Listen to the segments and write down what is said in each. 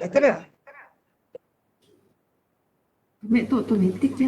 Itu dah. Mẹ tu otomatik je.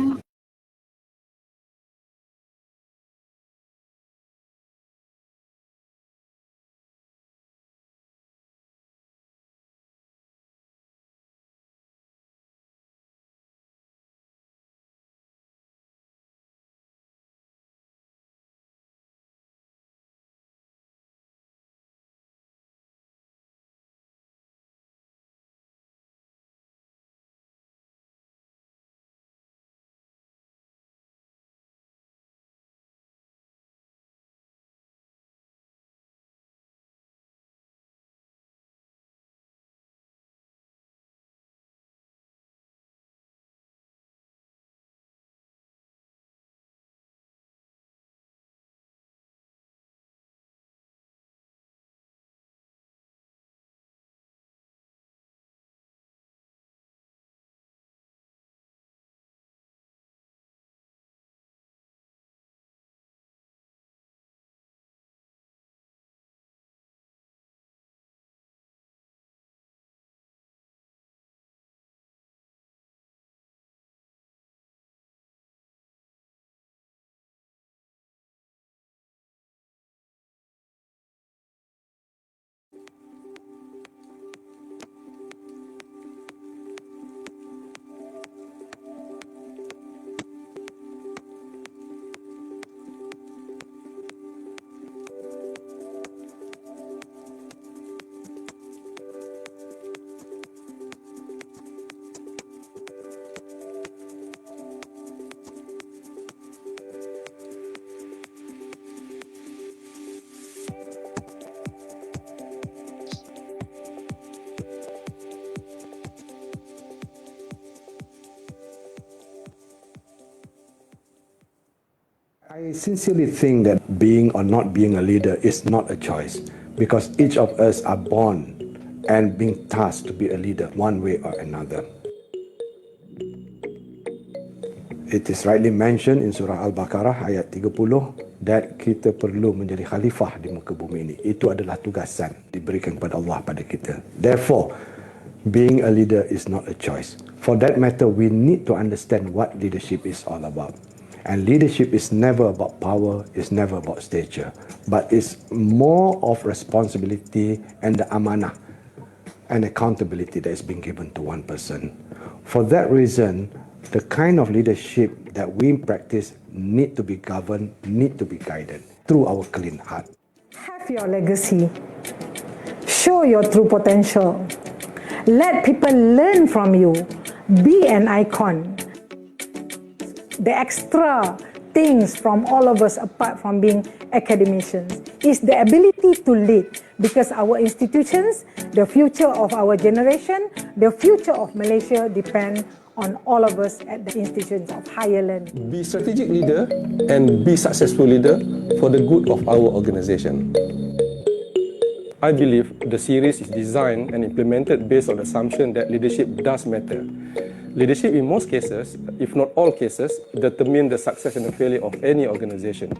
I sincerely think that being or not being a leader is not a choice, because each of us are born and being tasked to be a leader one way or another. It is rightly mentioned in Surah Al-Baqarah ayat 30 that kita perlu menjadi khalifah di muka bumi ini. Itu adalah tugasan diberikan kepada Allah pada kita. Therefore, being a leader is not a choice. For that matter, we need to understand what leadership is all about. And leadership is never about power, it's never about stature, but it's more of responsibility and the amanah and accountability that is being given to one person. For that reason, the kind of leadership that we practice need to be governed, need to be guided through our clean heart. Have your legacy. Show your true potential. Let people learn from you. Be an icon. The extra things from all of us, apart from being academicians, is the ability to lead, because our institutions, the future of our generation, the future of Malaysia depend on all of us at the institutions of higher learning. Be strategic leader and be successful leader for the good of our organization. I believe the series is designed and implemented based on the assumption that leadership does matter. Leadership in most cases, if not all cases, determine the success and the failure of any organization.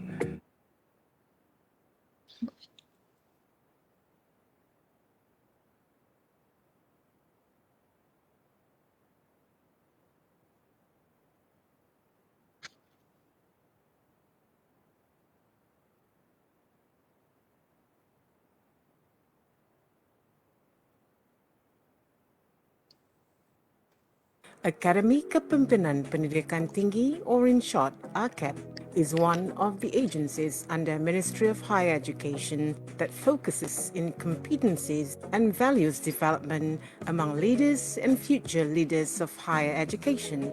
Akademi Kepimpinan Pendidikan Tinggi, or in short, AKEPT, is one of the agencies under Ministry of Higher Education that focuses in competencies and values development among leaders and future leaders of higher education.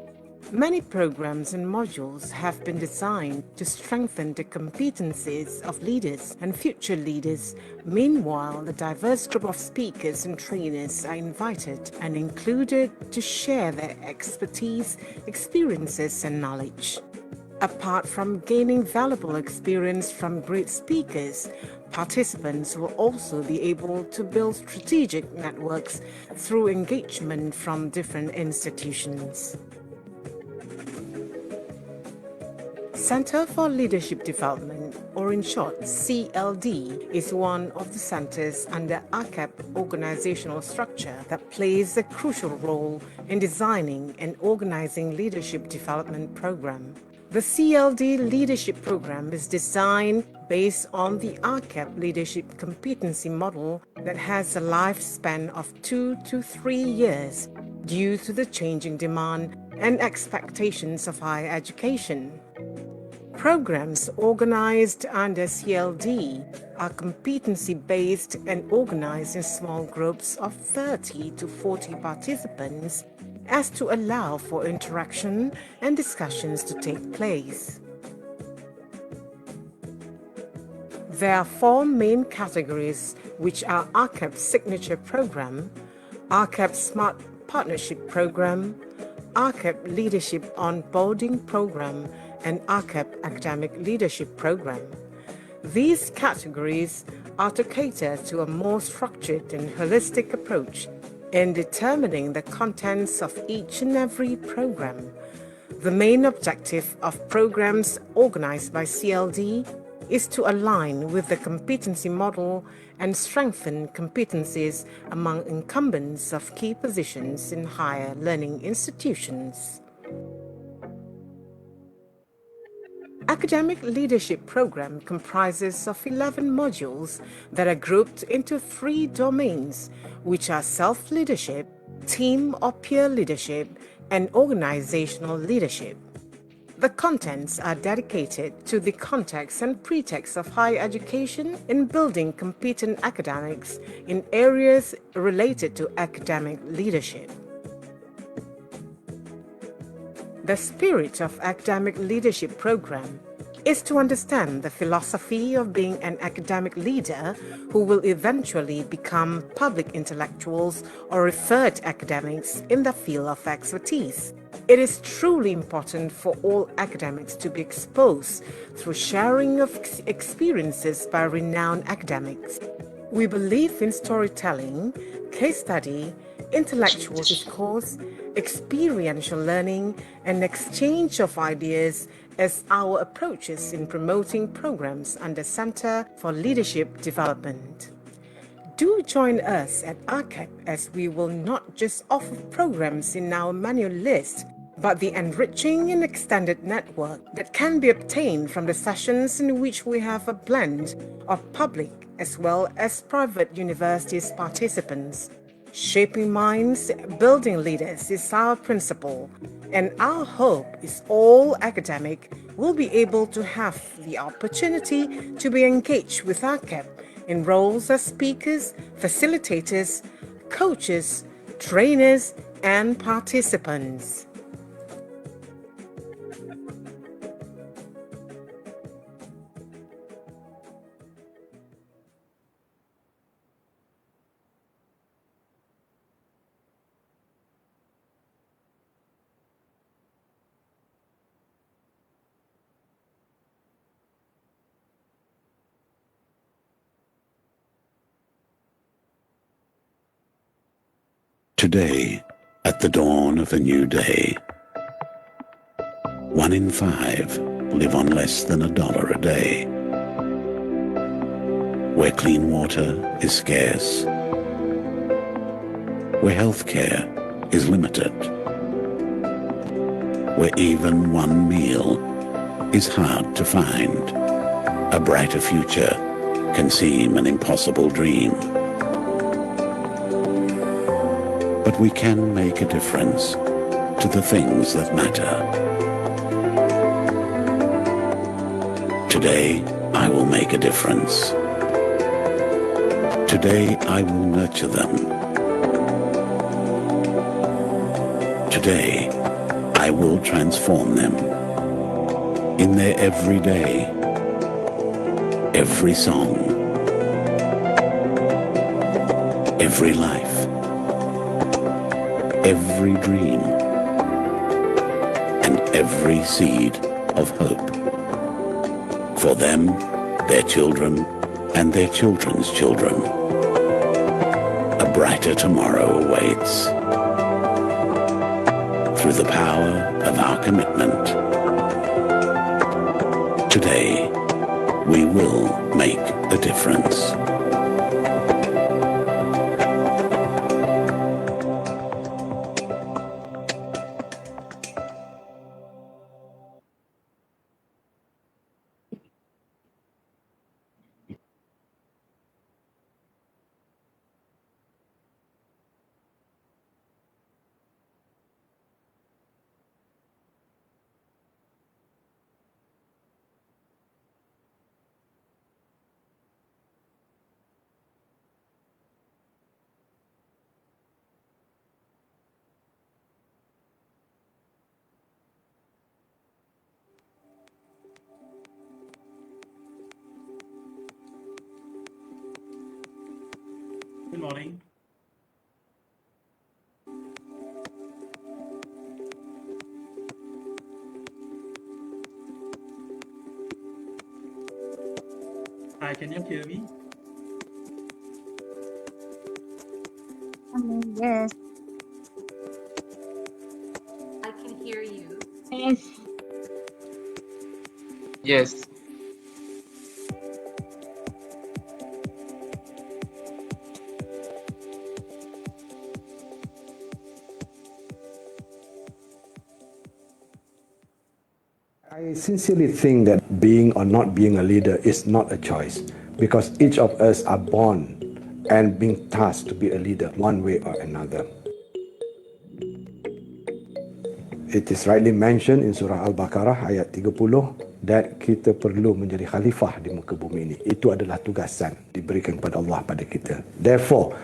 Many programs and modules have been designed to strengthen the competencies of leaders and future leaders. Meanwhile, the diverse group of speakers and trainers are invited and included to share their expertise, experiences, and knowledge. Apart from gaining valuable experience from great speakers, participants will also be able to build strategic networks through engagement from different institutions. Center for Leadership Development or in short CLD, is one of the centers under AKEPT organizational structure that plays a crucial role in designing and organizing leadership development program. The CLD leadership program is designed based on the AKEPT leadership competency model that has a lifespan of 2 to 3 years due to the changing demand and expectations of higher education. Programs organized under CLD are competency-based and organized in small groups of 30 to 40 participants as to allow for interaction and discussions to take place. There are 4 main categories, which are AKEPT Signature Program, AKEPT Smart Partnership Program, AKEPT Leadership Onboarding Program, and AKEPT Academic Leadership Program. These categories are to cater to a more structured and holistic approach in determining the contents of each and every program. The main objective of programs organized by CLD is to align with the competency model and strengthen competencies among incumbents of key positions in higher learning institutions. Academic Leadership Program comprises of 11 modules that are grouped into 3 domains, which are self-leadership, team or peer leadership, and organizational leadership. The contents are dedicated to the context and pretext of higher education in building competent academics in areas related to academic leadership. The spirit of Academic Leadership Program is to understand the philosophy of being an academic leader who will eventually become public intellectuals or referred academics in the field of expertise. It is truly important for all academics to be exposed through sharing of experiences by renowned academics. We believe in storytelling, case study, intellectual discourse, experiential learning, and exchange of ideas as our approaches in promoting programs under Center for Leadership Development. Do join us at AKEPT as we will not just offer programs in our manual list, but the enriching and extended network that can be obtained from the sessions in which we have a blend of public as well as private universities participants. Shaping minds, building leaders is our principle, and our hope is all academic will be able to have the opportunity to be engaged with AKEPT in roles as speakers, facilitators, coaches, trainers, and participants. Today, at the dawn of a new day, 1 in 5 live on less than $1 a day. Where clean water is scarce, where healthcare is limited, where even one meal is hard to find, a brighter future can seem an impossible dream. But we can make a difference to the things that matter. Today, I will make a difference. Today, I will nurture them. Today, I will transform them in their everyday, every song, every life, every dream, and every seed of hope. For them, their children, and their children's children. A brighter tomorrow awaits. Through the power of our commitment, today we make a difference. Good morning. Hi, can you hear me? Yes. I can hear you. Yes. Yes. I sincerely think that being or not being a leader is not a choice, because each of us are born and being tasked to be a leader one way or another. It is rightly mentioned in Surah Al-Baqarah ayat 30 that kita perlu menjadi khalifah di muka bumi ini. Itu adalah tugasan diberikan kepada Allah pada kita. Therefore,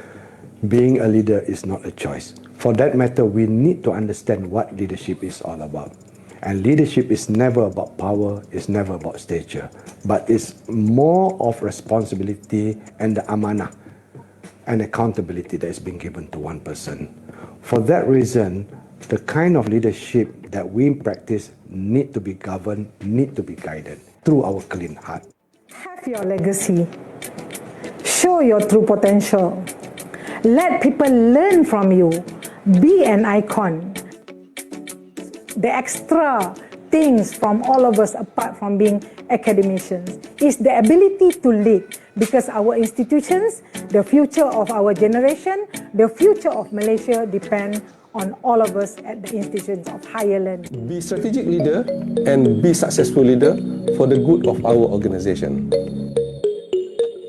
being a leader is not a choice. For that matter, we need to understand what leadership is all about. And leadership is never about power, it's never about stature, but it's more of responsibility and the amanah and accountability that is being given to one person. For that reason, the kind of leadership that we practice need to be governed, need to be guided through our clean heart. Have your legacy. Show your true potential. Let people learn from you. Be an icon. The extra things from all of us, apart from being academicians, is the ability to lead, because our institutions, the future of our generation, the future of Malaysia depend on all of us at the institutions of higher learning. Be strategic leader and be successful leader for the good of our organization.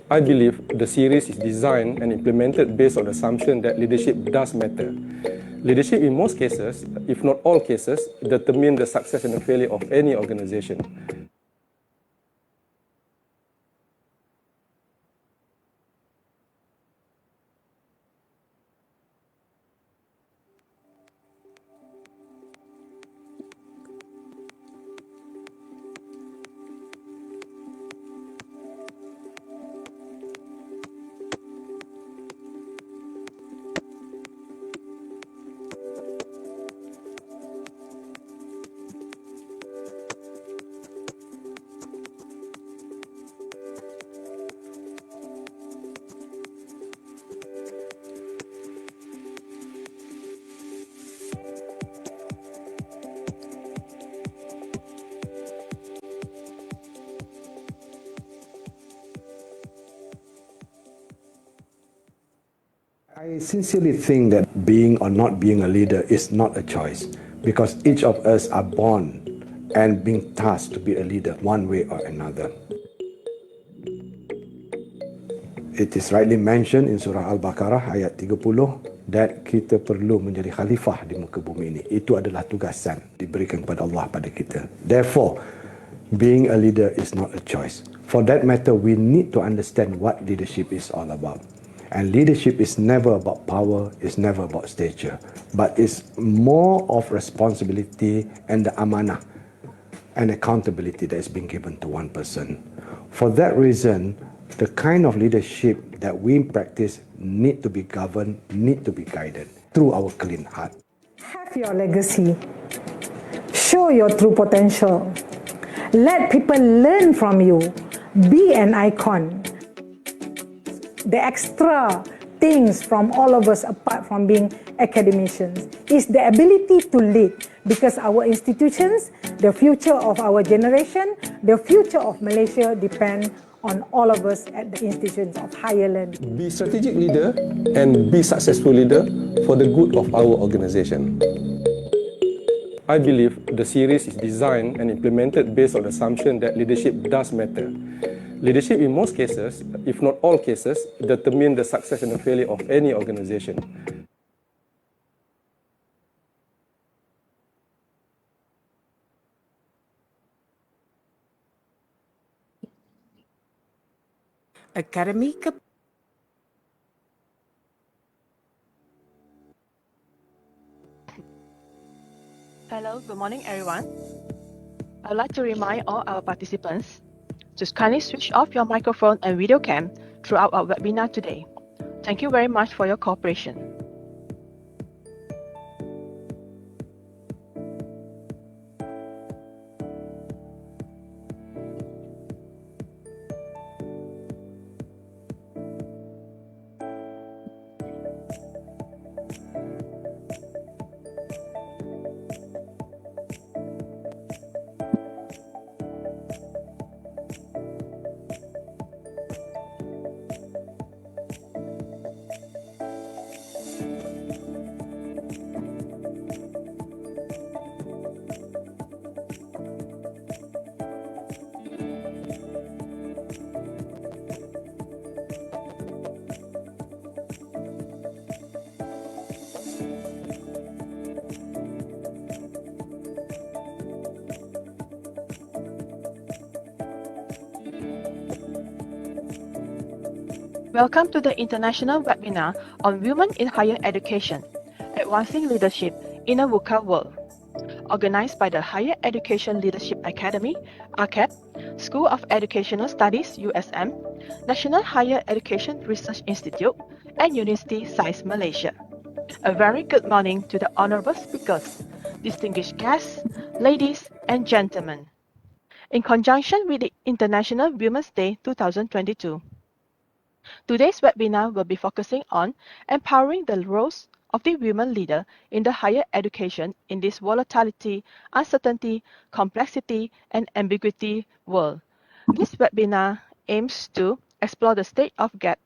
I believe the series is designed and implemented based on the assumption that leadership does matter. Leadership in most cases, if not all cases, determine the success and the failure of any organization. I sincerely think that being or not being a leader is not a choice, because each of us are born and being tasked to be a leader one way or another. It is rightly mentioned in Surah Al-Baqarah ayat 30 that kita perlu menjadi khalifah di muka bumi ini. Itu adalah tugasan diberikan kepada Allah pada kita. Therefore, being a leader is not a choice. For that matter, we need to understand what leadership is all about. And leadership is never about power, it's never about stature, but it's more of responsibility and the amanah and accountability that is being given to one person. For that reason, the kind of leadership that we practice need to be governed, need to be guided through our clean heart. Have your legacy. Show your true potential. Let people learn from you. Be an icon. The extra things from all of us, apart from being academicians, is the ability to lead, because our institutions, the future of our generation, the future of Malaysia depend on all of us at the institutions of higher learning. Be strategic leader and be successful leader for the good of our organization. I believe the series is designed and implemented based on the assumption that leadership does matter. Leadership in most cases, if not all cases, determine the success and the failure of any organization. Academy Hello, good morning everyone. I would like to remind all our participants to kindly switch off your microphone and video cam throughout our webinar today. Thank you very much for your cooperation. Welcome to the International Webinar on Women in Higher Education, Advancing Leadership in a VUCA World, organized by the Higher Education Leadership Academy, AKEPT, School of Educational Studies, USM, National Higher Education Research Institute, and Universiti Sains Malaysia. A very good morning to the honorable speakers, distinguished guests, ladies and gentlemen. In conjunction with the International Women's Day 2022, today's webinar will be focusing on empowering the roles of the women leader in the higher education in this volatility, uncertainty, complexity, and ambiguity world. This webinar aims to explore the state of gap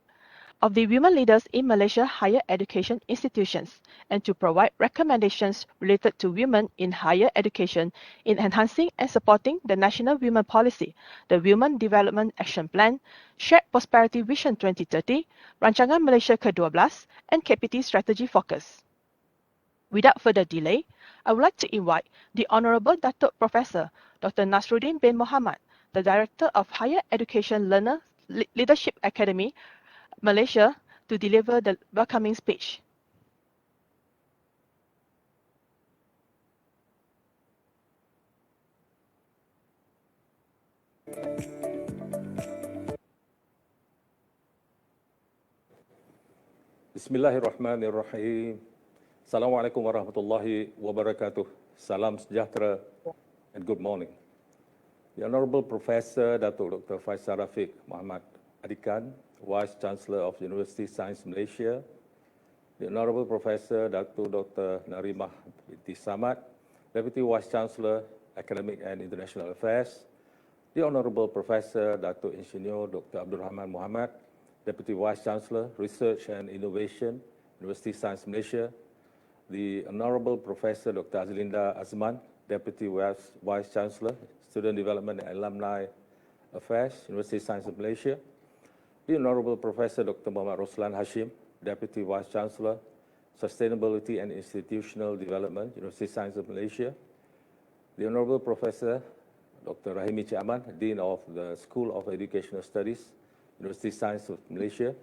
of the women leaders in Malaysia higher education institutions and to provide recommendations related to women in higher education in enhancing and supporting the National Women Policy, the Women Development Action Plan, Shared Prosperity Vision 2030, Rancangan Malaysia ke-12, and KPT Strategy Focus. Without further delay, I would like to invite the Honorable Datuk Professor Dr. Nasruddin bin Mohamad, the Director of Higher Education Learner Leadership Academy, Malaysia, to deliver the welcoming speech. Bismillahirrahmanirrahim. Assalamualaikum warahmatullahi wabarakatuh. Salam sejahtera and good morning. The Honorable Professor Datuk Dr. Faisal Rafiq Muhammad Adikan, Vice Chancellor of Universiti Sains Malaysia, the Honorable Professor Datuk Dr. Narimah binti Samad, Deputy Vice Chancellor, Academic and International Affairs, the Honorable Professor Datuk Engineer Dr. Abdul Rahman Muhammad, Deputy Vice Chancellor, Research and Innovation, Universiti Sains Malaysia, the Honorable Professor Dr. Azlinda Azman, Deputy Vice Chancellor, Student Development and Alumni Affairs, Universiti Sains of Malaysia, the Honorable Professor Dr. Muhammad Roslan Hashim, Deputy Vice Chancellor, Sustainability and Institutional Development, Universiti Sains of Malaysia, the Honorable Professor Dr. Rahimi Cik Aman, Dean of the School of Educational Studies, Universiti Sains of Malaysia,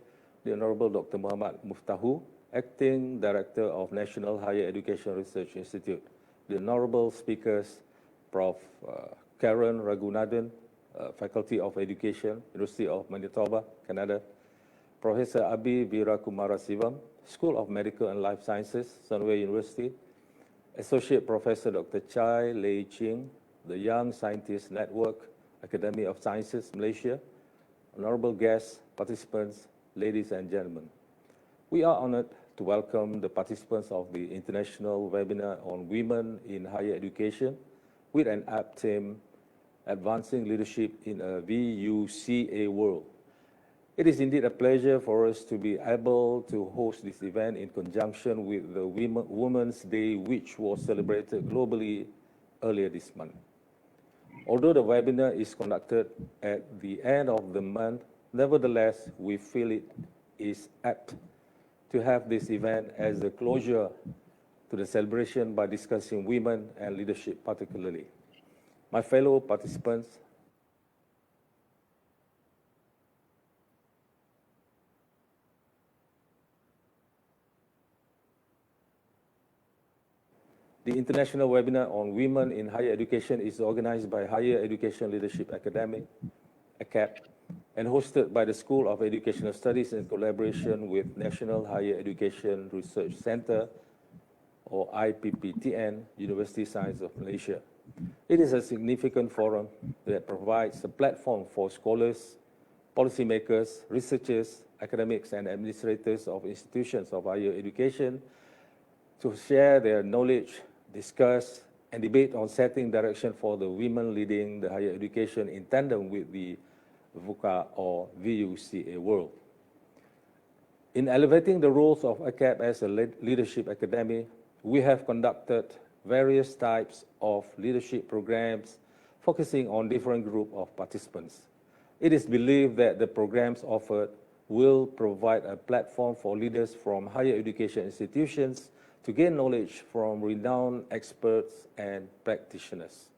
the Honorable Dr. Muhammad Muftahu, Acting Director of National Higher Education Research Institute, the Honorable Speakers, Prof. Karen Raghunathan, Faculty of Education, University of Manitoba, Canada, Professor Abi Virakumara Sivam, School of Medical and Life Sciences, Sunway University, Associate Professor Dr. Chai Lei Ching, the Young Scientist Network, Academy of Sciences, Malaysia, honorable guests, participants, ladies and gentlemen. We are honored to welcome the participants of the International Webinar on Women in Higher Education with an apt theme, Advancing Leadership in a VUCA World. It is indeed a pleasure for us to be able to host this event in conjunction with the Women's Day, which was celebrated globally earlier this month. Although the webinar is conducted at the end of the month, nevertheless, we feel it is apt to have this event as a closure to the celebration by discussing women and leadership particularly. My fellow participants, the International Webinar on Women in Higher Education is organized by Higher Education Leadership Academy, AKEPT, and hosted by the School of Educational Studies in collaboration with National Higher Education Research Centre, or IPPTN, Universiti Sains Malaysia. It is a significant forum that provides a platform for scholars, policymakers, researchers, academics, and administrators of institutions of higher education to share their knowledge, discuss, and debate on setting direction for the women leading the higher education in tandem with the VUCA or VUCA world. In elevating the roles of AKEPT as a leadership academy, we have conducted various types of leadership programs focusing on different groups of participants. It is believed that the programs offered will provide a platform for leaders from higher education institutions to gain knowledge from renowned experts and practitioners.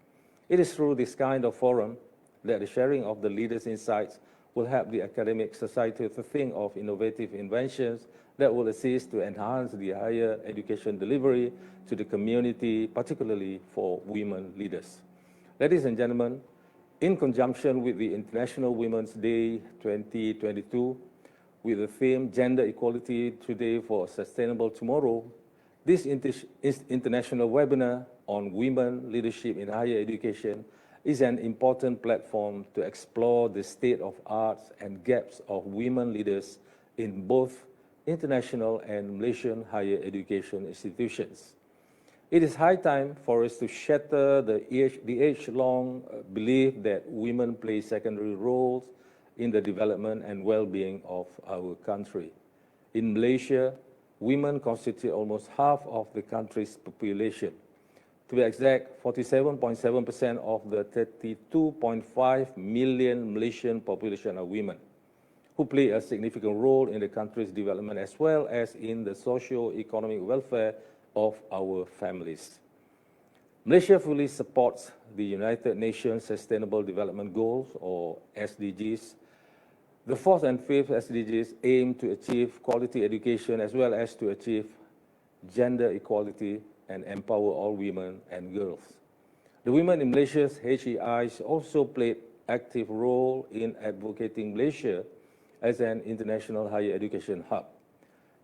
It is through this kind of forum that the sharing of the leaders' insights will help the academic society to think of innovative inventions that will assist to enhance the higher education delivery to the community, particularly for women leaders. Ladies and gentlemen, in conjunction with the International Women's Day 2022, with the theme Gender Equality Today for a Sustainable Tomorrow, this international webinar on women leadership in higher education is an important platform to explore the state of arts and gaps of women leaders in both international and Malaysian higher education institutions. It is high time for us to shatter the age-long belief that women play secondary roles in the development and well-being of our country. In Malaysia, women constitute almost half of the country's population. To be exact, 47.7% of the 32.5 million Malaysian population are women, who play a significant role in the country's development as well as in the socio-economic welfare of our families. Malaysia fully supports the United Nations Sustainable Development Goals, or SDGs. The fourth and fifth SDGs aim to achieve quality education as well as to achieve gender equality and empower all women and girls. The women in Malaysia's HEIs also played active role in advocating Malaysia as an international higher education hub.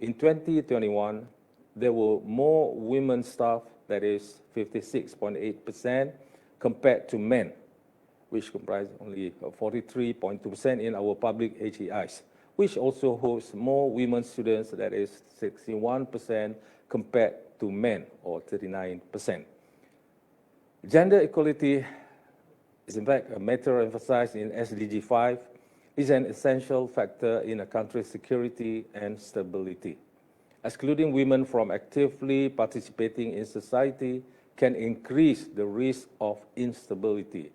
In 2021, there were more women staff, that is 56.8%, compared to men, which comprise only 43.2% in our public HEIs, which also hosts more women students, that is 61%, compared to men, or 39%. Gender equality is in fact a matter emphasized in SDG 5, is an essential factor in a country's security and stability. Excluding women from actively participating in society can increase the risk of instability.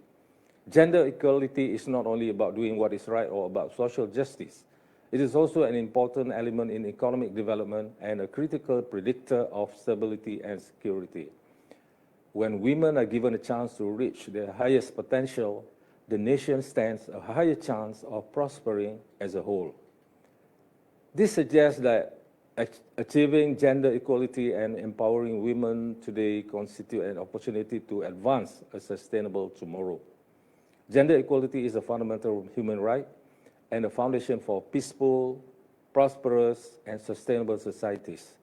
Gender equality is not only about doing what is right or about social justice. It is also an important element in economic development and a critical predictor of stability and security. When women are given a chance to reach their highest potential, the nation stands a higher chance of prospering as a whole. This suggests that achieving gender equality and empowering women today constitute an opportunity to advance a sustainable tomorrow. Gender equality is a fundamental human right and a foundation for peaceful, prosperous, and sustainable societies.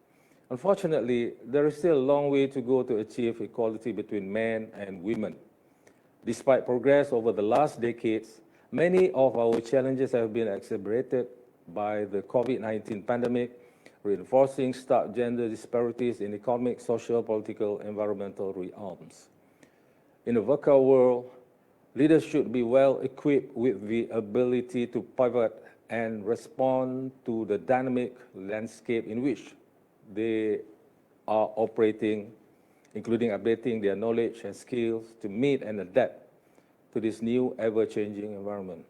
Unfortunately, there is still a long way to go to achieve equality between men and women. Despite progress over the last decades, many of our challenges have been exacerbated by the COVID-19 pandemic, reinforcing stark gender disparities in economic, social, political, environmental realms. In the VUCA world, Leaders should be well equipped with the ability to pivot and respond to the dynamic landscape in which they are operating, including updating their knowledge and skills to meet and adapt to this new ever-changing environment.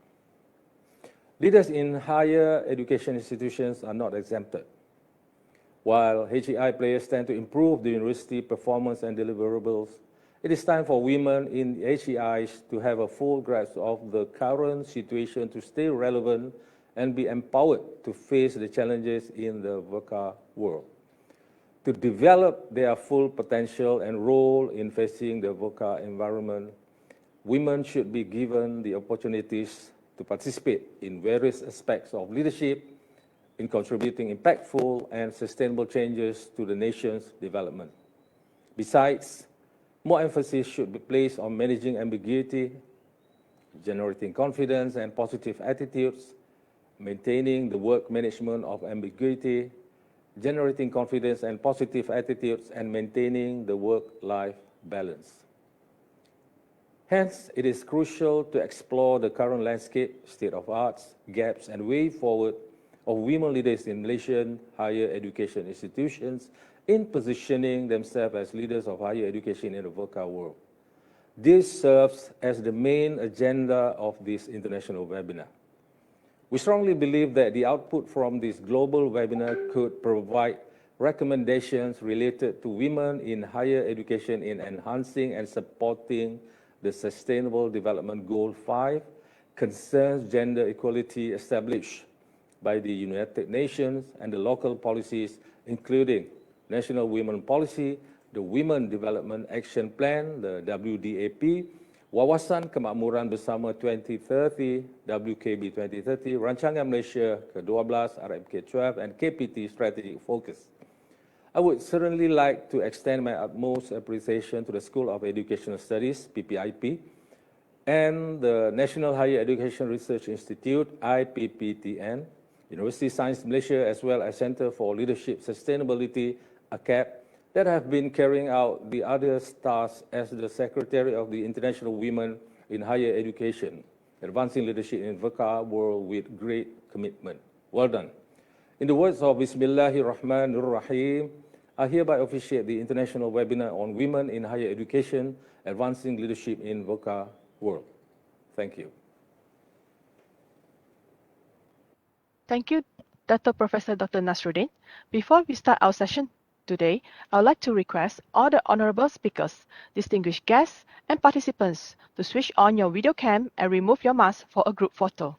Leaders in higher education institutions are not exempted. While HEI players tend to improve the university performance and deliverables, it is time for women in HEIs to have a full grasp of the current situation to stay relevant and be empowered to face the challenges in the VUCA world. To develop their full potential and role in facing the VUCA environment, women should be given the opportunities to participate in various aspects of leadership in contributing impactful and sustainable changes to the nation's development. Besides, more emphasis should be placed on managing ambiguity, generating confidence and positive attitudes, maintaining the work management of ambiguity, generating confidence and positive attitudes, and maintaining the work-life balance. Hence, it is crucial to explore the current landscape, state of arts, gaps, and way forward of women leaders in Malaysian higher education institutions in positioning themselves as leaders of higher education in the VUCA world. This serves as the main agenda of this international webinar. We strongly believe that the output from this global webinar could provide recommendations related to women in higher education in enhancing and supporting the Sustainable Development Goal 5 concerns gender equality established by the United Nations and the local policies, including National Women Policy, the Women Development Action Plan, the WDAP, Wawasan Kemakmuran Bersama 2030, WKB 2030, Rancangan Malaysia ke-12, RMK 12, and KPT Strategic Focus. I would certainly like to extend my utmost appreciation to the School of Educational Studies, PPIP, and the National Higher Education Research Institute, IPPTN, University Sains Malaysia, as well as Center for Leadership Sustainability, AKEPT, that have been carrying out the other tasks as the Secretary of the International Women in Higher Education, advancing leadership in VUCA world with great commitment. Well done. In the words of Bismillahirrahmanirrahim, I hereby officiate the international webinar on women in higher education, advancing leadership in VUCA world. Thank you. Thank you, Professor Dr. Nasruddin. Before we start our session today, I would like to request all the honorable speakers, distinguished guests, and participants to switch on your video cam and remove your mask for a group photo.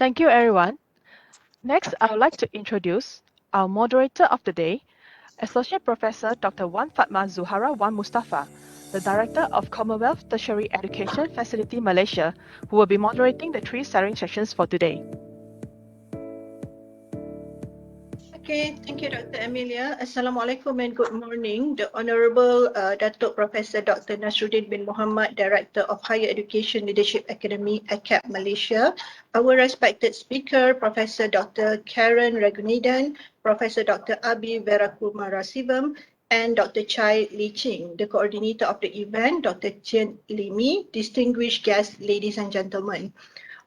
Thank you, everyone. Next, I would like to introduce our moderator of the day, Associate Professor Dr. Wan Fatma Zuhara Wan Mustafa, the Director of Commonwealth Tertiary Education Facility Malaysia, who will be moderating the 3 sharing sessions for today. Okay, thank you, Dr. Amelia. Assalamualaikum and good morning. The Honorable Datuk Professor Dr. Nasruddin bin Muhammad, Director of Higher Education Leadership Academy, AKEPT Malaysia. Our respected speaker, Professor Dr. Karen Raghunathan, Professor Dr. Abi Verakumarassivam, and Dr. Chai Li Ching, the coordinator of the event, Dr. Chen Limi, distinguished guests, ladies and gentlemen.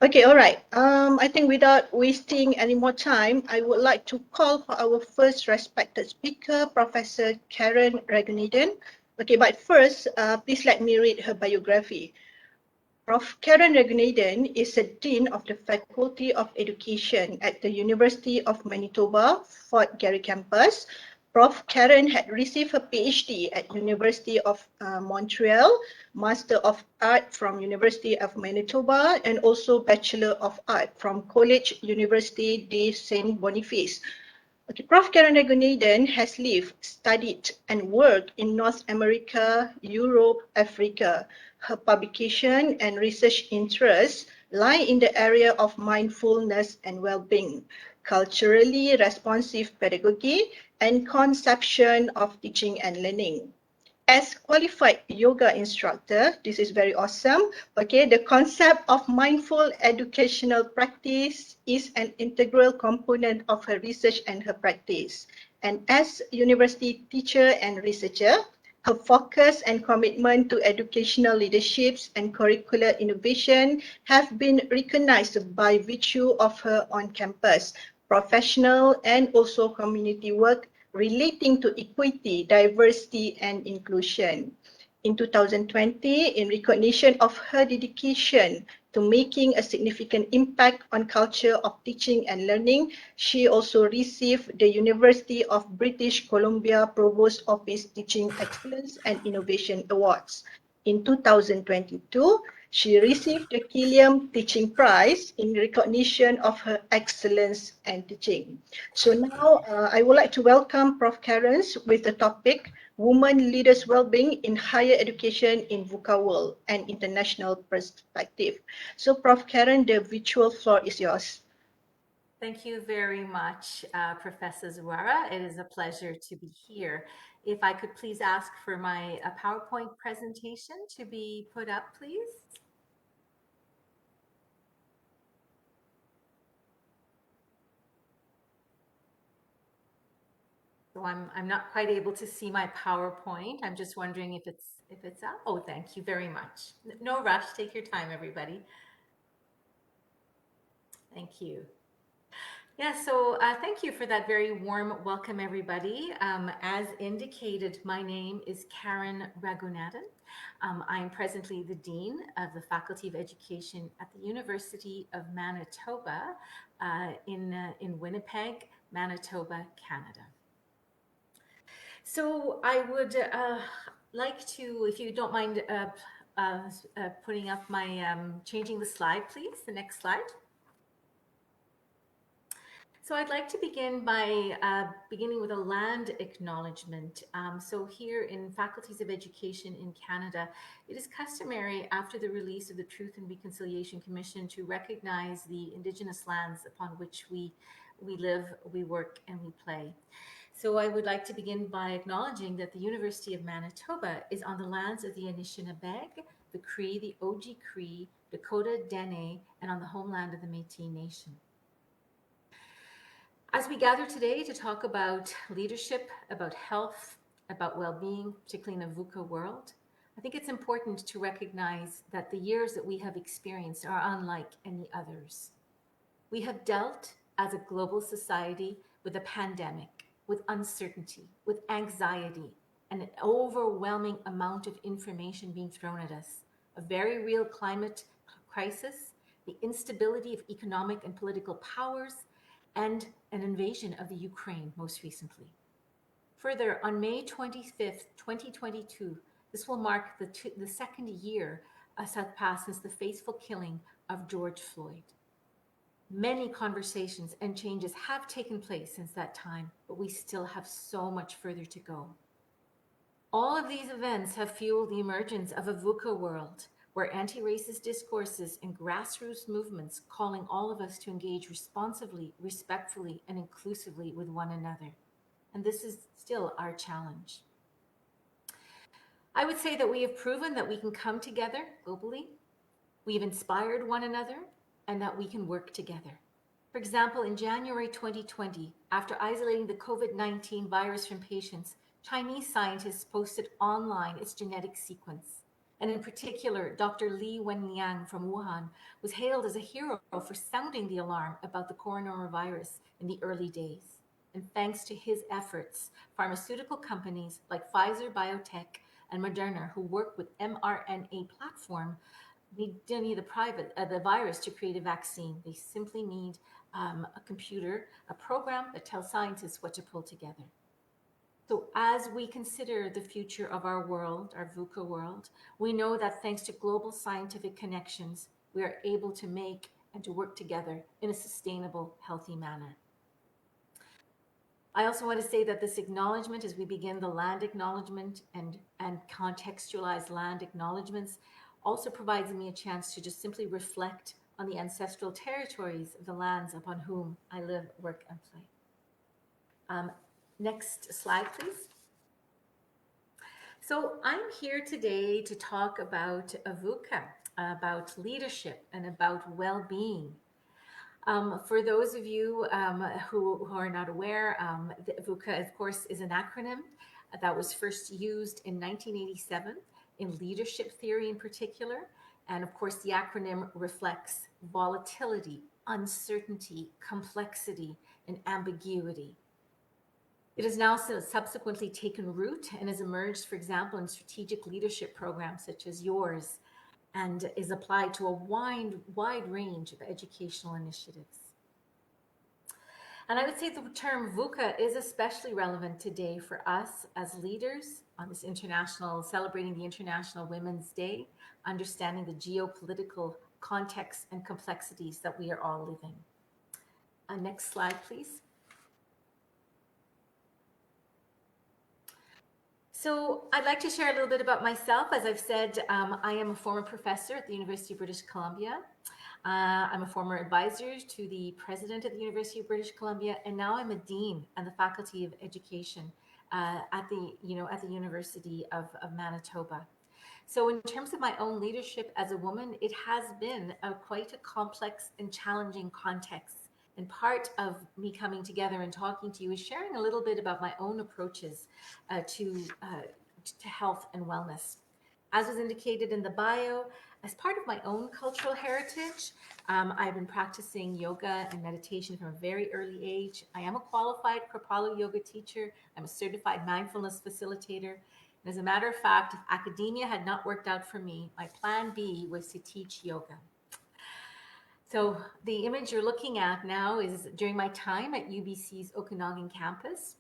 Okay, all right. I think without wasting any more time, I would like to call for our first respected speaker, Professor Karen Raghunathan. Okay, but first, please let me read her biography. Prof. Karen Raghunathan is a Dean of the Faculty of Education at the University of Manitoba, Fort Garry campus. Prof. Karen had received her PhD at University of Montreal, Master of Art from University of Manitoba, and also Bachelor of Art from College University de Saint Boniface. Okay, Prof. Karen Raghunathan has lived, studied, and worked in North America, Europe, Africa. Her publication and research interests lie in the area of mindfulness and well-being, culturally responsive pedagogy, and conception of teaching and learning. As qualified yoga instructor, this is very awesome. Okay, the concept of mindful educational practice is an integral component of her research and her practice. And as university teacher and researcher, her focus and commitment to educational leaderships and curricular innovation have been recognized by virtue of her on-campus, professional and also community work relating to equity, diversity, and inclusion. In 2020, in recognition of her dedication to making a significant impact on culture of teaching and learning, she also received the University of British Columbia Provost Office Teaching Excellence and Innovation Awards. In 2022, she received the Killiam Teaching Prize in recognition of her excellence and teaching. So now I would like to welcome Prof. Karen with the topic Women Leaders Wellbeing in Higher Education in VUCA World, an International Perspective. So Prof. Karen, the virtual floor is yours. Thank you very much, Professor Zuhara. It is a pleasure to be here. If I could please ask for my PowerPoint presentation to be put up, please. So I'm not quite able to see my PowerPoint. I'm just wondering if it's up. Oh, thank you very much. No rush. Take your time, everybody. Thank you. Yeah, so thank you for that very warm welcome, everybody. As indicated, my name is Karen Raghunathan. I am presently the Dean of the Faculty of Education at the University of Manitoba in Winnipeg, Manitoba, Canada. So I would like to, if you don't mind putting up my, changing the slide, please, the next slide. So I'd like to begin by beginning with a land acknowledgement. So here in Faculties of Education in Canada, it is customary after the release of the Truth and Reconciliation Commission to recognize the Indigenous lands upon which we live, we work, and we play. So I would like to begin by acknowledging that the University of Manitoba is on the lands of the Anishinabeg, the Cree, the Oji Cree, Dakota, Dene, and on the homeland of the Métis Nation. As we gather today to talk about leadership, about health, about well-being, particularly in a VUCA world, I think it's important to recognize that the years that we have experienced are unlike any others. We have dealt as a global society with a pandemic, with uncertainty, with anxiety, and an overwhelming amount of information being thrown at us, a very real climate crisis, the instability of economic and political powers, and an invasion of the Ukraine most recently. Further, on May 25th, 2022, this will mark the second year has passed since the fateful killing of George Floyd. Many conversations and changes have taken place since that time, but we still have so much further to go. All of these events have fueled the emergence of a VUCA world, where anti-racist discourses and grassroots movements calling all of us to engage responsibly, respectfully, and inclusively with one another. And this is still our challenge. I would say that we have proven that we can come together globally, we've inspired one another, and that we can work together. For example, in January 2020, after isolating the COVID-19 virus from patients, Chinese scientists posted online its genetic sequence. And in particular, Dr. Li Wenliang from Wuhan was hailed as a hero for sounding the alarm about the coronavirus in the early days. And thanks to his efforts, pharmaceutical companies like Pfizer Biotech and Moderna, who work with mRNA platform, don't need the virus to create a vaccine. They simply need a computer, a program that tells scientists what to pull together. So as we consider the future of our world, our VUCA world, we know that thanks to global scientific connections, we are able to make and to work together in a sustainable, healthy manner. I also want to say that this acknowledgement, as we begin the land acknowledgement and contextualize land acknowledgements, also provides me a chance to just simply reflect on the ancestral territories of the lands upon whom I live, work, and play. Next slide, please. So I'm here today to talk about VUCA, about leadership, and about well-being. For those of you who are not aware, VUCA, of course, is an acronym that was first used in 1987 in leadership theory in particular. And of course, the acronym reflects volatility, uncertainty, complexity, and ambiguity. It has now subsequently taken root and has emerged, for example, in strategic leadership programs such as yours, and is applied to a wide range of educational initiatives. And I would say the term VUCA is especially relevant today for us as leaders on this celebrating the International Women's Day, understanding the geopolitical context and complexities that we are all living. Next slide, please. So I'd like to share a little bit about myself. As I've said, I am a former professor at the University of British Columbia. I'm a former advisor to the president of the University of British Columbia, and now I'm a dean on the Faculty of Education at the University of Manitoba. So in terms of my own leadership as a woman, it has been quite a complex and challenging context. And part of me coming together and talking to you is sharing a little bit about my own approaches to health and wellness. As was indicated in the bio, as part of my own cultural heritage, I've been practicing yoga and meditation from a very early age. I am a qualified Kripalu yoga teacher. I'm a certified mindfulness facilitator. And as a matter of fact, if academia had not worked out for me, my plan B was to teach yoga. So the image you're looking at now is during my time at UBC's Okanagan campus.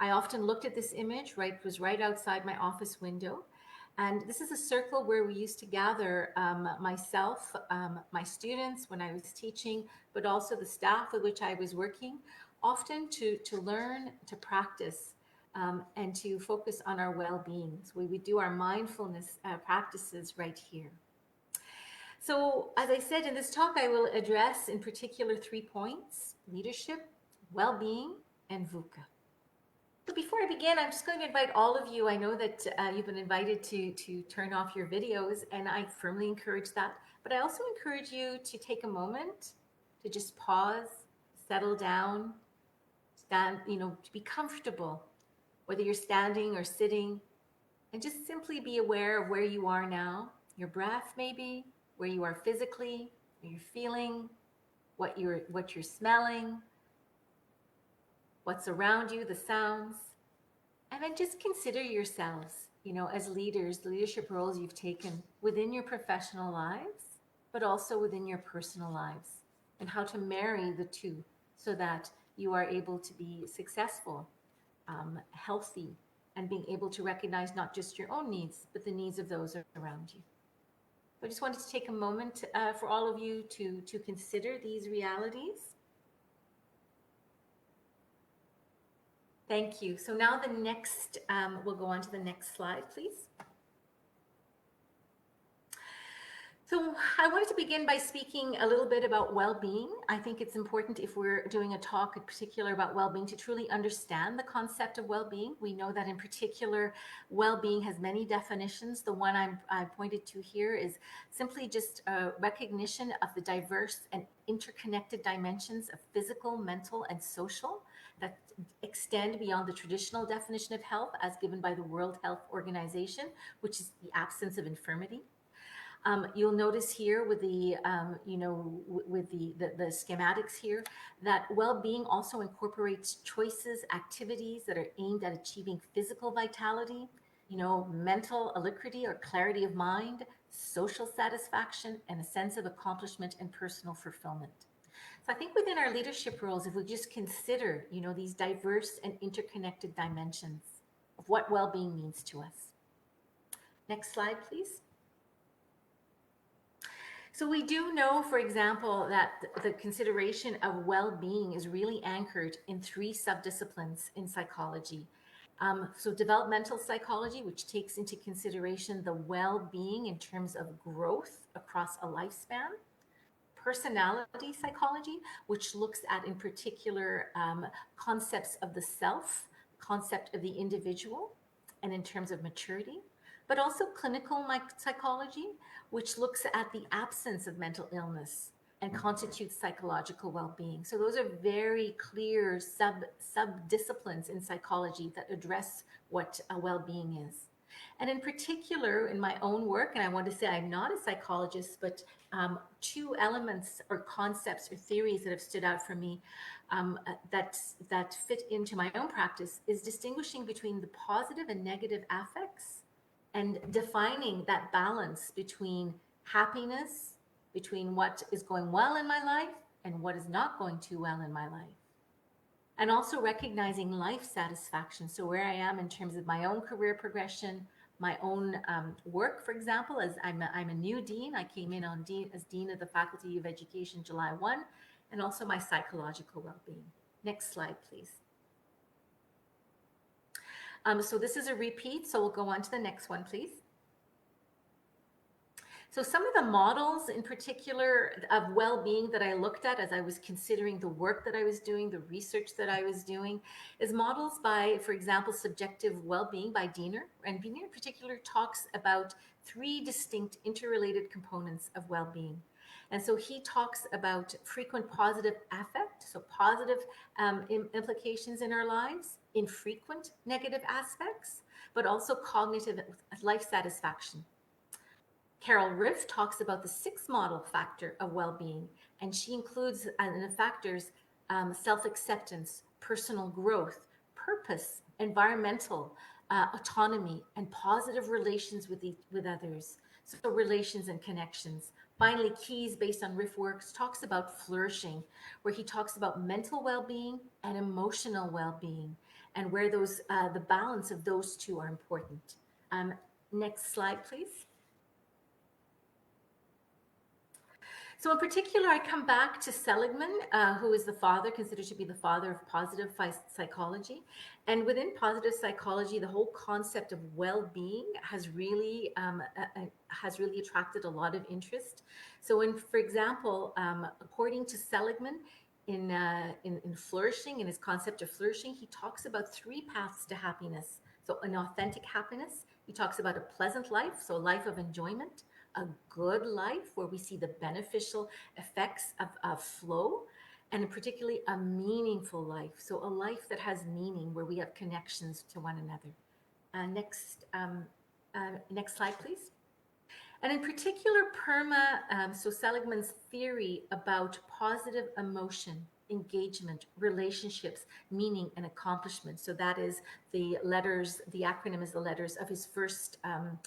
I often looked at this image, it was right outside my office window. And this is a circle where we used to gather myself, my students when I was teaching, but also the staff with which I was working, often to learn, to practice, and to focus on our well-being. So we would do our mindfulness practices right here. So as I said in this talk, I will address in particular 3 points: leadership, well-being, and VUCA. So before I begin, I'm just going to invite all of you. I know that you've been invited to turn off your videos, and I firmly encourage that. But I also encourage you to take a moment to just pause, settle down, stand, to be comfortable, whether you're standing or sitting, and just simply be aware of where you are now, your breath maybe, where you are physically, what you're feeling, what you're smelling, what's around you, the sounds. And then just consider yourselves, as leaders, the leadership roles you've taken within your professional lives, but also within your personal lives, and how to marry the two so that you are able to be successful, healthy, and being able to recognize not just your own needs, but the needs of those around you. I just wanted to take a moment for all of you to consider these realities. Thank you. So now the next, we'll go on to the next slide, please. So I wanted to begin by speaking a little bit about well-being. I think it's important, if we're doing a talk in particular about well-being, to truly understand the concept of well-being. We know that in particular, well-being has many definitions. The one I pointed to here is simply just a recognition of the diverse and interconnected dimensions of physical, mental, and social that extend beyond the traditional definition of health as given by the World Health Organization, which is the absence of infirmity. You'll notice here with the, with the schematics here, that well-being also incorporates choices, activities that are aimed at achieving physical vitality, mental alacrity or clarity of mind, social satisfaction, and a sense of accomplishment and personal fulfillment. So I think within our leadership roles, if we just consider, these diverse and interconnected dimensions of what well-being means to us. Next slide, please. So we do know, for example, that the consideration of well-being is really anchored in 3 subdisciplines in psychology. So developmental psychology, which takes into consideration the well-being in terms of growth across a lifespan. Personality psychology, which looks at, in particular, concepts of the self, concept of the individual, and in terms of maturity. But also clinical psychology, which looks at the absence of mental illness and constitutes psychological well-being. So those are very clear sub-disciplines in psychology that address what well-being is. And in particular, in my own work, and I want to say I'm not a psychologist, but 2 elements or concepts or theories that have stood out for me that fit into my own practice is distinguishing between the positive and negative affects, and defining that balance between happiness, between what is going well in my life and what is not going too well in my life. And also recognizing life satisfaction. So where I am in terms of my own career progression, my own work, for example, as I'm a new dean. I came in as Dean of the Faculty of Education July 1, and also my psychological well-being. Next slide, please. So this is a repeat, so we'll go on to the next one, please. So some of the models in particular of well-being that I looked at as I was considering the work that I was doing, the research that I was doing, is models by, for example, subjective well-being by Diener. And Diener in particular talks about 3 distinct interrelated components of well-being. And so he talks about frequent positive affect, so positive implications in our lives, infrequent negative aspects, but also cognitive life satisfaction. Carol Riff talks about the 6 model factor of well-being, and she includes in the factors self-acceptance, personal growth, purpose, environmental autonomy, and positive relations with others. So relations and connections. Finally, Keyes, based on Riff Works, talks about flourishing, where he talks about mental well-being and emotional well-being, and where those the balance of those 2 are important. Next slide, please. So in particular, I come back to Seligman, who is the father, considered to be the father of positive psychology. And within positive psychology, the whole concept of well-being has really attracted a lot of interest. So for example, according to Seligman, in flourishing, in his concept of flourishing, he talks about 3 paths to happiness. So an authentic happiness, he talks about a pleasant life, so a life of enjoyment, a good life where we see the beneficial effects of flow, and particularly a meaningful life. So a life that has meaning, where we have connections to one another. Next slide, please. And in particular, PERMA, so Seligman's theory about positive emotion, engagement, relationships, meaning, and accomplishment. So that is the letters, the acronym is the letters of his first, of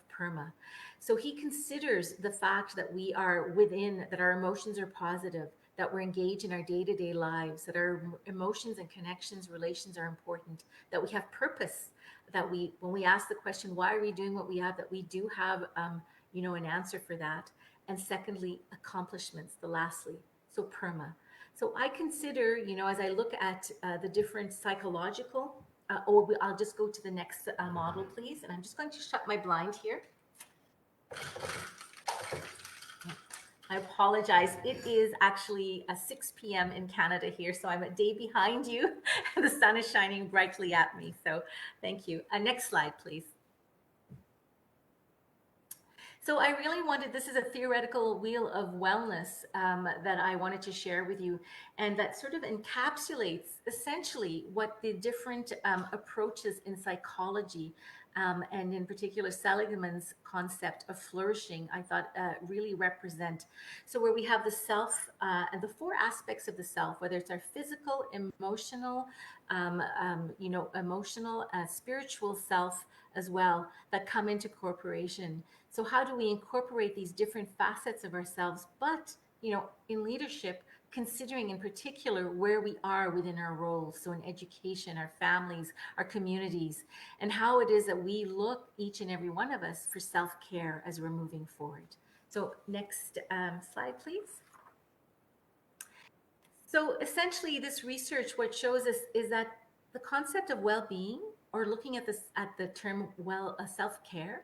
PERMA. So he considers the fact that we are within, that our emotions are positive, that we're engaged in our day-to-day lives, that our emotions and connections, relations are important, that we have purpose, that when we ask the question, why are we doing what we have, that we do have, an answer for that. And secondly, accomplishments, the lastly, so PERMA. So I consider, as I look at the different psychological, I'll just go to the next model, please. And I'm just going to shut my blind here. I apologize. It is actually 6 p.m. in Canada here, so I'm a day behind you. The sun is shining brightly at me, so thank you. Next slide, please. So I really wanted, this is a theoretical wheel of wellness that I wanted to share with you, and that sort of encapsulates essentially what the different approaches in psychology and in particular Seligman's concept of flourishing, I thought really represent. So where we have the self and the four aspects of the self, whether it's our physical, emotional, spiritual self as well, that come into corporation. So how do we incorporate these different facets of ourselves, but, in leadership, considering in particular where we are within our roles, so in education, our families, our communities, and how it is that we look, each and every one of us, for self-care as we're moving forward. So next slide, please. So essentially this research, what shows us is that the concept of well-being, or looking at the term self-care,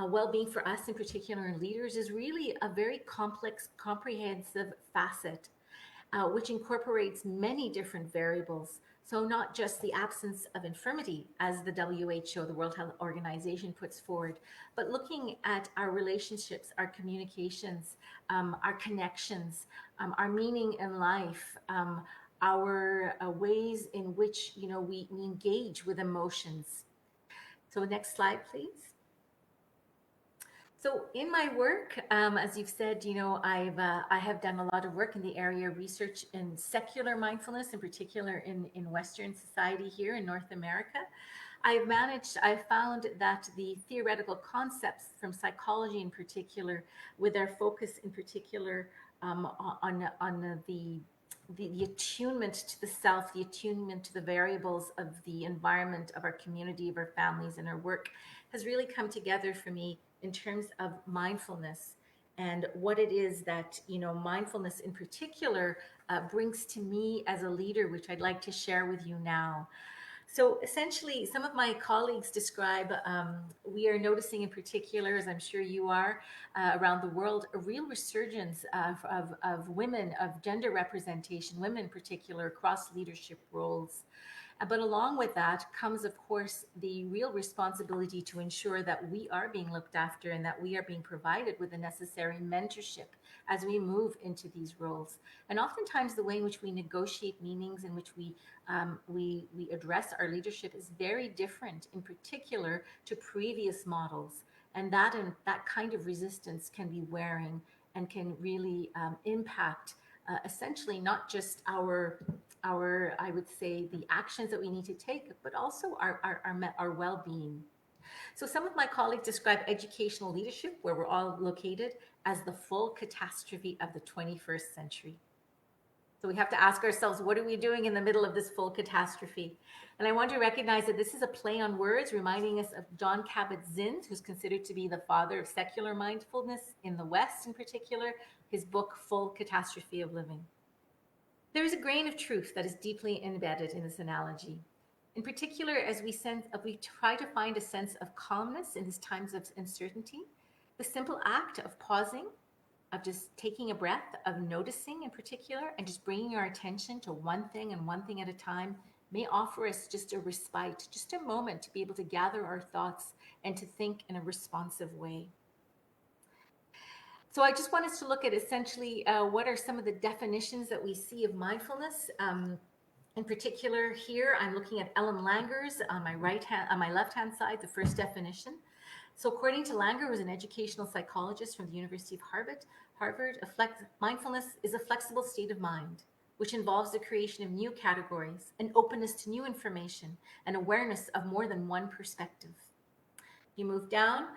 well-being for us in particular and leaders, is really a very complex, comprehensive facet, which incorporates many different variables. So not just the absence of infirmity, as the WHO, the World Health Organization, puts forward, but looking at our relationships, our communications, our connections, our meaning in life, our ways in which we engage with emotions. So next slide, please. So in my work, as you've said, I have done a lot of work in the area of research in secular mindfulness, in particular in Western society here in North America. I found that the theoretical concepts from psychology in particular, with their focus in particular on the attunement to the self, the attunement to the variables of the environment, of our community, of our families, and our work, has really come together for me in terms of mindfulness and what it is that, mindfulness in particular brings to me as a leader, which I'd like to share with you now. So essentially, some of my colleagues describe, we are noticing in particular, as I'm sure you are, around the world, a real resurgence of women, of gender representation, women in particular, across leadership roles. But along with that comes, of course, the real responsibility to ensure that we are being looked after and that we are being provided with the necessary mentorship as we move into these roles. And oftentimes the way in which we negotiate meetings, in which we address our leadership, is very different, in particular to previous models. And that kind of resistance can be wearing and can really impact essentially not just our, I would say, the actions that we need to take, but also our well-being. So some of my colleagues describe educational leadership, where we're all located, as the full catastrophe of the 21st century. So we have to ask ourselves, what are we doing in the middle of this full catastrophe? And I want to recognize that this is a play on words, reminding us of John Kabat-Zinn, who's considered to be the father of secular mindfulness in the West in particular, his book, Full Catastrophe of Living. There is a grain of truth that is deeply embedded in this analogy. In particular, as we try to find a sense of calmness in these times of uncertainty, the simple act of pausing, of just taking a breath, of noticing in particular, and just bringing our attention to one thing and one thing at a time, may offer us just a respite, just a moment to be able to gather our thoughts and to think in a responsive way. So I just want us to look at essentially what are some of the definitions that we see of mindfulness. In particular, here I'm looking at Ellen Langer's on my left-hand side, the first definition. So according to Langer, who's an educational psychologist from the University of Harvard, mindfulness is a flexible state of mind, which involves the creation of new categories, an openness to new information, and awareness of more than one perspective. You move down,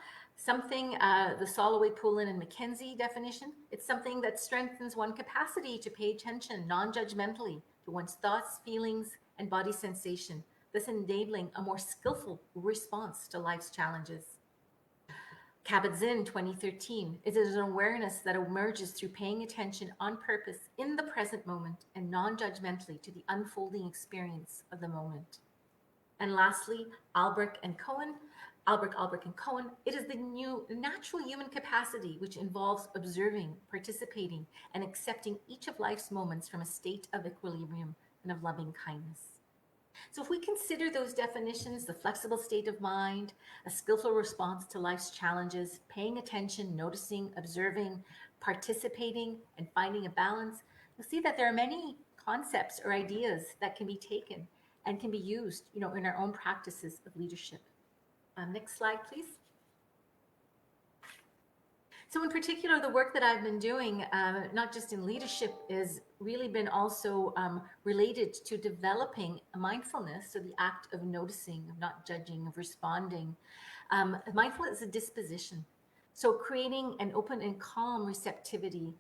the Soloway, Poulin, and McKenzie definition, it's something that strengthens one's capacity to pay attention non-judgmentally to one's thoughts, feelings, and body sensation, thus enabling a more skillful response to life's challenges. Kabat-Zinn 2013, it is an awareness that emerges through paying attention on purpose in the present moment and non-judgmentally to the unfolding experience of the moment. And lastly, Albrecht and Cohen, it is the new natural human capacity which involves observing, participating, and accepting each of life's moments from a state of equilibrium and of loving kindness. So if we consider those definitions, the flexible state of mind, a skillful response to life's challenges, paying attention, noticing, observing, participating, and finding a balance, you'll see that there are many concepts or ideas that can be taken and can be used, in our own practices of leadership. Next slide, please. So in particular, the work that I've been doing, not just in leadership, has really been also related to developing mindfulness, so the act of noticing, of not judging, of responding. Mindfulness is a disposition. So creating an open and calm receptivity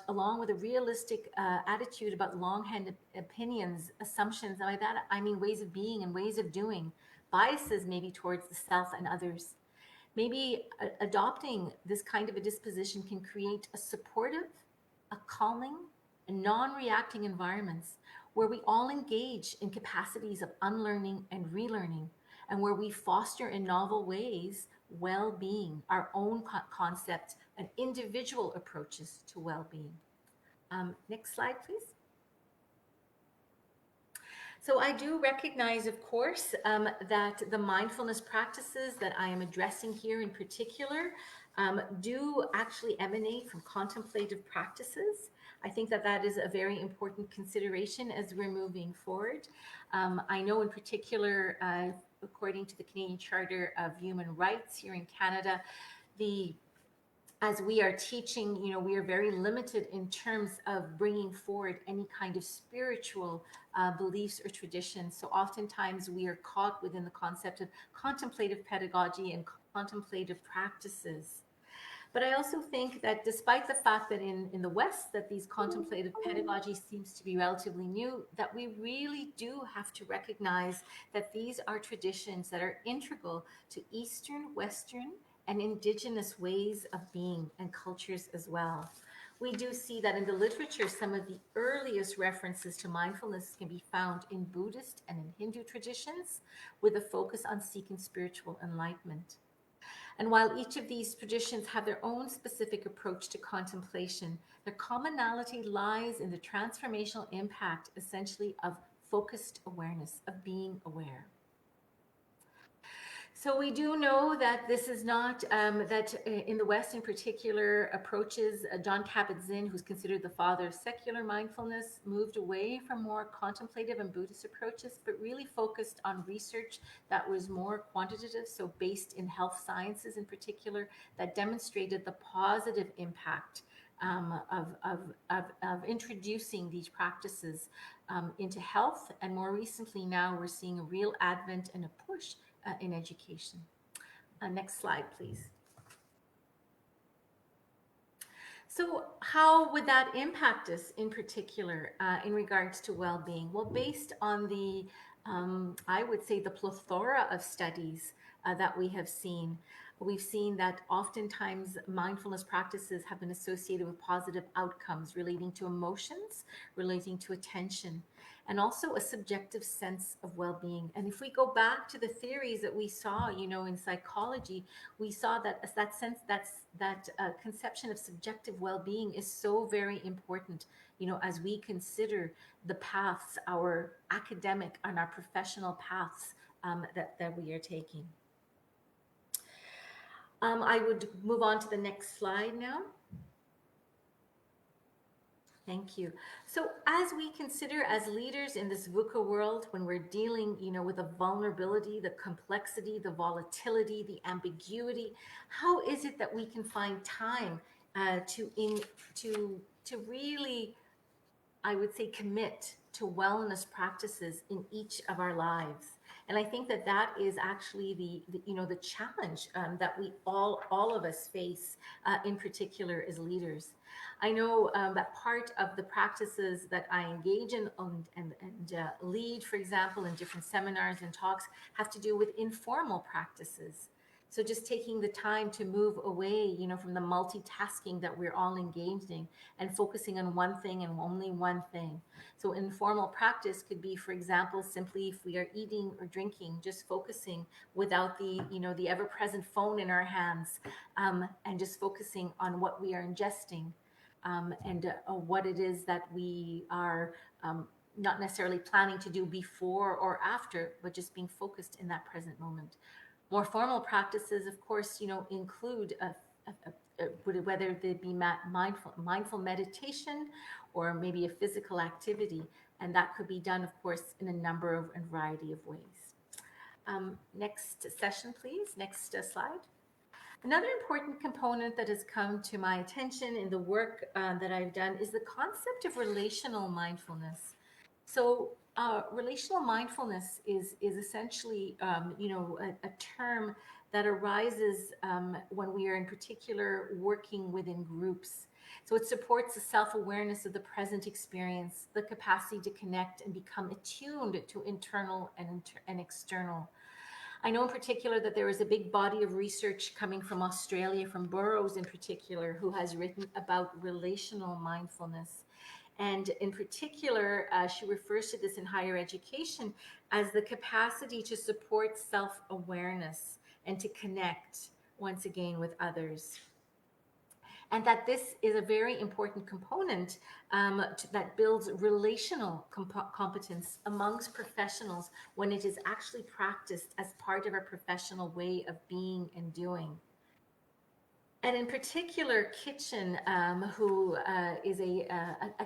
along with a realistic attitude about longhand opinions, assumptions, and by that I mean ways of being and ways of doing, biases maybe towards the self and others. Maybe adopting this kind of a disposition can create a supportive, a calming, and non-reacting environments where we all engage in capacities of unlearning and relearning, and where we foster in novel ways well-being, our own concept and individual approaches to well-being. Next slide, please. So I do recognize, of course, that the mindfulness practices that I am addressing here in particular do actually emanate from contemplative practices. I think that is a very important consideration as we're moving forward. I know in particular, according to the Canadian Charter of Human Rights here in Canada, as we are teaching, we are very limited in terms of bringing forward any kind of spiritual beliefs or traditions. So oftentimes we are caught within the concept of contemplative pedagogy and contemplative practices. But I also think that despite the fact that in the West that these contemplative pedagogy seems to be relatively new, that we really do have to recognize that these are traditions that are integral to Eastern, Western, and indigenous ways of being and cultures as well. We do see that in the literature, some of the earliest references to mindfulness can be found in Buddhist and in Hindu traditions, with a focus on seeking spiritual enlightenment. And while each of these traditions have their own specific approach to contemplation, their commonality lies in the transformational impact, essentially, of focused awareness, of being aware. So we do know that this is not, that in the West in particular, approaches, John Kabat-Zinn, who's considered the father of secular mindfulness, moved away from more contemplative and Buddhist approaches, but really focused on research that was more quantitative, so based in health sciences in particular, that demonstrated the positive impact of introducing these practices into health. And more recently now, we're seeing a real advent and a push in education. Next slide, please. So how would that impact us in particular in regards to well-being? Well, based on the, I would say, the plethora of studies that we have seen, we've seen that oftentimes mindfulness practices have been associated with positive outcomes relating to emotions, relating to attention, and also a subjective sense of well-being. And if we go back to the theories that we saw, in psychology, we saw that that conception of subjective well-being is so very important, as we consider the paths, our academic and our professional paths that we are taking. I would move on to the next slide now. Thank you. So as we consider as leaders in this VUCA world, when we're dealing, with the vulnerability, the complexity, the volatility, the ambiguity, how is it that we can find time to really I would say, commit to wellness practices in each of our lives. And I think that that is actually the challenge that we all of us face, in particular as leaders. I know that part of the practices that I engage in and lead, for example, in different seminars and talks, have to do with informal practices. So just taking the time to move away, from the multitasking that we're all engaged in and focusing on one thing and only one thing. So informal practice could be, for example, simply if we are eating or drinking, just focusing without the ever-present phone in our hands, and just focusing on what we are ingesting, and what it is that we are not necessarily planning to do before or after, but just being focused in that present moment. More formal practices, of course, include whether they be mindful meditation or maybe a physical activity, and that could be done, of course, in a number of and variety of ways. Next session, please. Next slide. Another important component that has come to my attention in the work that I've done is the concept of relational mindfulness. So relational mindfulness is essentially, a term that arises when we are in particular working within groups. So it supports the self-awareness of the present experience, the capacity to connect and become attuned to internal and external. I know in particular that there is a big body of research coming from Australia, from Burroughs in particular, who has written about relational mindfulness. And in particular, she refers to this in higher education as the capacity to support self-awareness and to connect once again with others. And that this is a very important component that builds relational competence amongst professionals when it is actually practiced as part of our professional way of being and doing. And in particular, Kitchen, who is a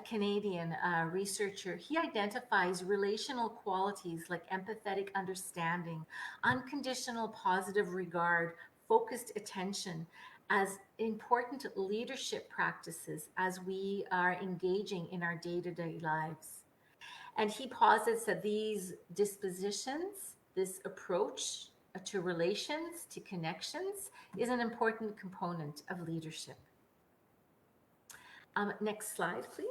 Canadian researcher, he identifies relational qualities like empathetic understanding, unconditional positive regard, focused attention as important leadership practices as we are engaging in our day-to-day lives. And he posits that these dispositions, this approach to relations, to connections, is an important component of leadership. Next slide, please.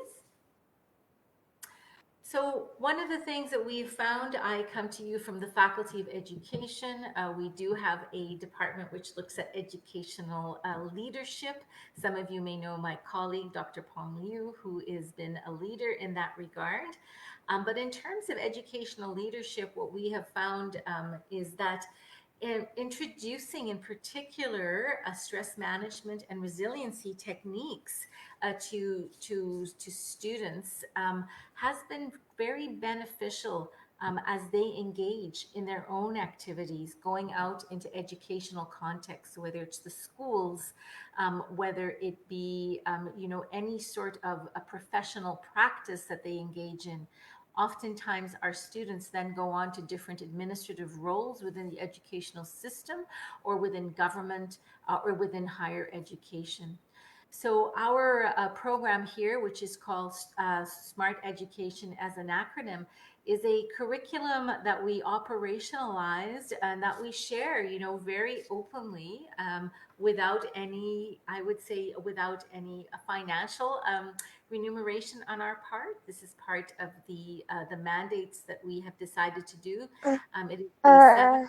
So one of the things that we've found, I come to you from the Faculty of Education. We do have a department which looks at educational leadership. Some of you may know my colleague, Dr. Pong Liu, who has been a leader in that regard. But in terms of educational leadership, what we have found is that introducing in particular stress management and resiliency techniques to students has been very beneficial as they engage in their own activities, going out into educational contexts, whether it's the schools, whether it be any sort of a professional practice that they engage in. Oftentimes, our students then go on to different administrative roles within the educational system or within government or within higher education. So our program here, which is called Smart Education as an acronym, is a curriculum that we operationalized and that we share, very openly, without any, I would say, without any financial remuneration on our part. This is part of the mandates that we have decided to do. It is a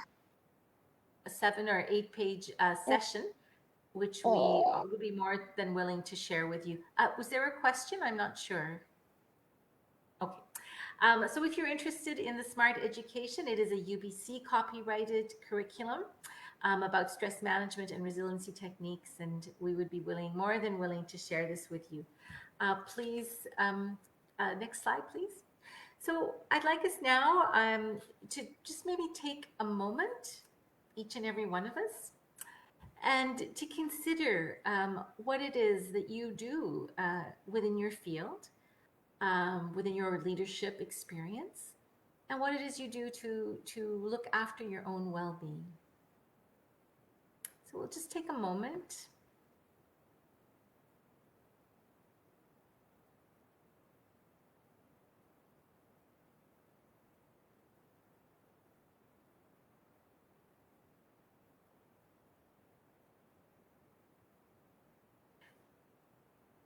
7 or 8 page session, which we would be more than willing to share with you. Was there a question? I'm not sure. Okay. So if you're interested in the Smart Education, it is a UBC copyrighted curriculum about stress management and resiliency techniques, and we would be more than willing to share this with you. Please, next slide, please. So I'd like us now to just maybe take a moment, each and every one of us, and to consider what it is that you do within your field, within your leadership experience, and what it is you do to look after your own well-being. So we'll just take a moment.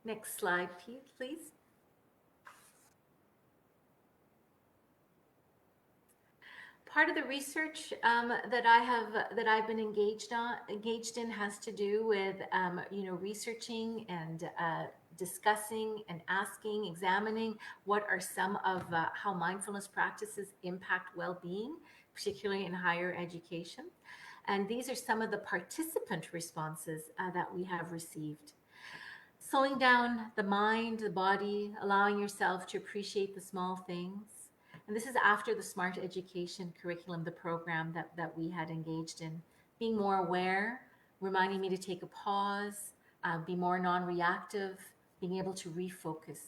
Next slide, please. Part of the research that I've been engaged in has to do with researching and discussing and asking, examining what are some of how mindfulness practices impact well-being, particularly in higher education. And these are some of the participant responses that we have received. Slowing down the mind, the body, allowing yourself to appreciate the small things. And this is after the Smart Education curriculum, the program that we had engaged in. Being more aware, reminding me to take a pause, be more non-reactive, being able to refocus.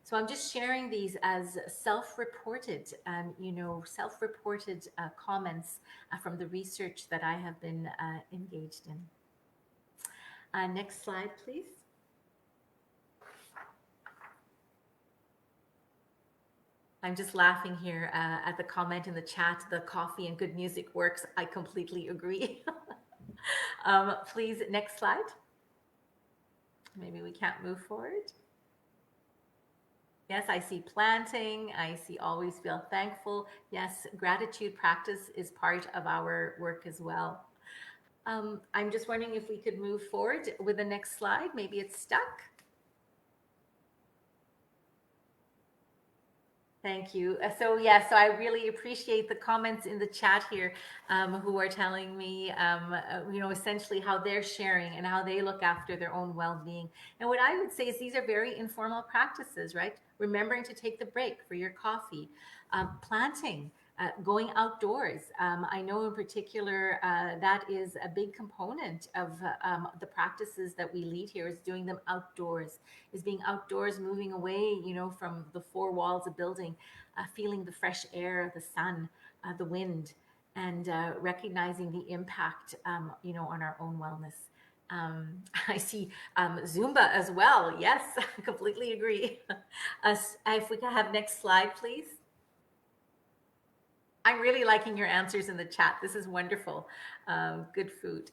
So I'm just sharing these as self-reported comments from the research that I have been engaged in. Next slide, please. I'm just laughing here at the comment in the chat, the coffee and good music works. I completely agree. Please, next slide. Maybe we can't move forward. Yes, I see planting. I see always feel thankful. Yes, gratitude practice is part of our work as well. I'm just wondering if we could move forward with the next slide. Maybe it's stuck. Thank you. So I really appreciate the comments in the chat here who are telling me, essentially how they're sharing and how they look after their own well-being. And what I would say is these are very informal practices, right? Remembering to take the break for your coffee, planting, going outdoors. I know in particular that is a big component of the practices that we lead here, is doing them outdoors, is being outdoors, moving away, from the four walls of building, feeling the fresh air, the sun, the wind, and recognizing the impact, on our own wellness. I see Zumba as well. Yes, I completely agree. If we can have next slide, please. I'm really liking your answers in the chat. This is wonderful. Good food.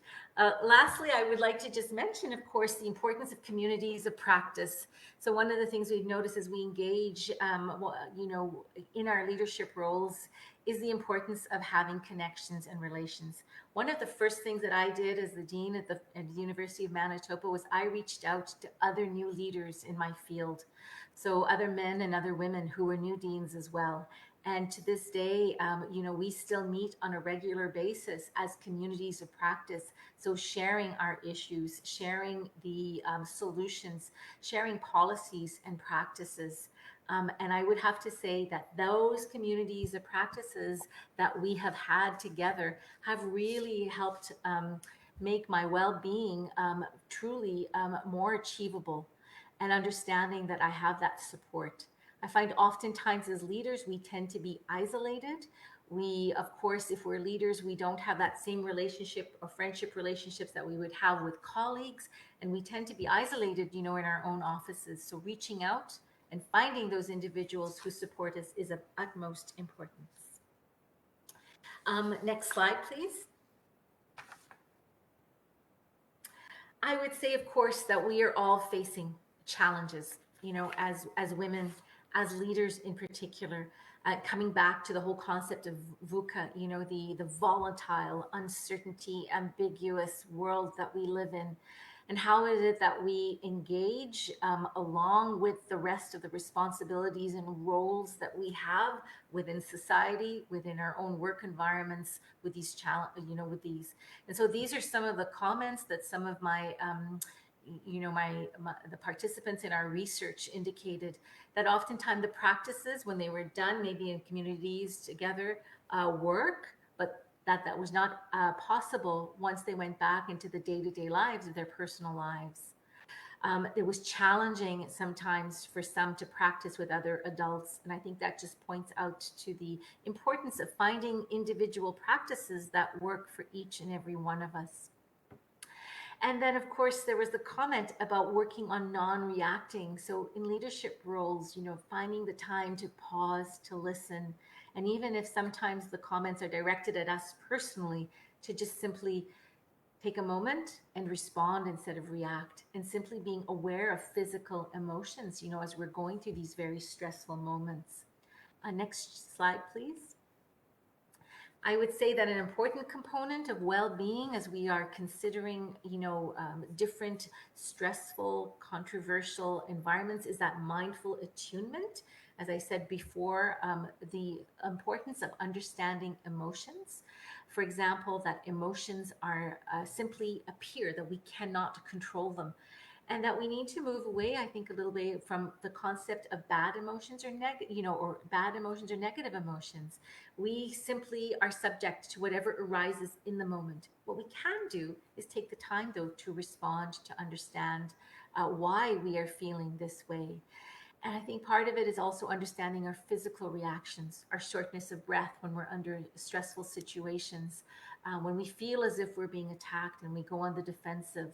Lastly, I would like to just mention, of course, the importance of communities of practice. So one of the things we've noticed as we engage, in our leadership roles is the importance of having connections and relations. One of the first things that I did as the dean at the University of Manitoba was I reached out to other new leaders in my field. So other men and other women who were new deans as well. And to this day, we still meet on a regular basis as communities of practice. So sharing our issues, sharing the solutions, sharing policies and practices. And I would have to say that those communities of practices that we have had together have really helped make my well-being truly more achievable, and understanding that I have that support. I find oftentimes as leaders, we tend to be isolated. We, of course, if we're leaders, we don't have that same relationship or friendship relationships that we would have with colleagues. And we tend to be isolated, in our own offices. So reaching out and finding those individuals who support us is of utmost importance. Next slide, please. I would say, of course, that we are all facing challenges, as women, as leaders in particular, coming back to the whole concept of VUCA, the volatile, uncertainty, ambiguous world that we live in. And how is it that we engage along with the rest of the responsibilities and roles that we have within society, within our own work environments, with these with these. And so these are some of the comments that some of my the participants in our research indicated, that oftentimes the practices, when they were done maybe in communities together, work, but that was not possible once they went back into the day-to-day lives of their personal lives. It was challenging sometimes for some to practice with other adults, and I think that just points out to the importance of finding individual practices that work for each and every one of us. And then, of course, there was the comment about working on non-reacting. So in leadership roles, finding the time to pause, to listen. And even if sometimes the comments are directed at us personally, to just simply Take a moment and respond instead of react, and simply being aware of physical emotions, as we're going through these very stressful moments. Next slide, please. I would say that an important component of well-being as we are considering, different stressful, controversial environments is that mindful attunement. As I said before, the importance of understanding emotions. For example, that emotions are simply appear, that we cannot control them. And that we need to move away, I think, a little bit from the concept of bad emotions or bad emotions or negative emotions. We simply are subject to whatever arises in the moment. What we can do is take the time, though, to respond, to understand why we are feeling this way. And I think part of it is also understanding our physical reactions, our shortness of breath when we're under stressful situations, when we feel as if we're being attacked and we go on the defensive.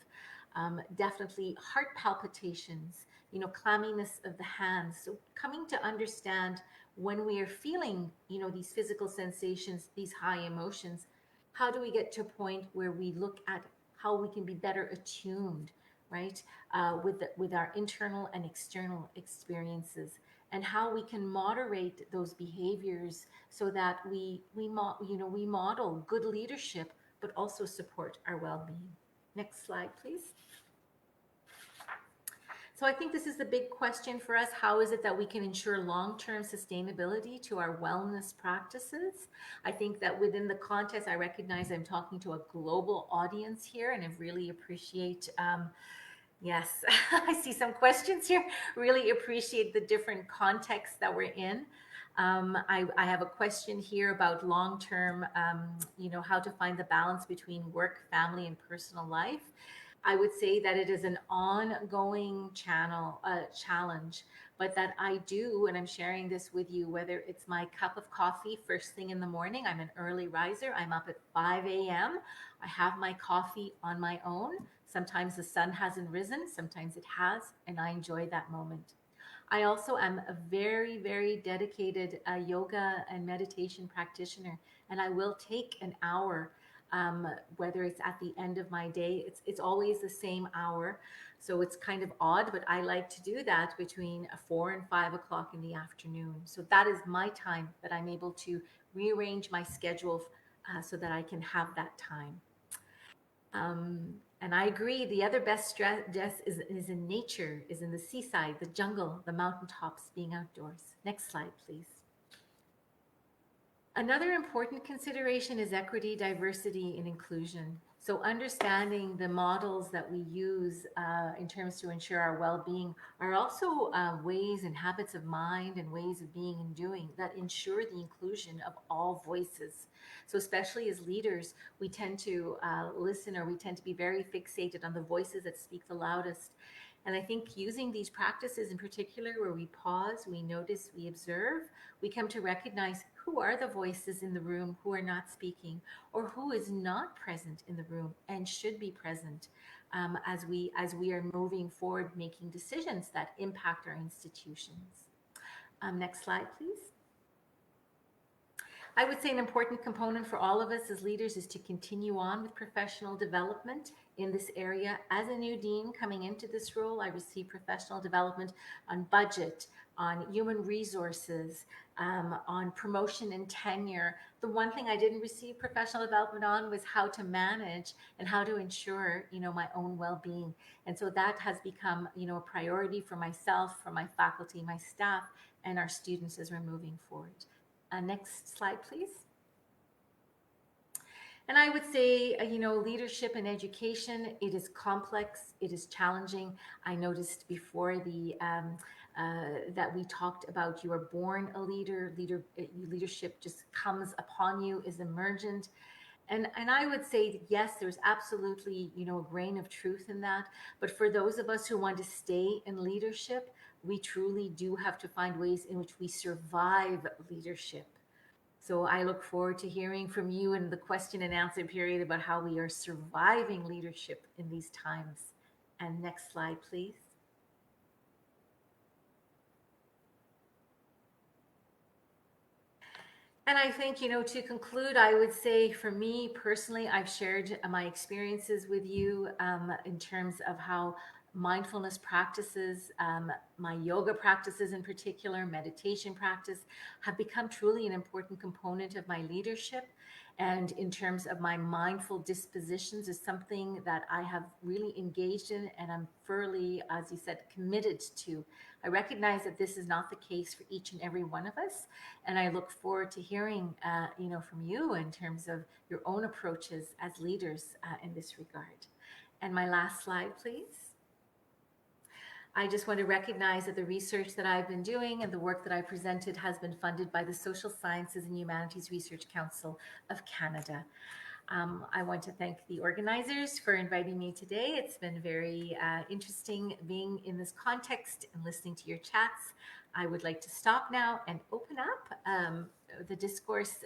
Definitely heart palpitations, clamminess of the hands. So coming to understand when we are feeling, these physical sensations, these high emotions, how do we get to a point where we look at how we can be better attuned, right, with our internal and external experiences, and how we can moderate those behaviors so that we model good leadership, but also support our well-being. Next slide, please. So I think this is the big question for us. How is it that we can ensure long-term sustainability to our wellness practices? I think that within the context, I recognize I'm talking to a global audience here, and I really appreciate, yes, I see some questions here. Really appreciate the different contexts that we're in. I have a question here about long-term, how to find the balance between work, family, and personal life. I would say that it is an ongoing challenge, but that I do, and I'm sharing this with you, whether it's my cup of coffee first thing in the morning. I'm an early riser. I'm up at 5 a.m. I have my coffee on my own. Sometimes the sun hasn't risen, sometimes it has, and I enjoy that moment. I also am a very, very dedicated yoga and meditation practitioner, and I will take an hour, whether it's at the end of my day. It's always the same hour, so it's kind of odd, but I like to do that between 4 and 5 o'clock in the afternoon. So that is my time that I'm able to rearrange my schedule so that I can have that time. And I agree, the other best stress is in nature, is in the seaside, the jungle, the mountaintops, being outdoors. Next slide, please. Another important consideration is equity, diversity, and inclusion. So understanding the models that we use in terms to ensure our well-being are also ways and habits of mind and ways of being and doing that ensure the inclusion of all voices. So especially as leaders, we tend to listen, or we tend to be very fixated on the voices that speak the loudest. And I think using these practices in particular, where we pause, we notice, we observe, we come to recognize who are the voices in the room who are not speaking, or who is not present in the room and should be present as we are moving forward, making decisions that impact our institutions. Next slide, please. I would say an important component for all of us as leaders is to continue on with professional development in this area. As a new dean coming into this role, I received professional development on budget, on human resources, on promotion and tenure. The one thing I didn't receive professional development on was how to manage and how to ensure, my own well-being. And so that has become, a priority for myself, for my faculty, my staff, and our students as we're moving forward. Next slide, please. And I would say, leadership and education, it is complex, it is challenging. I noticed before that we talked about you are born a leader, leadership just comes upon you, is emergent. And I would say, yes, there's absolutely, a grain of truth in that. But for those of us who want to stay in leadership, we truly do have to find ways in which we survive leadership. So I look forward to hearing from you in the question and answer period about how we are surviving leadership in these times. And next slide, please. And I think, to conclude, I would say for me personally, I've shared my experiences with you in terms of how mindfulness practices, my yoga practices in particular, meditation practice, have become truly an important component of my leadership. And in terms of my mindful dispositions is something that I have really engaged in and I'm thoroughly, as you said, committed to. I recognize that this is not the case for each and every one of us. And I look forward to hearing, from you in terms of your own approaches as leaders in this regard. And my last slide, please. I just want to recognize that the research that I've been doing and the work that I presented has been funded by the Social Sciences and Humanities Research Council of Canada. I want to thank the organizers for inviting me today. It's been very interesting being in this context and listening to your chats. I would like to stop now and open up the discourse,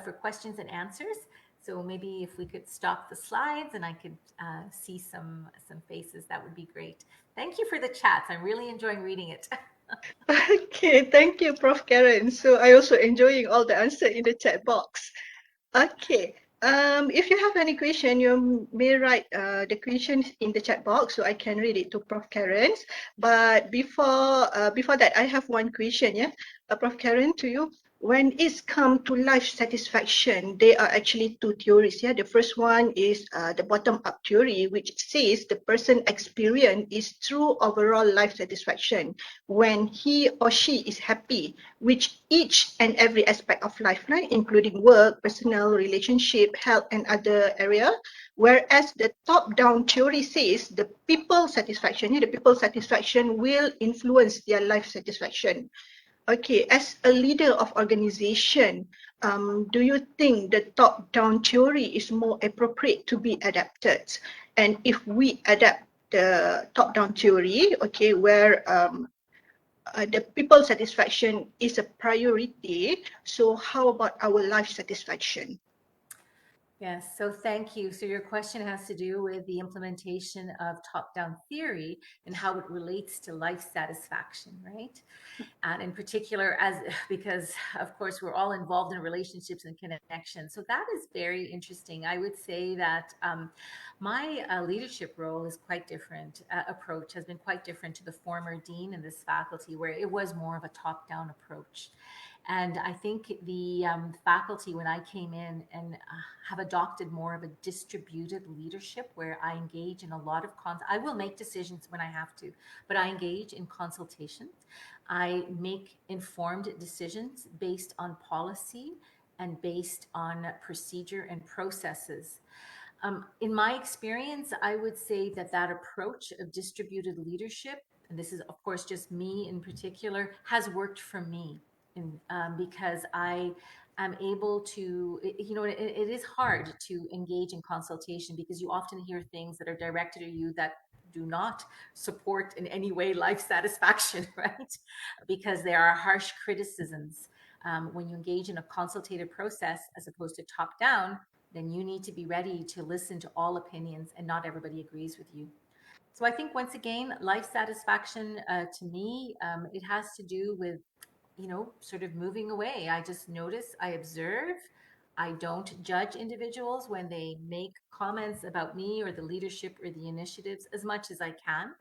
for questions and answers. So maybe if we could stop the slides and I could see some faces, that would be great. Thank you for the chats. I'm really enjoying reading it. Okay, thank you, Prof. Karen. So I also enjoying all the answer in the chat box. Okay. If you have any question, you may write the questions in the chat box so I can read it to Prof. Karen. But before that, I have one question, yeah, Prof. Karen, to you. When it's come to life satisfaction, there are actually two theories. Yeah, the first one is the bottom-up theory, which says the person experience is true overall life satisfaction when he or she is happy with each and every aspect of life, right, including work, personal relationship, health, and other area. Whereas the top-down theory says the people satisfaction will influence their life satisfaction. Okay, as a leader of organization, do you think the top-down theory is more appropriate to be adapted? And if we adapt the top-down theory, okay, where the people satisfaction is a priority, so how about our life satisfaction? Yes, so thank you. So your question has to do with the implementation of top-down theory and how it relates to life satisfaction, right? And in particular, because of course we're all involved in relationships and connections. So that is very interesting. I would say that my leadership role is quite different. Approach has been quite different to the former dean in this faculty, where it was more of a top-down approach. And I think the faculty, when I came in, and have adopted more of a distributed leadership where I engage in a lot of I will make decisions when I have to, but I engage in consultation. I make informed decisions based on policy and based on procedure and processes. In my experience, I would say that approach of distributed leadership, and this is of course just me in particular, has worked for me. Because I am able to, it is hard to engage in consultation because you often hear things that are directed at you that do not support in any way life satisfaction, right? Because there are harsh criticisms. When you engage in a consultative process as opposed to top down, then you need to be ready to listen to all opinions, and not everybody agrees with you. So I think once again, life satisfaction to me, it has to do with sort of moving away. I just notice, I observe. I don't judge individuals when they make comments about me or the leadership or the initiatives as much as I can.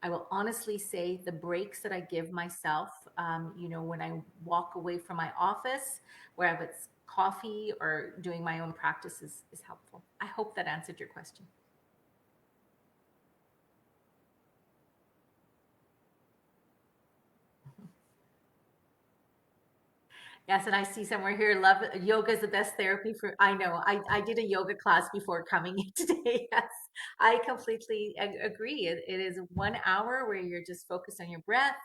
I will honestly say the breaks that I give myself, when I walk away from my office, whether it's coffee or doing my own practices, is helpful. I hope that answered your question. Yes, and I see somewhere here, love yoga is the best therapy for, I know, I did a yoga class before coming in today. Yes, I completely agree. It is 1 hour where you're just focused on your breath,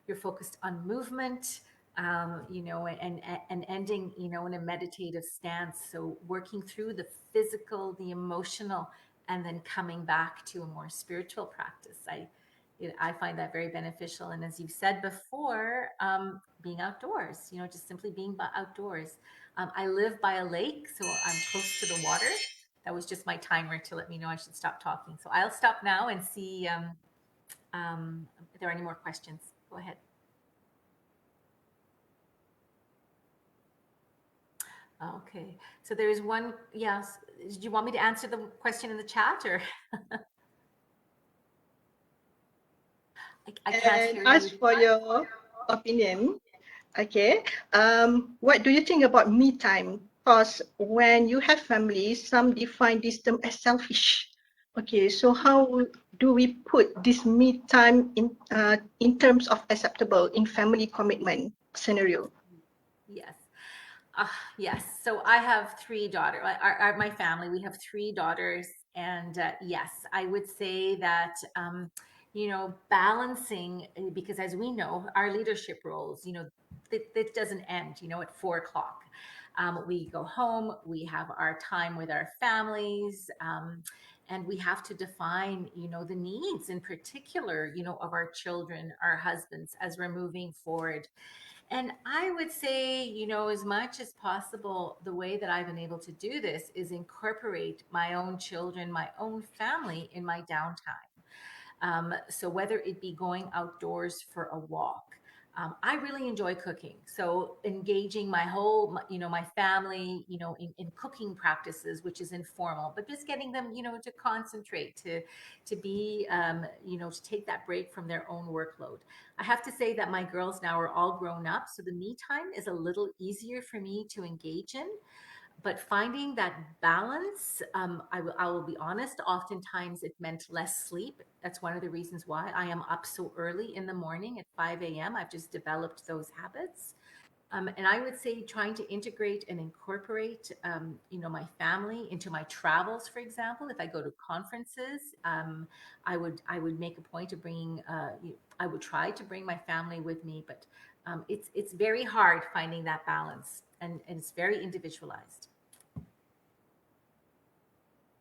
you're focused on movement, and ending, in a meditative stance. So working through the physical, the emotional, and then coming back to a more spiritual practice. I find that very beneficial. And as you've said before, being outdoors, just simply being outdoors. I live by a lake, so I'm close to the water. That was just my timer to let me know I should stop talking. So I'll stop now and see if there are any more questions. Go ahead. Okay, so there is one, yes. Do you want me to answer the question in the chat or? I can't And hear as you. for your opinion, okay, what do you think about me time? Because when you have family, some define this term as selfish. Okay, so how do we put this me time in terms of acceptable in family commitment scenario? Yes. Yes. So I have three daughters. My family, we have three daughters. And yes, I would say that, balancing, because as we know, our leadership roles, it doesn't end, at 4 o'clock. We go home, we have our time with our families. And we have to define, the needs in particular, of our children, our husbands, as we're moving forward. And I would say, as much as possible, the way that I've been able to do this is incorporate my own children, my own family in my downtime. So whether it be going outdoors for a walk, I really enjoy cooking. So engaging my family, in cooking practices, which is informal, but just getting them, to concentrate, to be, to take that break from their own workload. I have to say that my girls now are all grown up, so the me time is a little easier for me to engage in. But finding that balance, I will be honest, oftentimes it meant less sleep. That's one of the reasons why I am up so early in the morning at 5 a.m. I've just developed those habits. And I would say trying to integrate and incorporate, my family into my travels. For example, if I go to conferences, I would make a point of bringing. I would try to bring my family with me, but it's very hard finding that balance, and it's very individualized.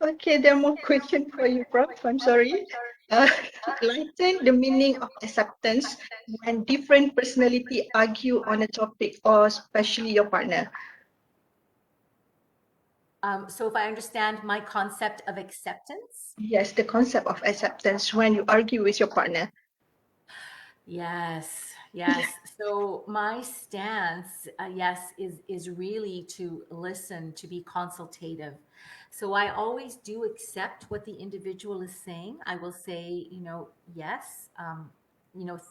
Okay, there are more questions for you, Prof. I'm sorry. Uh, Lighten the meaning of acceptance when different personality argue on a topic, or especially your partner. So if I understand my concept of acceptance. Yes, the concept of acceptance when you argue with your partner. Yes, yes. So my stance, yes, is really to listen, to be consultative. So I always do accept what the individual is saying. I will say, yes,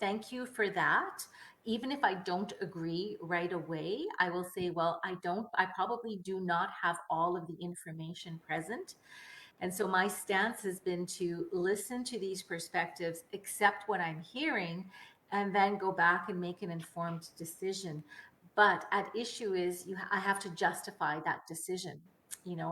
thank you for that. Even if I don't agree right away, I will say, well, I probably do not have all of the information present. And so my stance has been to listen to these perspectives, accept what I'm hearing, and then go back and make an informed decision. But at issue is I have to justify that decision.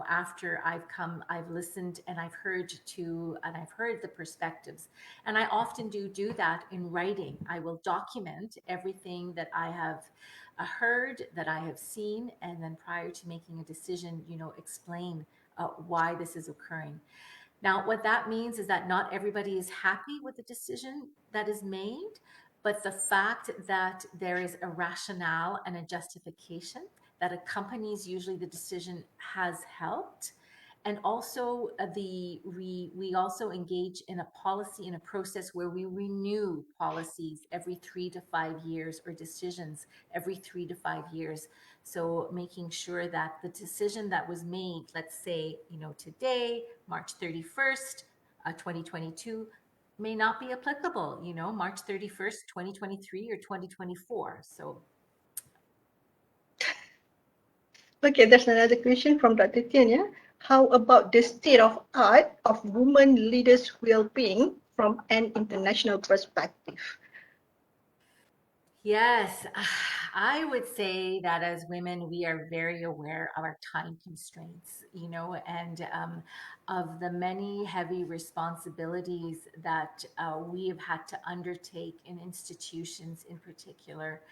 After I've listened and I've heard the perspectives. And I often do that in writing. I will document everything that I have heard, that I have seen, and then prior to making a decision, explain why this is occurring. Now, what that means is that not everybody is happy with the decision that is made, but the fact that there is a rationale and a justification that accompanies usually the decision has helped. And also we also engage in a policy, in a process where we renew policies every 3 to 5 years, or decisions every 3 to 5 years. So making sure that the decision that was made, let's say, today, March 31st, 2022, may not be applicable, March 31st, 2023 or 2024. So. Okay, there's another question from Dr. Tian. How about the state of art of women leaders' well-being from an international perspective? Yes, I would say that as women, we are very aware of our time constraints, and of the many heavy responsibilities that we have had to undertake in institutions in particular.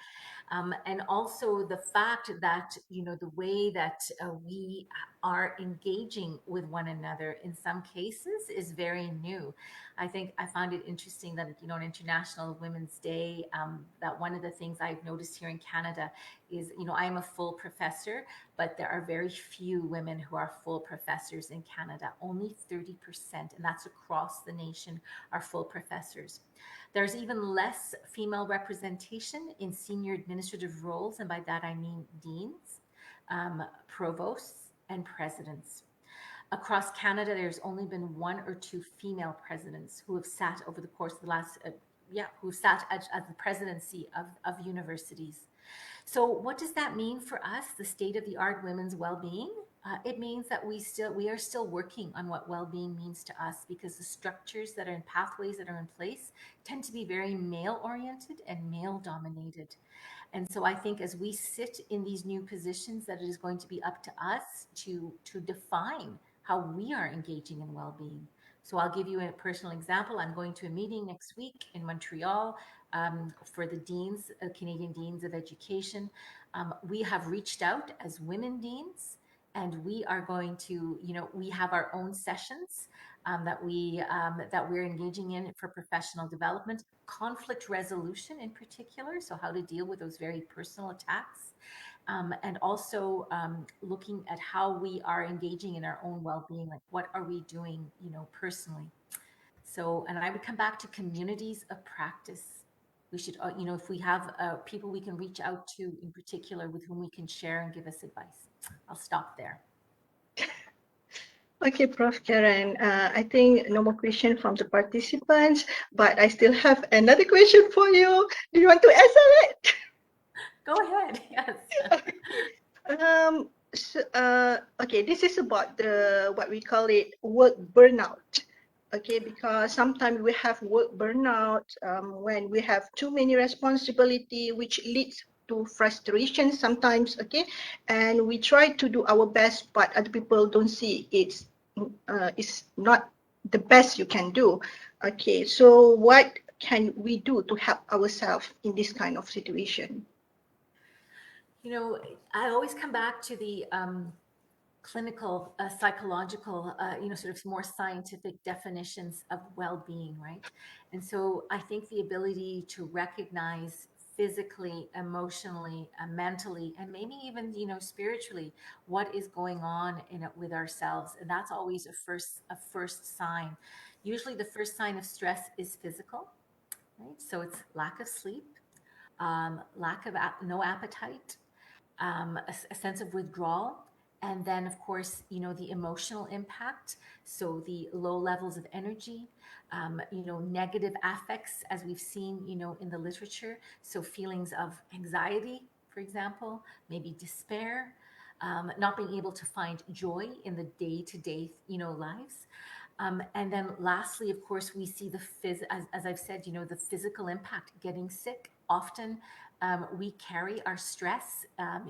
And also the fact that, the way that we are engaging with one another in some cases is very new. I think I found it interesting that, on International Women's Day, that one of the things I've noticed here in Canada is, I am a full professor, but there are very few women who are full professors in Canada. Only 30%, and that's across the nation, are full professors. There's even less female representation in senior administrative roles, and by that I mean deans. provosts, and presidents. Across Canada, there's only been 1 or 2 female presidents who have sat over the course of the last, who sat as the presidency of universities. So what does that mean for us, the state-of-the-art women's well-being? It means that we are still working on what well-being means to us, because the structures that are in pathways that are in place tend to be very male-oriented and male-dominated. And so I think as we sit in these new positions, that it is going to be up to us to define how we are engaging in well-being. So I'll give you a personal example. I'm going to a meeting next week in Montreal for the deans, Canadian Deans of Education. We have reached out as women deans, and we are going to, we have our own sessions that we're engaging in for professional development, conflict resolution in particular, so how to deal with those very personal attacks, and also looking at how we are engaging in our own well-being, like what are we doing, personally. So, and I would come back to communities of practice. We should, if we have people we can reach out to in particular with whom we can share and give us advice. I'll stop there. Okay, Prof. Karen, I think no more question from the participants, but I still have another question for you. Do you want to answer it? Go ahead, yes. Okay, this is about what we call it work burnout. Okay, because sometimes we have work burnout when we have too many responsibility, which leads to frustration sometimes, okay? And we try to do our best, but other people don't see it's not the best you can do. Okay, so what can we do to help ourselves in this kind of situation? I always come back to the clinical, psychological, sort of more scientific definitions of well-being, right? And so I think the ability to recognize physically, emotionally, mentally, and maybe even, spiritually, what is going on in it with ourselves. And that's always a first sign. Usually the first sign of stress is physical, right? So it's lack of sleep, lack of no appetite, a sense of withdrawal, and then of course the emotional impact, so the low levels of energy, negative affects, as we've seen in the literature, so feelings of anxiety, for example, maybe despair, not being able to find joy in the day-to-day lives. And then lastly, of course, we see as I've said, the physical impact, getting sick. Often we carry our stress,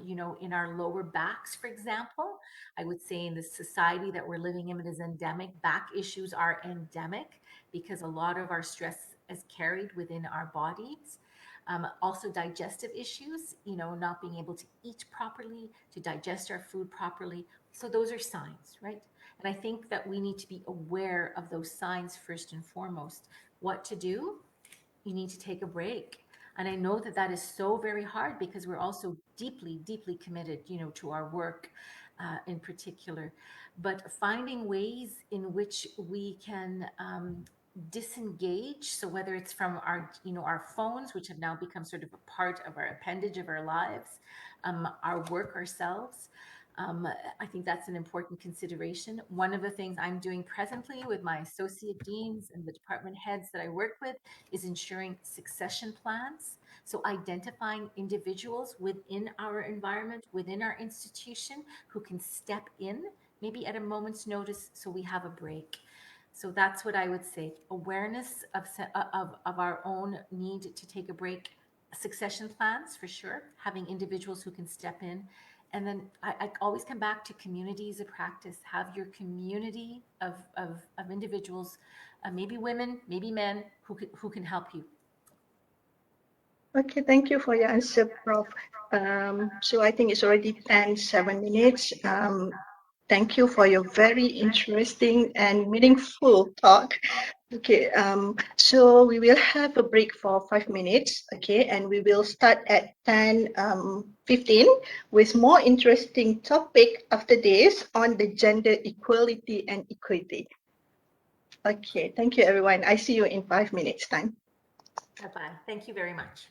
in our lower backs, for example. I would say in the society that we're living in, it is endemic. Back issues are endemic because a lot of our stress is carried within our bodies. Also digestive issues, not being able to eat properly, to digest our food properly. So those are signs, right? And I think that we need to be aware of those signs first and foremost. What to do? You need to take a break. And I know that that is so very hard because we're also deeply, deeply committed, to our work in particular. But finding ways in which we can disengage, so whether it's from our phones, which have now become sort of a part of our appendage of our lives, our work ourselves, I think that's an important consideration. One of the things I'm doing presently with my associate deans and the department heads that I work with is ensuring succession plans. So identifying individuals within our environment, within our institution, who can step in, maybe at a moment's notice, so we have a break. So that's what I would say. Awareness of our own need to take a break, succession plans for sure, having individuals who can step in. And then I always come back to communities of practice. Have your community of individuals, maybe women, maybe men, who can help you. Okay, thank you for your answer, Prof. So I think it's already 7 minutes. Thank you for your very interesting and meaningful talk. Okay, so we will have a break for 5 minutes, okay, and we will start at 10:15 with more interesting topic after this on the gender equality and equity. Okay, thank you everyone. I see you in 5 minutes time. Bye-bye. Thank you very much.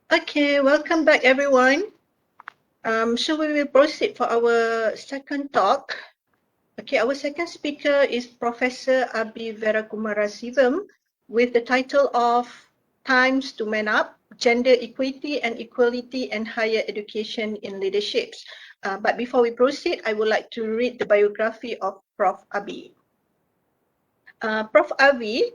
Okay, welcome back everyone. So we will proceed for our second talk. Okay, our second speaker is Professor Abi Verakumarasivam with the title of Times to Man Up, Gender Equity and Equality and Higher Education in Leaderships. But before we proceed, I would like to read the biography of Prof. Abi. Prof. Abi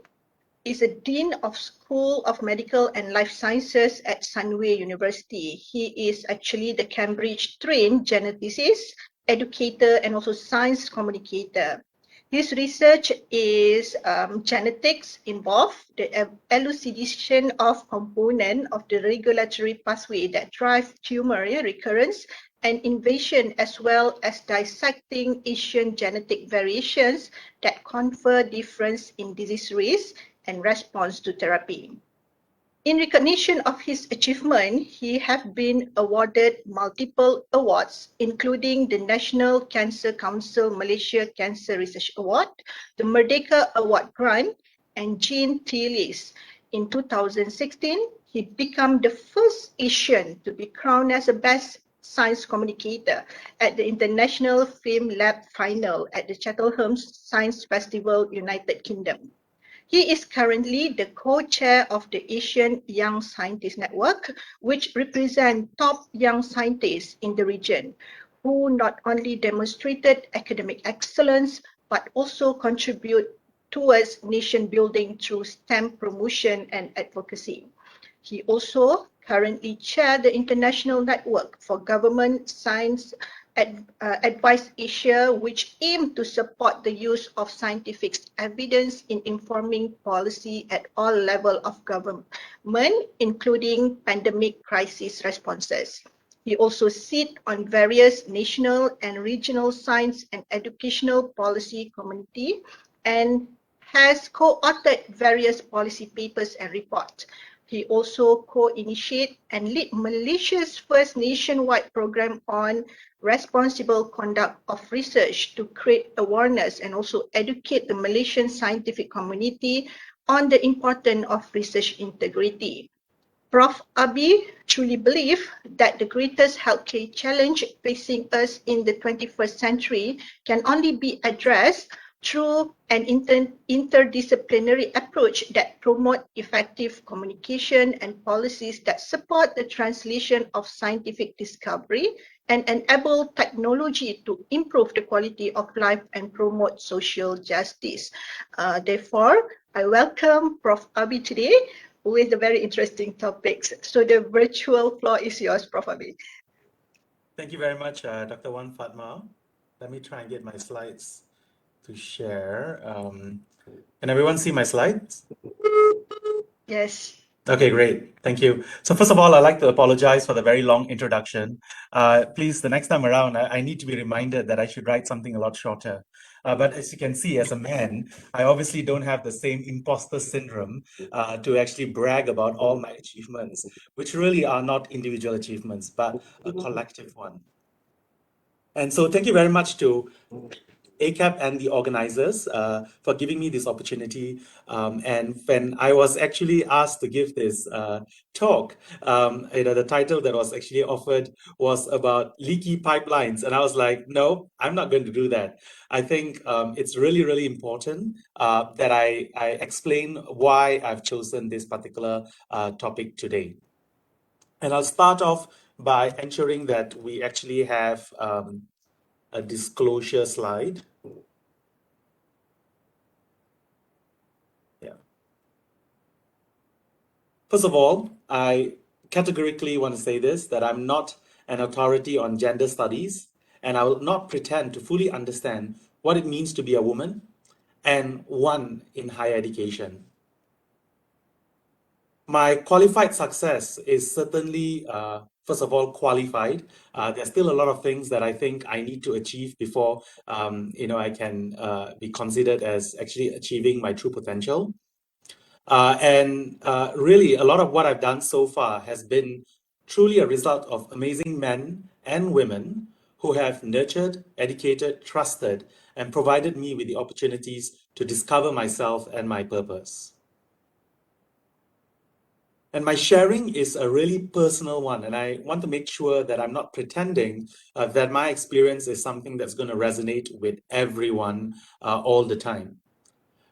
is a Dean of School of Medical and Life Sciences at Sunway University. He is actually the Cambridge-trained geneticist, educator, and also science communicator. His research is genetics involved the elucidation of component of the regulatory pathway that drive tumor recurrence and invasion, as well as dissecting Asian genetic variations that confer difference in disease risk and response to therapy. In recognition of his achievement, he has been awarded multiple awards, including the National Cancer Council Malaysia Cancer Research Award, the Merdeka Award Grant, and Jean Tillis. In 2016, he became the first Asian to be crowned as the best science communicator at the International Film Lab Final at the Cheltenham's Science Festival, United Kingdom. He is currently the co-chair of the Asian Young Scientist Network, which represents top young scientists in the region, who not only demonstrated academic excellence, but also contribute towards nation building through STEM promotion and advocacy. He also currently chairs the International Network for Government Science Advice Asia, which aims to support the use of scientific evidence in informing policy at all levels of government, including pandemic crisis responses. He also sits on various national and regional science and educational policy committee and has co-authored various policy papers and reports. He also co-initiated and led Malaysia's first nationwide program on responsible conduct of research to create awareness and also educate the Malaysian scientific community on the importance of research integrity. Prof. Abi truly believes that the greatest healthcare challenge facing us in the 21st century can only be addressed through an interdisciplinary approach that promotes effective communication and policies that support the translation of scientific discovery and enable technology to improve the quality of life and promote social justice. Therefore, I welcome Prof. Abi today with the very interesting topics. So the virtual floor is yours, Prof. Abi. Thank you very much, Dr. Wan Fatma. Let me try and get my slides to share. Can everyone see my slides? Yes. Okay, great. Thank you. So first of all, I'd like to apologize for the very long introduction. Please, the next time around, I need to be reminded that I should write something a lot shorter. But as you can see, as a man, I obviously don't have the same imposter syndrome to actually brag about all my achievements, which really are not individual achievements, but a collective one. And so thank you very much to AKEPT and the organizers for giving me this opportunity. And when I was actually asked to give this talk, the title that was actually offered was about leaky pipelines. And I was like, no, I'm not going to do that. I think it's really, really important that I explain why I've chosen this particular topic today. And I'll start off by ensuring that we actually have a disclosure slide. Yeah. First of all, I categorically want to say this, that I'm not an authority on gender studies, and I will not pretend to fully understand what it means to be a woman and one in higher education. My qualified success is certainly, first of all, qualified. There's still a lot of things that I think I need to achieve before, I can be considered as actually achieving my true potential. Really, a lot of what I've done so far has been truly a result of amazing men and women who have nurtured, educated, trusted, and provided me with the opportunities to discover myself and my purpose. And my sharing is a really personal one. And I want to make sure that I'm not pretending that my experience is something that's going to resonate with everyone all the time.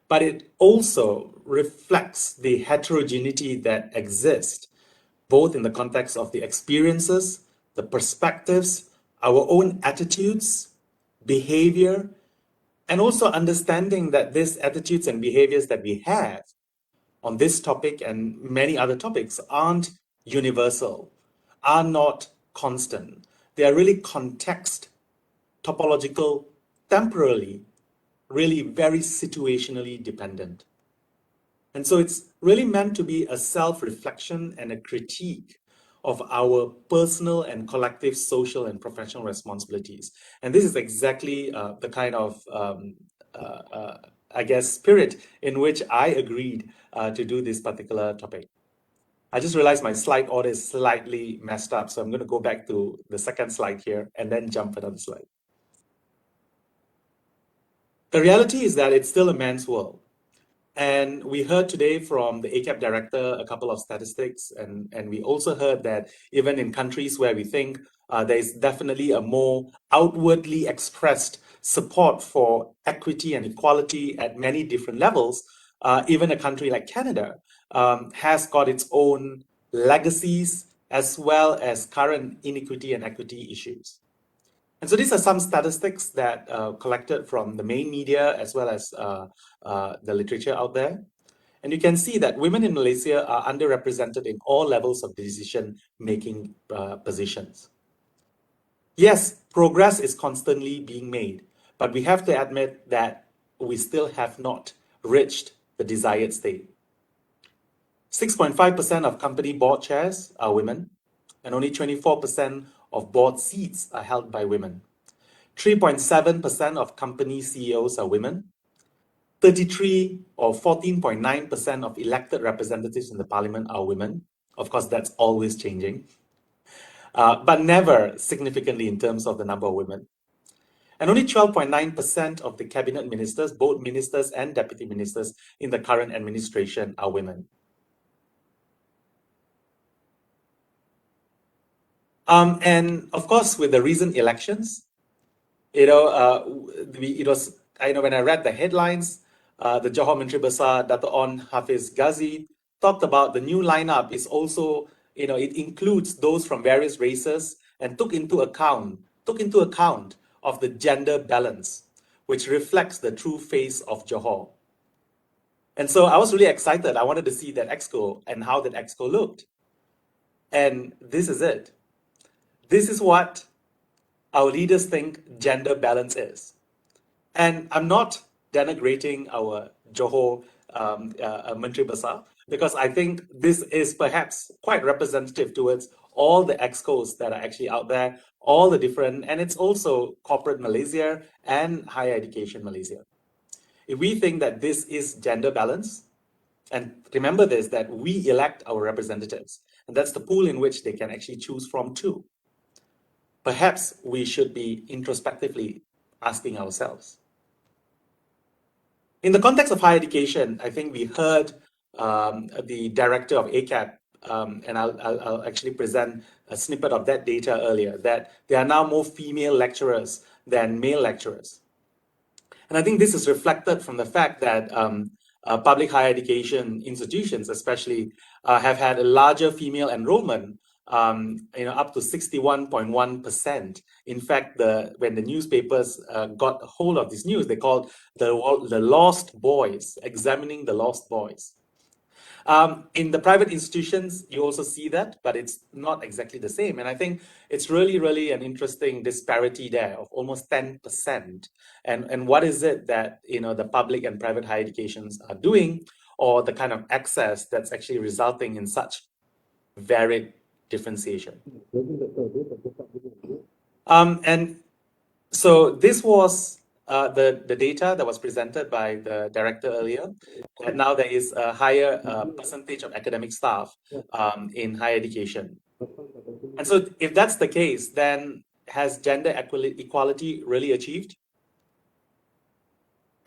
But it also reflects the heterogeneity that exists, both in the context of the experiences, the perspectives, our own attitudes, behavior, and also understanding that these attitudes and behaviors that we have on this topic and many other topics aren't universal, are not constant. They are really context, topological, temporally, really very situationally dependent. And so it's really meant to be a self-reflection and a critique of our personal and collective social and professional responsibilities. And this is exactly the kind of, I guess, spirit in which I agreed to do this particular topic. I just realized my slide order is slightly messed up, so I'm going to go back to the second slide here and then jump another slide. The reality is that it's still a man's world. And we heard today from the AKEPT director a couple of statistics, and we also heard that even in countries where we think there's definitely a more outwardly expressed support for equity and equality at many different levels, even a country like Canada has got its own legacies as well as current inequity and equity issues. And so these are some statistics that collected from the main media as well as the literature out there. And you can see that women in Malaysia are underrepresented in all levels of decision-making positions. Yes, progress is constantly being made, but we have to admit that we still have not reached the desired state. 6.5% of company board chairs are women, and only 24% of board seats are held by women. 3.7% of company CEOs are women. 33 or 14.9% of elected representatives in the parliament are women. Of course, that's always changing, but never significantly in terms of the number of women. And only 12.9% of the cabinet ministers, both ministers and deputy ministers in the current administration, are women. And of course, with the recent elections, it was, I know when I read the headlines, the Johor Menteri Besar, Dato' On Hafiz Ghazi, talked about the new lineup is also, it includes those from various races and took into account of the gender balance, which reflects the true face of Johor. And so I was really excited. I wanted to see that exco and how that exco looked. And this is it. This is what our leaders think gender balance is. And I'm not denigrating our Johor Menteri Besar, because I think this is perhaps quite representative towards all the excos that are actually out there, all the different, and it's also corporate Malaysia and higher education Malaysia. If we think that this is gender balance, and remember this, that we elect our representatives, and that's the pool in which they can actually choose from too. Perhaps we should be introspectively asking ourselves. In the context of higher education, I think we heard the director of AKEPT, and I'll actually present a snippet of that data earlier, that there are now more female lecturers than male lecturers. And I think this is reflected from the fact that public higher education institutions especially have had a larger female enrollment, up to 61.1%. In fact, when the newspapers got hold of this news, they called the lost boys, examining the lost boys. In the private institutions, you also see that, but it's not exactly the same. And I think it's really, really an interesting disparity there of almost 10%. And what is it that the public and private higher educations are doing, or the kind of access that's actually resulting in such varied differentiation? And so this was the data that was presented by the director earlier, that now there is a higher percentage of academic staff in higher education. And so if that's the case, then has gender equality really achieved?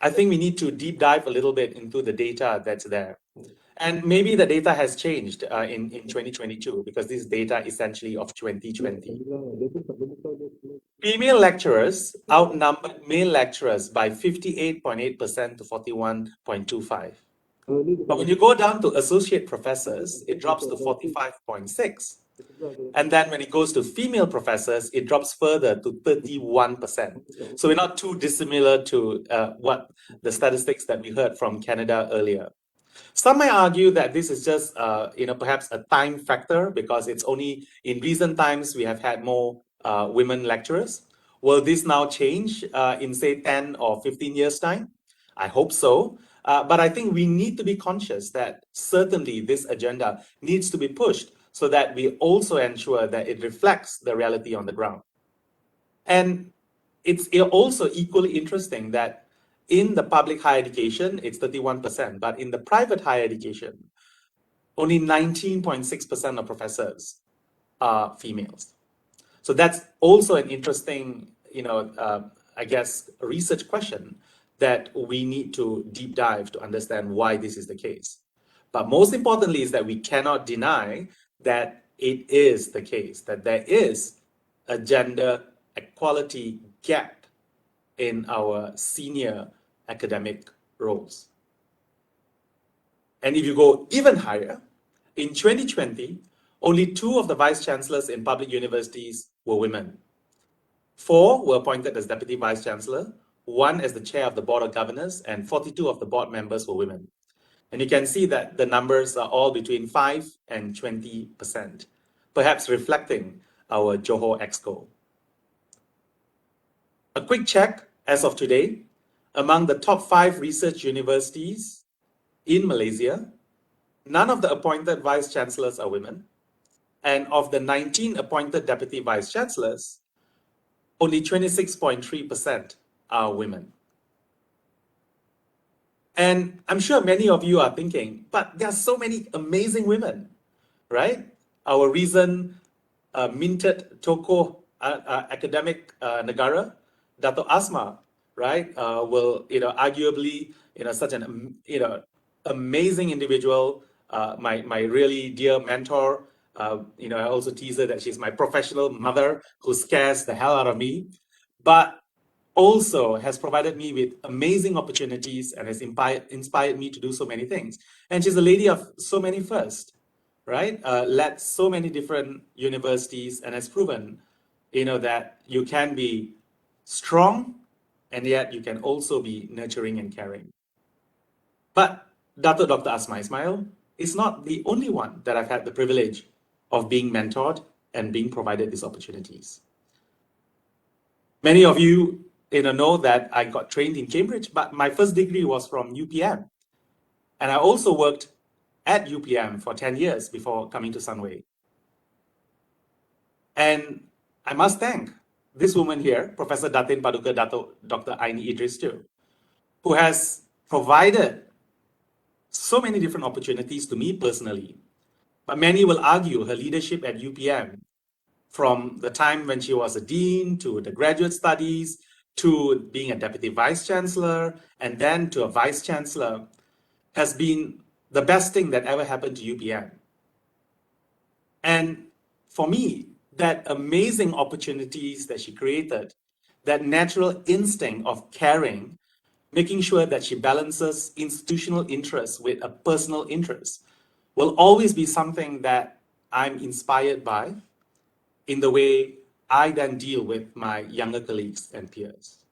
I think we need to deep dive a little bit into the data that's there. And maybe the data has changed in 2022 because this data essentially of 2020. Female lecturers outnumbered male lecturers by 58.8% to 41.25. But when you go down to associate professors, it drops to 45.6. And then when it goes to female professors, it drops further to 31%. So we're not too dissimilar to what the statistics that we heard from Canada earlier. Some may argue that this is just, perhaps a time factor because it's only in recent times we have had more women lecturers. Will this now change in say 10 or 15 years time? I hope so. But I think we need to be conscious that certainly this agenda needs to be pushed so that we also ensure that it reflects the reality on the ground. And it's also equally interesting that in the public higher education, it's 31%, but in the private higher education, only 19.6% of professors are females. So that's also an interesting, I guess, research question that we need to deep dive to understand why this is the case. But most importantly is that we cannot deny that it is the case, that there is a gender equality gap in our senior academic roles. And if you go even higher, in 2020, only 2 of the vice chancellors in public universities were women. 4 were appointed as deputy vice chancellor, 1 as the chair of the board of governors, and 42 of the board members were women. And you can see that the numbers are all between 5 and 20%, perhaps reflecting our Johor Exco. A quick check as of today, among the top 5 research universities in Malaysia, none of the appointed vice chancellors are women. And of the 19 appointed deputy vice chancellors, only 26.3% are women. And I'm sure many of you are thinking, but there are so many amazing women, right? Our recent minted tokoh academic negara, Dato' Asma, right, will, arguably, such an, amazing individual, my really dear mentor. I also tease her that she's my professional mother who scares the hell out of me, but also has provided me with amazing opportunities and has inspired me to do so many things. And she's a lady of so many firsts, right? Led so many different universities and has proven, that you can be strong and yet you can also be nurturing and caring. But Dr. Asma Ismail is not the only one that I've had the privilege of being mentored and being provided these opportunities. Many of you, know that I got trained in Cambridge, but my first degree was from UPM. And I also worked at UPM for 10 years before coming to Sunway. And I must thank this woman here, Professor Datin Paduka Dr. Aini Idris too, who has provided so many different opportunities to me personally. But many will argue her leadership at UPM, from the time when she was a dean to the graduate studies, to being a deputy vice chancellor, and then to a vice chancellor, has been the best thing that ever happened to UPM. And for me, that amazing opportunities that she created, that natural instinct of caring, making sure that she balances institutional interests with a personal interest, will always be something that I'm inspired by in the way I then deal with my younger colleagues and peers.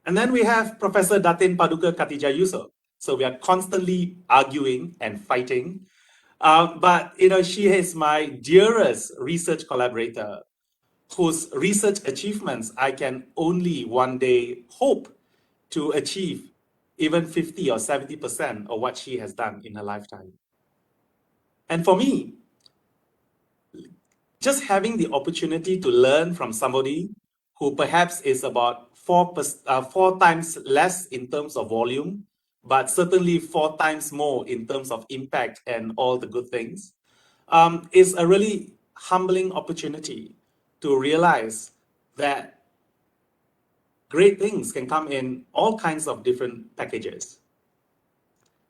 And then we have Professor Datin Paduka Khatijah Yusof. So we are constantly arguing and fighting. But she is my dearest research collaborator, whose research achievements I can only one day hope to achieve even 50 or 70% of what she has done in her lifetime. And for me, just having the opportunity to learn from somebody who perhaps is about 4 times less in terms of volume, but certainly 4 times more in terms of impact and all the good things, is a really humbling opportunity to realize that great things can come in all kinds of different packages.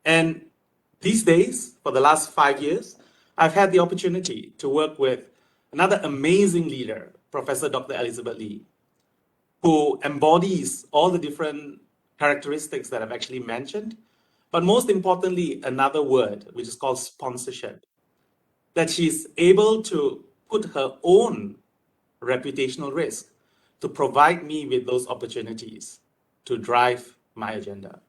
And These days, for the last 5 years, I've had the opportunity to work with another amazing leader, Professor Dr. Elizabeth Lee, who embodies all the different characteristics that I've actually mentioned, but most importantly, another word, which is called sponsorship, that she's able to put her own reputational risk to provide me with those opportunities to drive my agenda.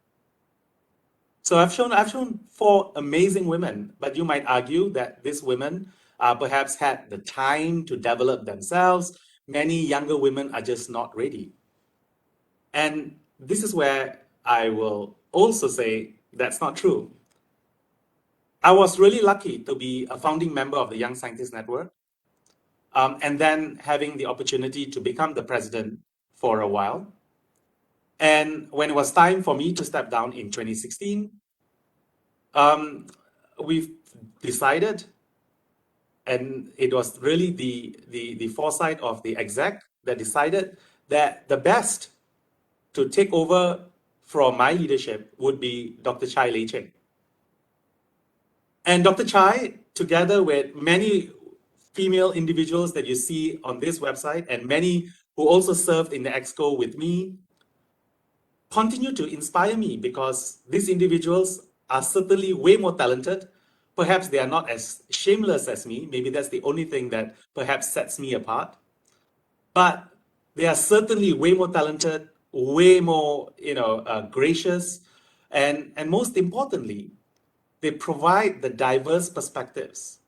So I've shown 4 amazing women, but you might argue that these women perhaps had the time to develop themselves. Many younger women are just not ready. And this is where I will also say that's not true. I was really lucky to be a founding member of the Young Scientists Network, and then having the opportunity to become the president for a while. And when it was time for me to step down in 2016, we've decided, and it was really the foresight of the exec that decided that the best to take over from my leadership would be Dr. Chai Lei Cheng. And Dr. Chai, together with many female individuals that you see on this website and many who also served in the Exco with me, continue to inspire me because these individuals are certainly way more talented. Perhaps they are not as shameless as me. Maybe that's the only thing that perhaps sets me apart. But they are certainly way more talented, way more, gracious, and most importantly, they provide the diverse perspectives,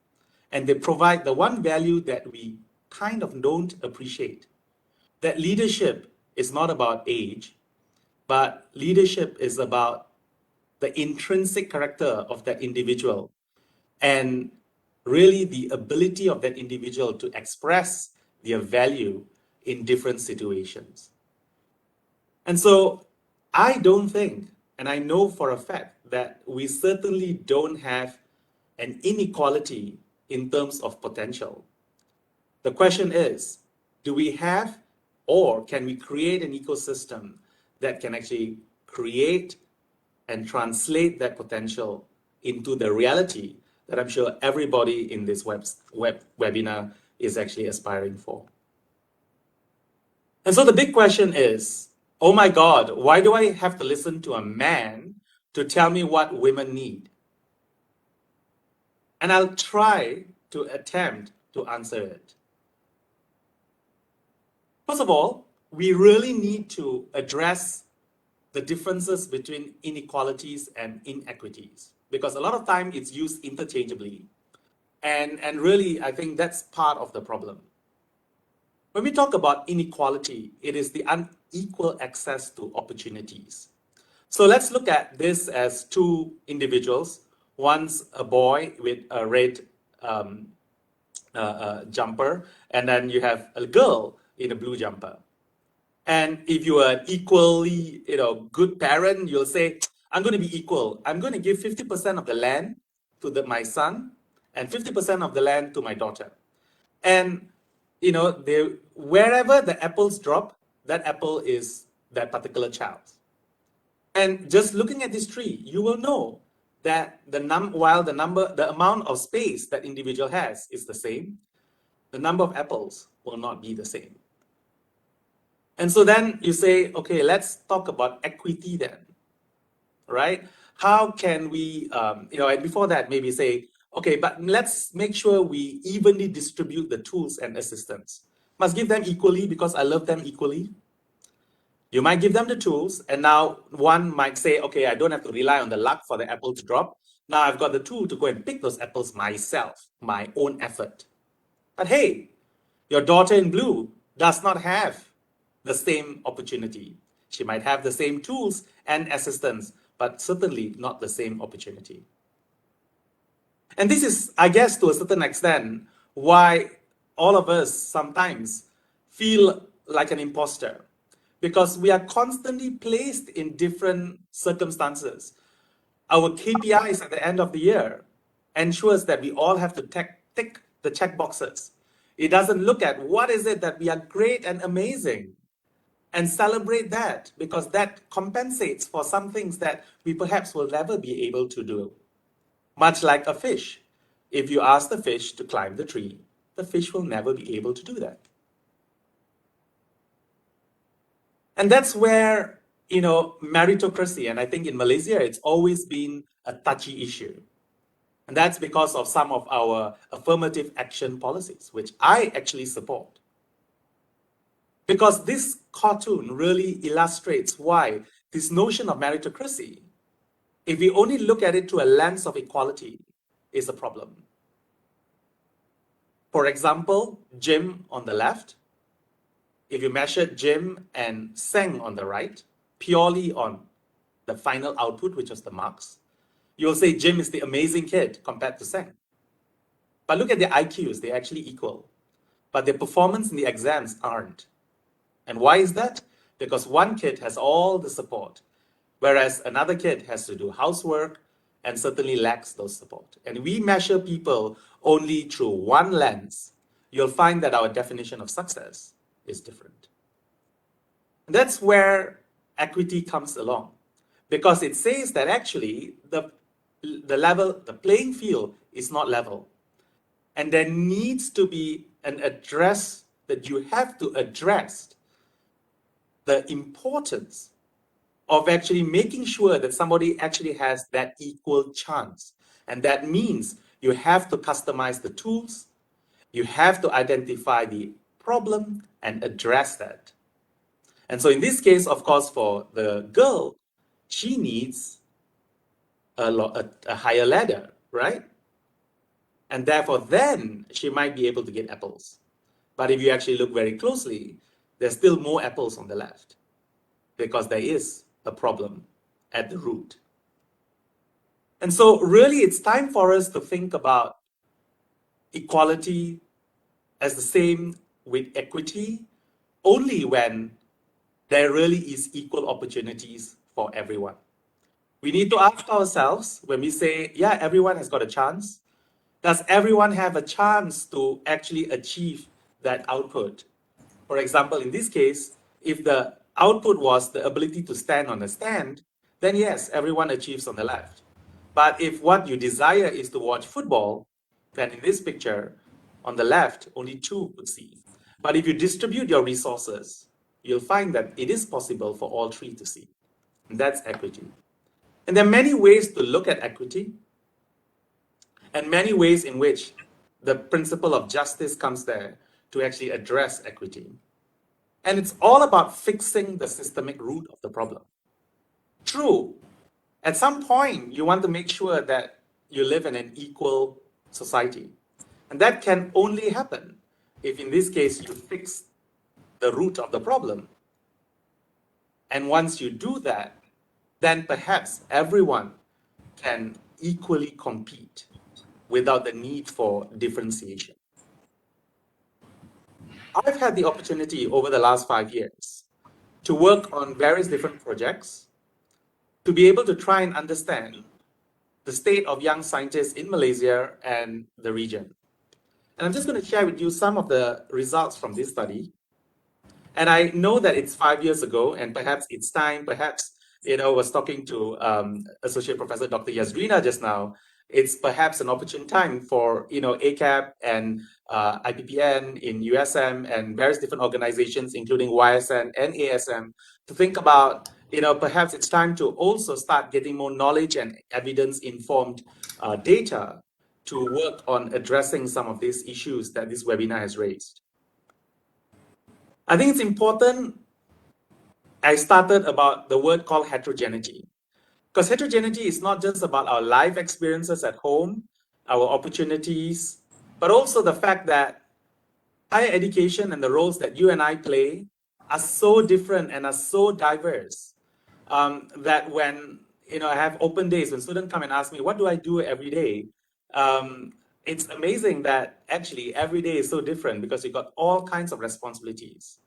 and they provide the one value that we kind of don't appreciate, that leadership is not about age, but leadership is about the intrinsic character of that individual and really the ability of that individual to express their value in different situations. And so I don't think, and I know for a fact, that we certainly don't have an inequality in terms of potential. The question is, do we have, or can we create an ecosystem that can actually create and translate that potential into the reality that I'm sure everybody in this webinar is actually aspiring for? And so the big question is, oh my God, why do I have to listen to a man to tell me what women need? And I'll try to attempt to answer it. First of all, we really need to address the differences between inequalities and inequities, because a lot of time it's used interchangeably. And really, I think that's part of the problem. When we talk about inequality, it is the unequal access to opportunities. So let's look at this as 2 individuals. One's a boy with a red jumper, and then you have a girl in a blue jumper. And if you are an equally, good parent, you'll say, I'm going to be equal. I'm going to give 50% of the land to my son and 50% of the land to my daughter. And, wherever the apples drop, that apple is that particular child's. And just looking at this tree, you will know that while the amount of space that individual has is the same, the number of apples will not be the same. And so then you say, okay, let's talk about equity then, right? How can we, and before that, maybe say, okay, but let's make sure we evenly distribute the tools and assistance. Must give them equally because I love them equally. You might give them the tools, and now one might say, okay, I don't have to rely on the luck for the apple to drop. Now I've got the tool to go and pick those apples myself, my own effort. But hey, your daughter in blue does not have the same opportunity. She might have the same tools and assistance, but certainly not the same opportunity. And this is, I guess, to a certain extent, why all of us sometimes feel like an imposter, because we are constantly placed in different circumstances. Our KPIs at the end of the year ensures that we all have to tick the check boxes. It doesn't look at what is it that we are great and amazing and celebrate that, because that compensates for some things that we perhaps will never be able to do. Much like a fish. If you ask the fish to climb the tree, the fish will never be able to do that. And that's where, meritocracy, and I think in Malaysia, it's always been a touchy issue. And that's because of some of our affirmative action policies, which I actually support. Because this cartoon really illustrates why this notion of meritocracy, if we only look at it through a lens of equality, is a problem. For example, Jim on the left, if you measure Jim and Seng on the right, purely on the final output, which was the marks, you'll say Jim is the amazing kid compared to Seng. But look at their IQs, they're actually equal. But their performance in the exams aren't. And why is that? Because one kid has all the support, whereas another kid has to do housework and certainly lacks those support. And we measure people only through one lens. You'll find that our definition of success is different. And that's where equity comes along, because it says that actually the playing field is not level. And there needs to be an address that you have to address the importance of actually making sure that somebody actually has that equal chance. And that means you have to customize the tools, you have to identify the problem and address that. And so in this case, of course, for the girl, she needs a higher ladder, right? And therefore, then she might be able to get apples. But if you actually look very closely, there's still more apples on the left, because there is a problem at the root. And so really, it's time for us to think about equality as the same with equity, only when there really is equal opportunities for everyone. We need to ask ourselves, when we say, yeah, everyone has got a chance, does everyone have a chance to actually achieve that output? For example, in this case, if the output was the ability to stand on a stand, then yes, everyone achieves on the left. But if what you desire is to watch football, then in this picture, on the left, only 2 could see. But if you distribute your resources, you'll find that it is possible for all 3 to see. And that's equity. And there are many ways to look at equity, and many ways in which the principle of justice comes there to actually address equity. And it's all about fixing the systemic root of the problem. True, at some point, you want to make sure that you live in an equal society. And that can only happen if, in this case, you fix the root of the problem. And once you do that, then perhaps everyone can equally compete without the need for differentiation. I've had the opportunity over the last 5 years to work on various different projects to be able to try and understand the state of young scientists in Malaysia and the region. And I'm just going to share with you some of the results from this study. And I know that it's 5 years ago, and perhaps it's time, perhaps, I was talking to Associate Professor Dr. Yazrina just now. It's perhaps an opportune time for, AKEPT and IPPN in USM and various different organizations, including YSN and ASM, to think about, perhaps it's time to also start getting more knowledge and evidence-informed data to work on addressing some of these issues that this webinar has raised. I think it's important. I started about the word called heterogeneity, because heterogeneity is not just about our life experiences at home, our opportunities, but also the fact that higher education and the roles that you and I play are so different and are so diverse that when I have open days, when students come and ask me, what do I do every day? It's amazing that actually every day is so different because you've got all kinds of responsibilities.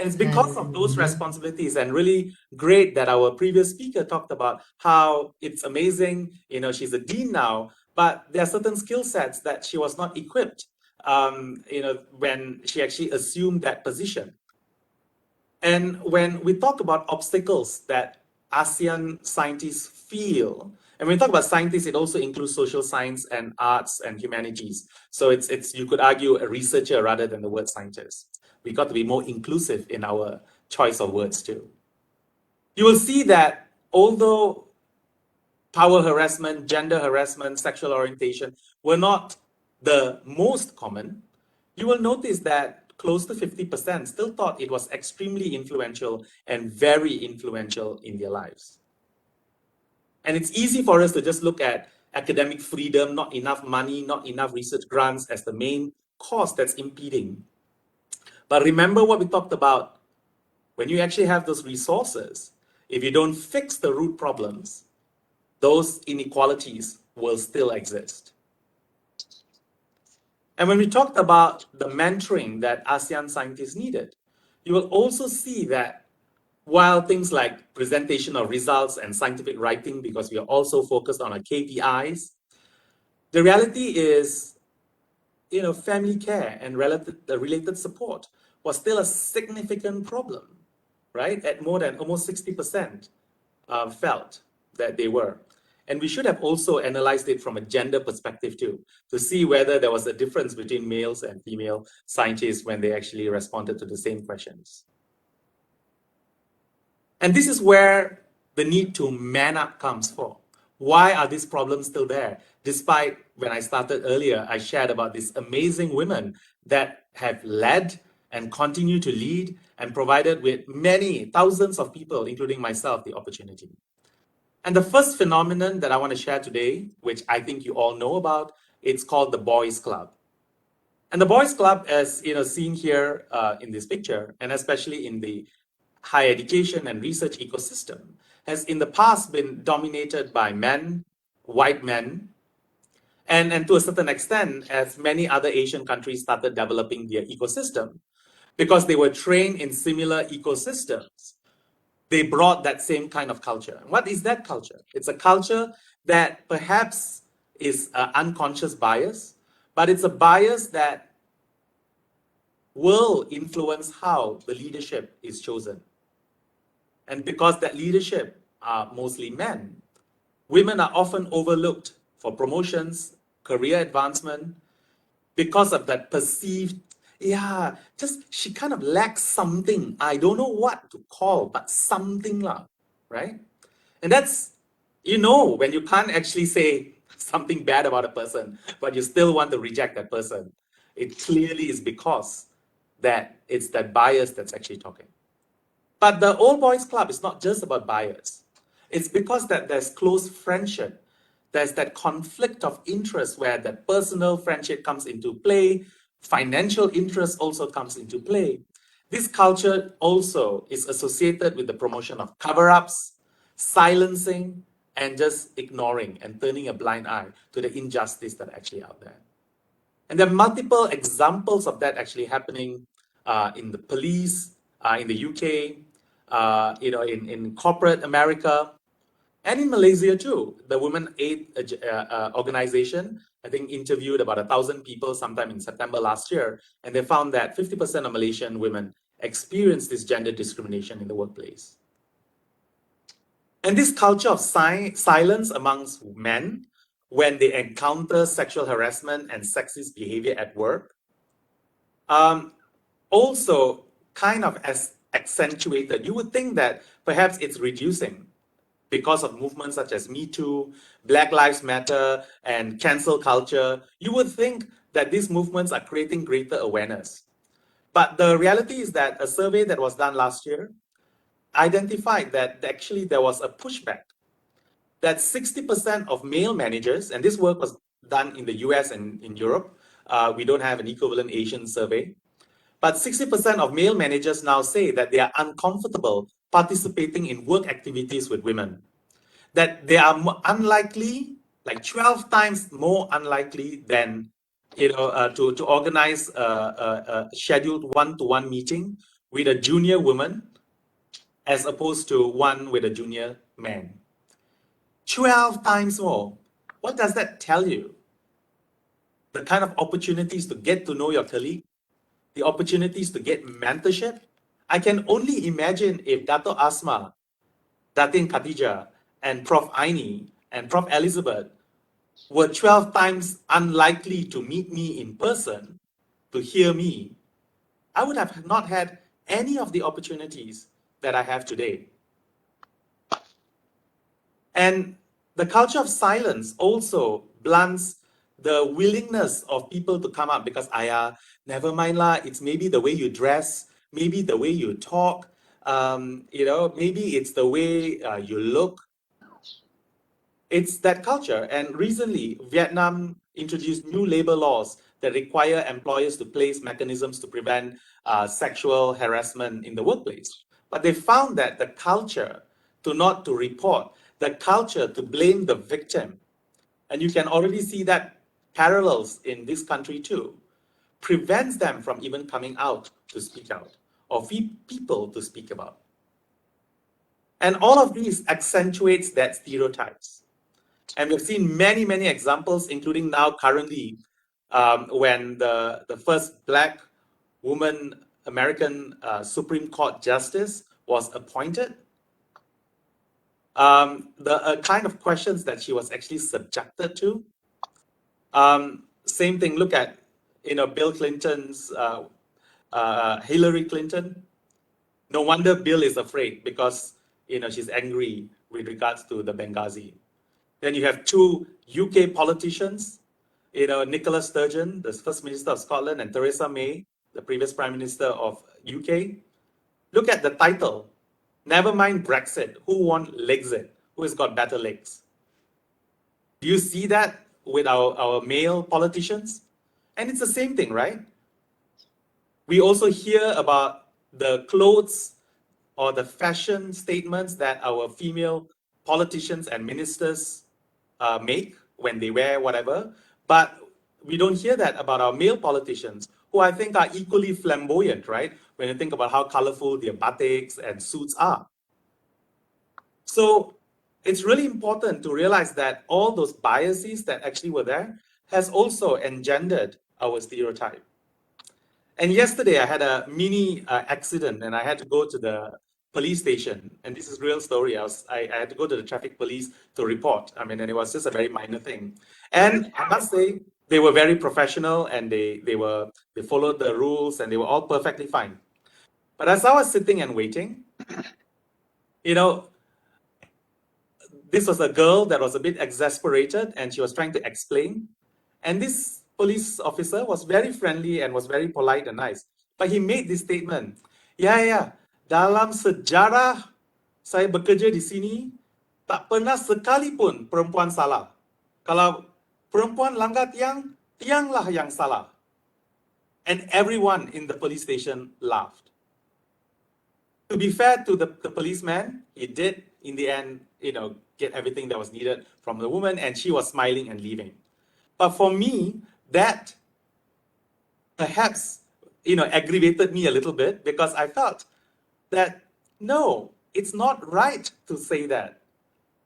And it's because of those responsibilities, and really great that our previous speaker talked about how it's amazing, she's a dean now, but there are certain skill sets that she was not equipped, when she actually assumed that position. And when we talk about obstacles that ASEAN scientists feel And when we talk about scientists, it also includes social science and arts and humanities. So it's you could argue a researcher rather than the word scientist. We got to be more inclusive in our choice of words too. You will see that although power harassment, gender harassment, sexual orientation were not the most common, you will notice that close to 50% still thought it was extremely influential and very influential in their lives. And it's easy for us to just look at academic freedom, not enough money, not enough research grants as the main cause that's impeding. But remember what we talked about. When you actually have those resources, if you don't fix the root problems, those inequalities will still exist. And when we talked about the mentoring that ASEAN scientists needed, you will also see that while things like presentation of results and scientific writing, because we are also focused on our KPIs, the reality is, family care and related support was still a significant problem, right? At more than almost 60% felt that they were. And we should have also analyzed it from a gender perspective too, to see whether there was a difference between males and female scientists when they actually responded to the same questions. And this is where the need to man up comes for. Why are these problems still there? Despite when I started earlier, I shared about these amazing women that have led and continue to lead and provided with many thousands of people, including myself, the opportunity. And the first phenomenon that I want to share today, which I think you all know about, it's called the Boys Club. And the Boys Club, as seen here in this picture, and especially in the higher education and research ecosystem, has in the past been dominated by men, white men, and to a certain extent, as many other Asian countries started developing their ecosystem, because they were trained in similar ecosystems, they brought that same kind of culture. What is that culture? It's a culture that perhaps is an unconscious bias, but it's a bias that will influence how the leadership is chosen. And because that leadership are mostly men, women are often overlooked for promotions, career advancement, because of that perceived, she kind of lacks something. I don't know what to call, but something lah, right? And that's, when you can't actually say something bad about a person, but you still want to reject that person, it clearly is because that it's that bias that's actually talking. But the Old Boys Club is not just about bias. It's because that there's close friendship. There's that conflict of interest where that personal friendship comes into play. Financial interest also comes into play. This culture also is associated with the promotion of cover-ups, silencing, and just ignoring and turning a blind eye to the injustice that are actually out there. And there are multiple examples of that actually happening in the police, in the UK, in corporate America, and in Malaysia too. The Women Aid organization, I think, interviewed about 1,000 people sometime in September last year, and they found that 50% of Malaysian women experience this gender discrimination in the workplace. And this culture of silence amongst men when they encounter sexual harassment and sexist behavior at work also kind of accentuated. You would think that perhaps it's reducing because of movements such as Me Too, Black Lives Matter, and cancel culture. You would think that these movements are creating greater awareness. But the reality is that a survey that was done last year identified that actually there was a pushback, that 60% of male managers, and this work was done in the US and in Europe, we don't have an equivalent Asian survey, but 60% of male managers now say that they are uncomfortable participating in work activities with women, that they are unlikely, like 12 times more unlikely than to organize a scheduled one-to-one meeting with a junior woman as opposed to one with a junior man. 12 times more. What does that tell you? The kind of opportunities to get to know your colleague, the opportunities to get mentorship. I can only imagine if Dato' Asma, Datin Khadijah, and Prof. Aini and Prof. Elizabeth were 12 times unlikely to meet me in person, to hear me, I would have not had any of the opportunities that I have today. And the culture of silence also blunts the willingness of people to come up because, never mind lah, it's maybe the way you dress, maybe the way you talk, maybe it's the way you look. It's that culture. And recently, Vietnam introduced new labor laws that require employers to place mechanisms to prevent sexual harassment in the workplace. But they found that the culture not to report, the culture to blame the victim, and you can already see that parallels in this country too, prevents them from even coming out to speak out or people to speak about. And all of these accentuates that stereotypes. And we've seen many, many examples, including now currently, when the first Black woman American Supreme Court Justice was appointed. The kind of questions that she was actually subjected to. Same thing, look at, Bill Clinton's, Hillary Clinton. No wonder Bill is afraid because, she's angry with regards to the Benghazi. Then you have two UK politicians, Nicola Sturgeon, the First Minister of Scotland, and Theresa May, the previous Prime Minister of UK. Look at the title. Never mind Brexit. Who won Lexit? Who has got better legs? Do you see that with our male politicians? And it's the same thing, right? We also hear about the clothes or the fashion statements that our female politicians and ministers make when they wear whatever, but we don't hear that about our male politicians, who I think are equally flamboyant, right? When you think about how colorful their batiks and suits are. So it's really important to realize that all those biases that actually were there has also engendered our stereotype. And yesterday I had a mini accident and I had to go to the police station. And this is a real story. I had to go to the traffic police to report. And it was just a very minor thing. And I must say, they were very professional and they followed the rules and they were all perfectly fine. But as I was sitting and waiting, this was a girl that was a bit exasperated and she was trying to explain. And this police officer was very friendly and was very polite and nice. But he made this statement, dalam sejarah saya bekerja di sini, tak pernah sekalipun perempuan salah. Kalau perempuan langgar tiang, tianglah yang salah. And everyone in the police station laughed. To be fair to the policeman, he did, in the end, get everything that was needed from the woman, and she was smiling and leaving. But for me, that perhaps, aggravated me a little bit because I felt that, no, it's not right to say that.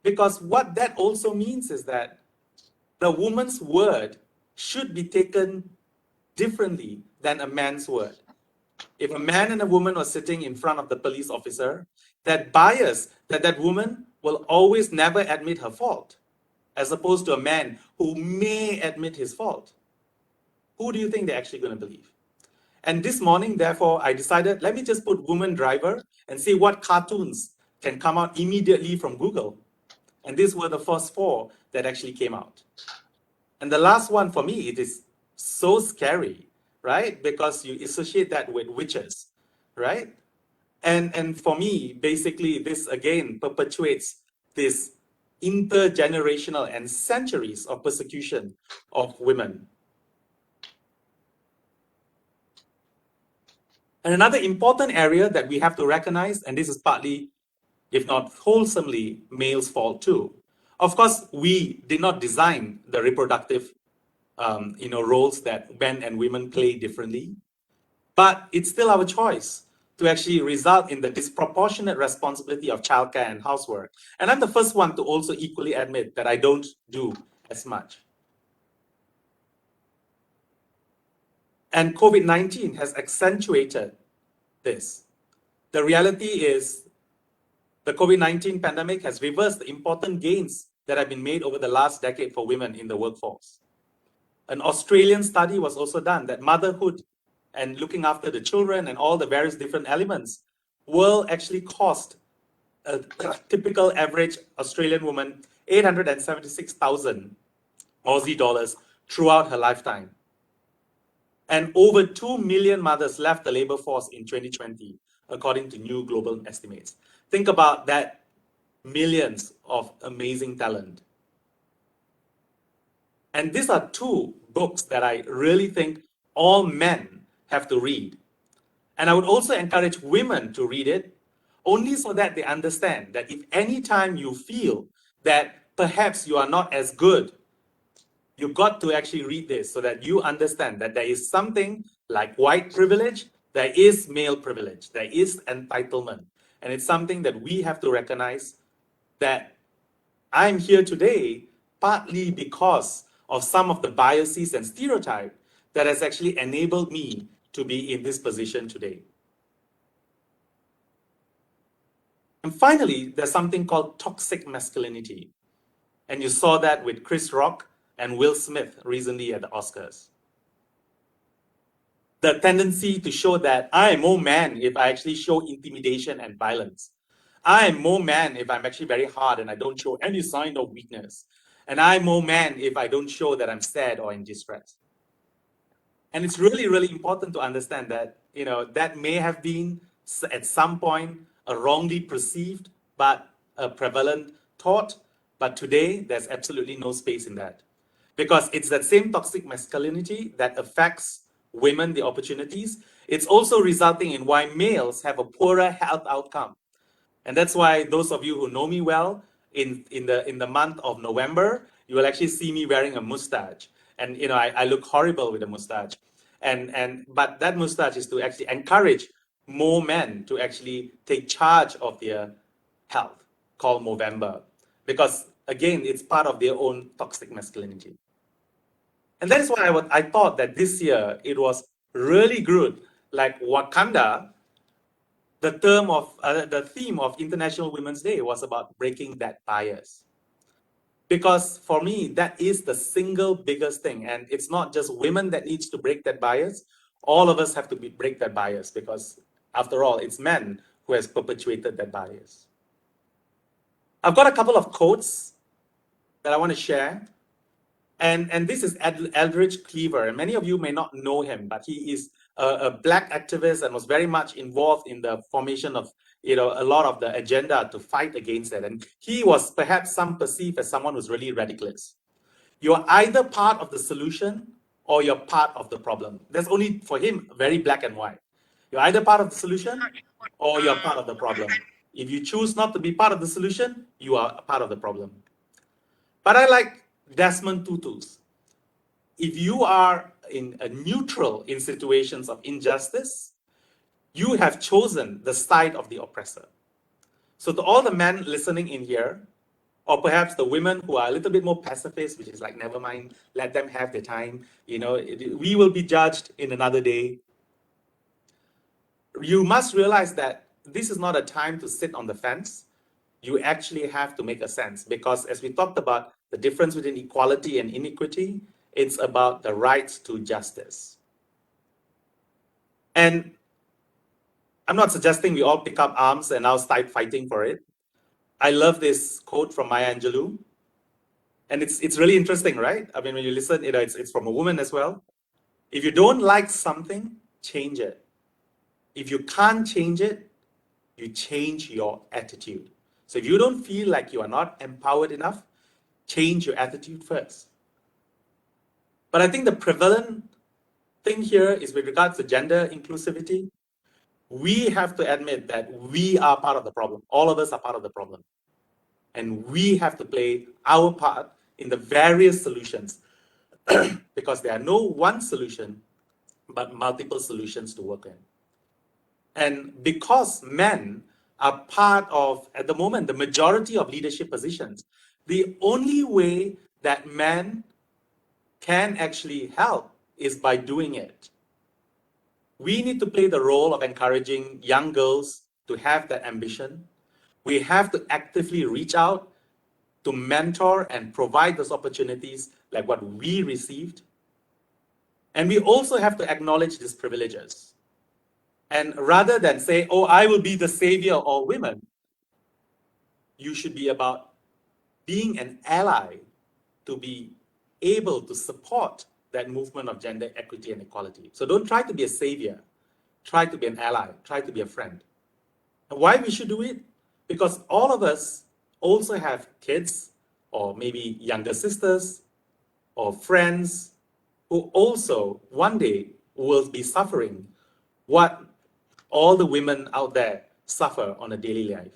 Because what that also means is that the woman's word should be taken differently than a man's word. If a man and a woman were sitting in front of the police officer, that bias that woman will always never admit her fault, as opposed to a man who may admit his fault. Who do you think they're actually going to believe? And this morning, therefore, I decided, let me just put woman driver and see what cartoons can come out immediately from Google. And these were the first 4 that actually came out. And the last one for me, it is so scary, right? Because you associate that with witches, right? And for me, basically, this again perpetuates this intergenerational and centuries of persecution of women. And another important area that we have to recognize, and this is partly, if not wholesomely, males' fault too. Of course, we did not design the reproductive roles that men and women play differently, but it's still our choice to actually result in the disproportionate responsibility of childcare and housework. And I'm the first one to also equally admit that I don't do as much. And COVID-19 has accentuated this. The reality is the COVID-19 pandemic has reversed the important gains that have been made over the last decade for women in the workforce. An Australian study was also done that motherhood and looking after the children and all the various different elements will actually cost a typical average Australian woman 876,000 Aussie dollars throughout her lifetime. And over 2 million mothers left the labor force in 2020, according to new global estimates. Think about that, millions of amazing talent. And these are two books that I really think all men have to read. And I would also encourage women to read it, only so that they understand that if any time you feel that perhaps you are not as good, you've got to actually read this so that you understand that there is something like white privilege, there is male privilege, there is entitlement. And it's something that we have to recognize that I'm here today partly because of some of the biases and stereotypes that has actually enabled me to be in this position today. And finally, there's something called toxic masculinity. And you saw that with Chris Rock and Will Smith recently at the Oscars. The tendency to show that I am more man if I actually show intimidation and violence. I am more man if I'm actually very hard and I don't show any sign of weakness. And I'm more man if I don't show that I'm sad or in distress. And it's really, really important to understand that, that may have been at some point a wrongly perceived but a prevalent thought. But today, there's absolutely no space in that. Because it's that same toxic masculinity that affects women, the opportunities. It's also resulting in why males have a poorer health outcome. And that's why those of you who know me well, in the month of November, you will actually see me wearing a mustache. And I look horrible with a mustache. But that mustache is to actually encourage more men to actually take charge of their health, called Movember. Because again, it's part of their own toxic masculinity. And that is why I thought that this year it was really good, like Wakanda. The theme of International Women's Day was about breaking that bias. Because for me, that is the single biggest thing. And it's not just women that needs to break that bias. All of us have to break that bias because after all, it's men who has perpetuated that bias. I've got a couple of quotes that I want to share. And this is Eldridge Cleaver. And many of you may not know him, but he is a Black activist and was very much involved in the formation of a lot of the agenda to fight against that. And he was perhaps perceived as someone who's really radicalist. You're either part of the solution or you're part of the problem. That's only for him very black and white. You're either part of the solution or you're part of the problem. If you choose not to be part of the solution, you are a part of the problem. But I like Desmond Tutu's. If you are in a neutral in situations of injustice, you have chosen the side of the oppressor. So to all the men listening in here, or perhaps the women who are a little bit more pacifist, which is like, never mind, let them have their time. We will be judged in another day. You must realize that this is not a time to sit on the fence. You actually have to make a sense because as we talked about the difference between equality and inequity, it's about the rights to justice. And I'm not suggesting we all pick up arms and now start fighting for it. I love this quote from Maya Angelou. And it's really interesting, right? I mean, when you listen, it's from a woman as well. If you don't like something, change it. If you can't change it, you change your attitude. So if you don't feel like you are not empowered enough, change your attitude first. But I think the prevalent thing here is with regards to gender inclusivity, we have to admit that we are part of the problem. All of us are part of the problem. And we have to play our part in the various solutions because there are no one solution, but multiple solutions to work in. And because men are part of, at the moment, the majority of leadership positions, the only way that men can actually help is by doing it. We need to play the role of encouraging young girls to have that ambition. We have to actively reach out to mentor and provide those opportunities like what we received. And we also have to acknowledge these privileges. And rather than say, oh, I will be the savior of all women, you should be about being an ally to be able to support that movement of gender equity and equality. So don't try to be a savior. Try to be an ally. Try to be a friend. And why we should do it? Because all of us also have kids or maybe younger sisters or friends who also one day will be suffering what all the women out there suffer on a daily life.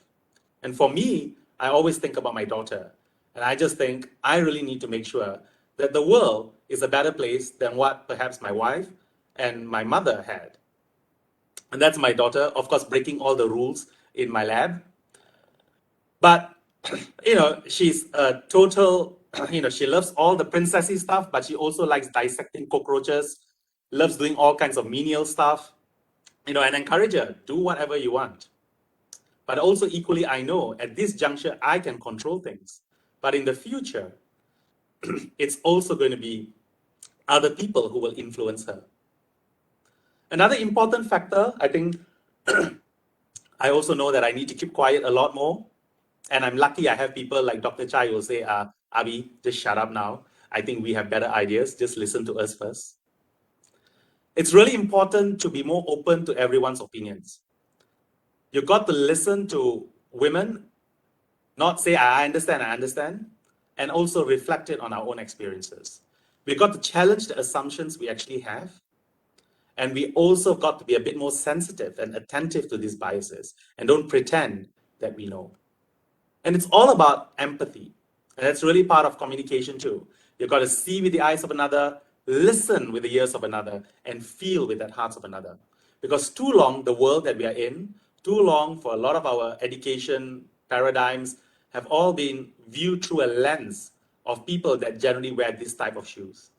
And for me, I always think about my daughter. And I just think I really need to make sure that the world is a better place than what perhaps my wife and my mother had. And that's my daughter, of course, breaking all the rules in my lab. But, she's a total, she loves all the princessy stuff, but she also likes dissecting cockroaches, loves doing all kinds of menial stuff, and encourage her, do whatever you want. But also equally, I know at this juncture, I can control things. But in the future, it's also going to be other people who will influence her. Another important factor, I think, I also know that I need to keep quiet a lot more. And I'm lucky I have people like Dr. Chai who will say, Abi, just shut up now. I think we have better ideas. Just listen to us first. It's really important to be more open to everyone's opinions. You've got to listen to women, not say, I understand, and also reflect it on our own experiences. We've got to challenge the assumptions we actually have. And we also got to be a bit more sensitive and attentive to these biases and don't pretend that we know. And it's all about empathy. And that's really part of communication too. You've got to see with the eyes of another, listen with the ears of another, and feel with the hearts of another. Because too long, the world that we are in, too long for a lot of our education paradigms have all been viewed through a lens of people that generally wear this type of shoes.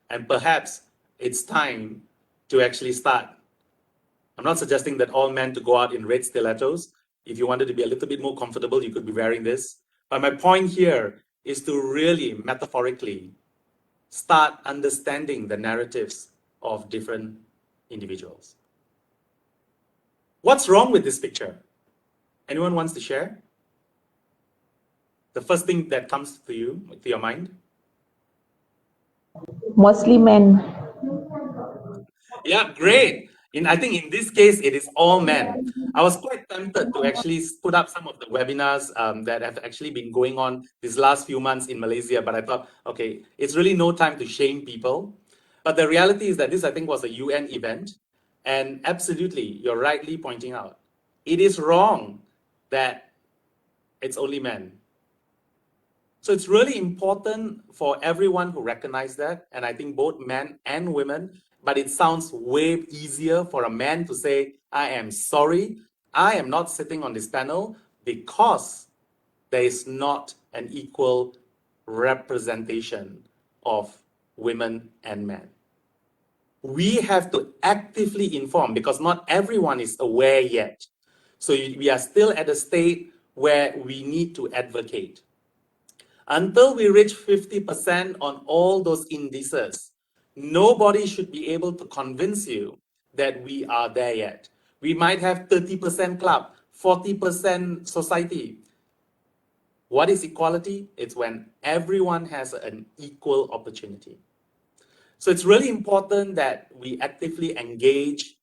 And perhaps it's time to actually start. I'm not suggesting that all men to go out in red stilettos. If you wanted to be a little bit more comfortable, you could be wearing this. But my point here is to really metaphorically start understanding the narratives of different individuals. What's wrong with this picture? Anyone wants to share? The first thing that comes to you, to your mind? Mostly men. Yeah, great. I think in this case, it is all men. I was quite tempted to actually put up some of the webinars that have actually been going on these last few months in Malaysia, but I thought, okay, it's really no time to shame people. But the reality is that this, I think, was a UN event. And absolutely, you're rightly pointing out, it is wrong that it's only men. So it's really important for everyone who recognize that, and I think both men and women, but it sounds way easier for a man to say, I am sorry, I am not sitting on this panel because there is not an equal representation of women and men. We have to actively inform because not everyone is aware yet. So we are still at a state where we need to advocate. Until we reach 50% on all those indices, nobody should be able to convince you that we are there yet. We might have 30% club, 40% society. What is equality? It's when everyone has an equal opportunity. So it's really important that we actively engage,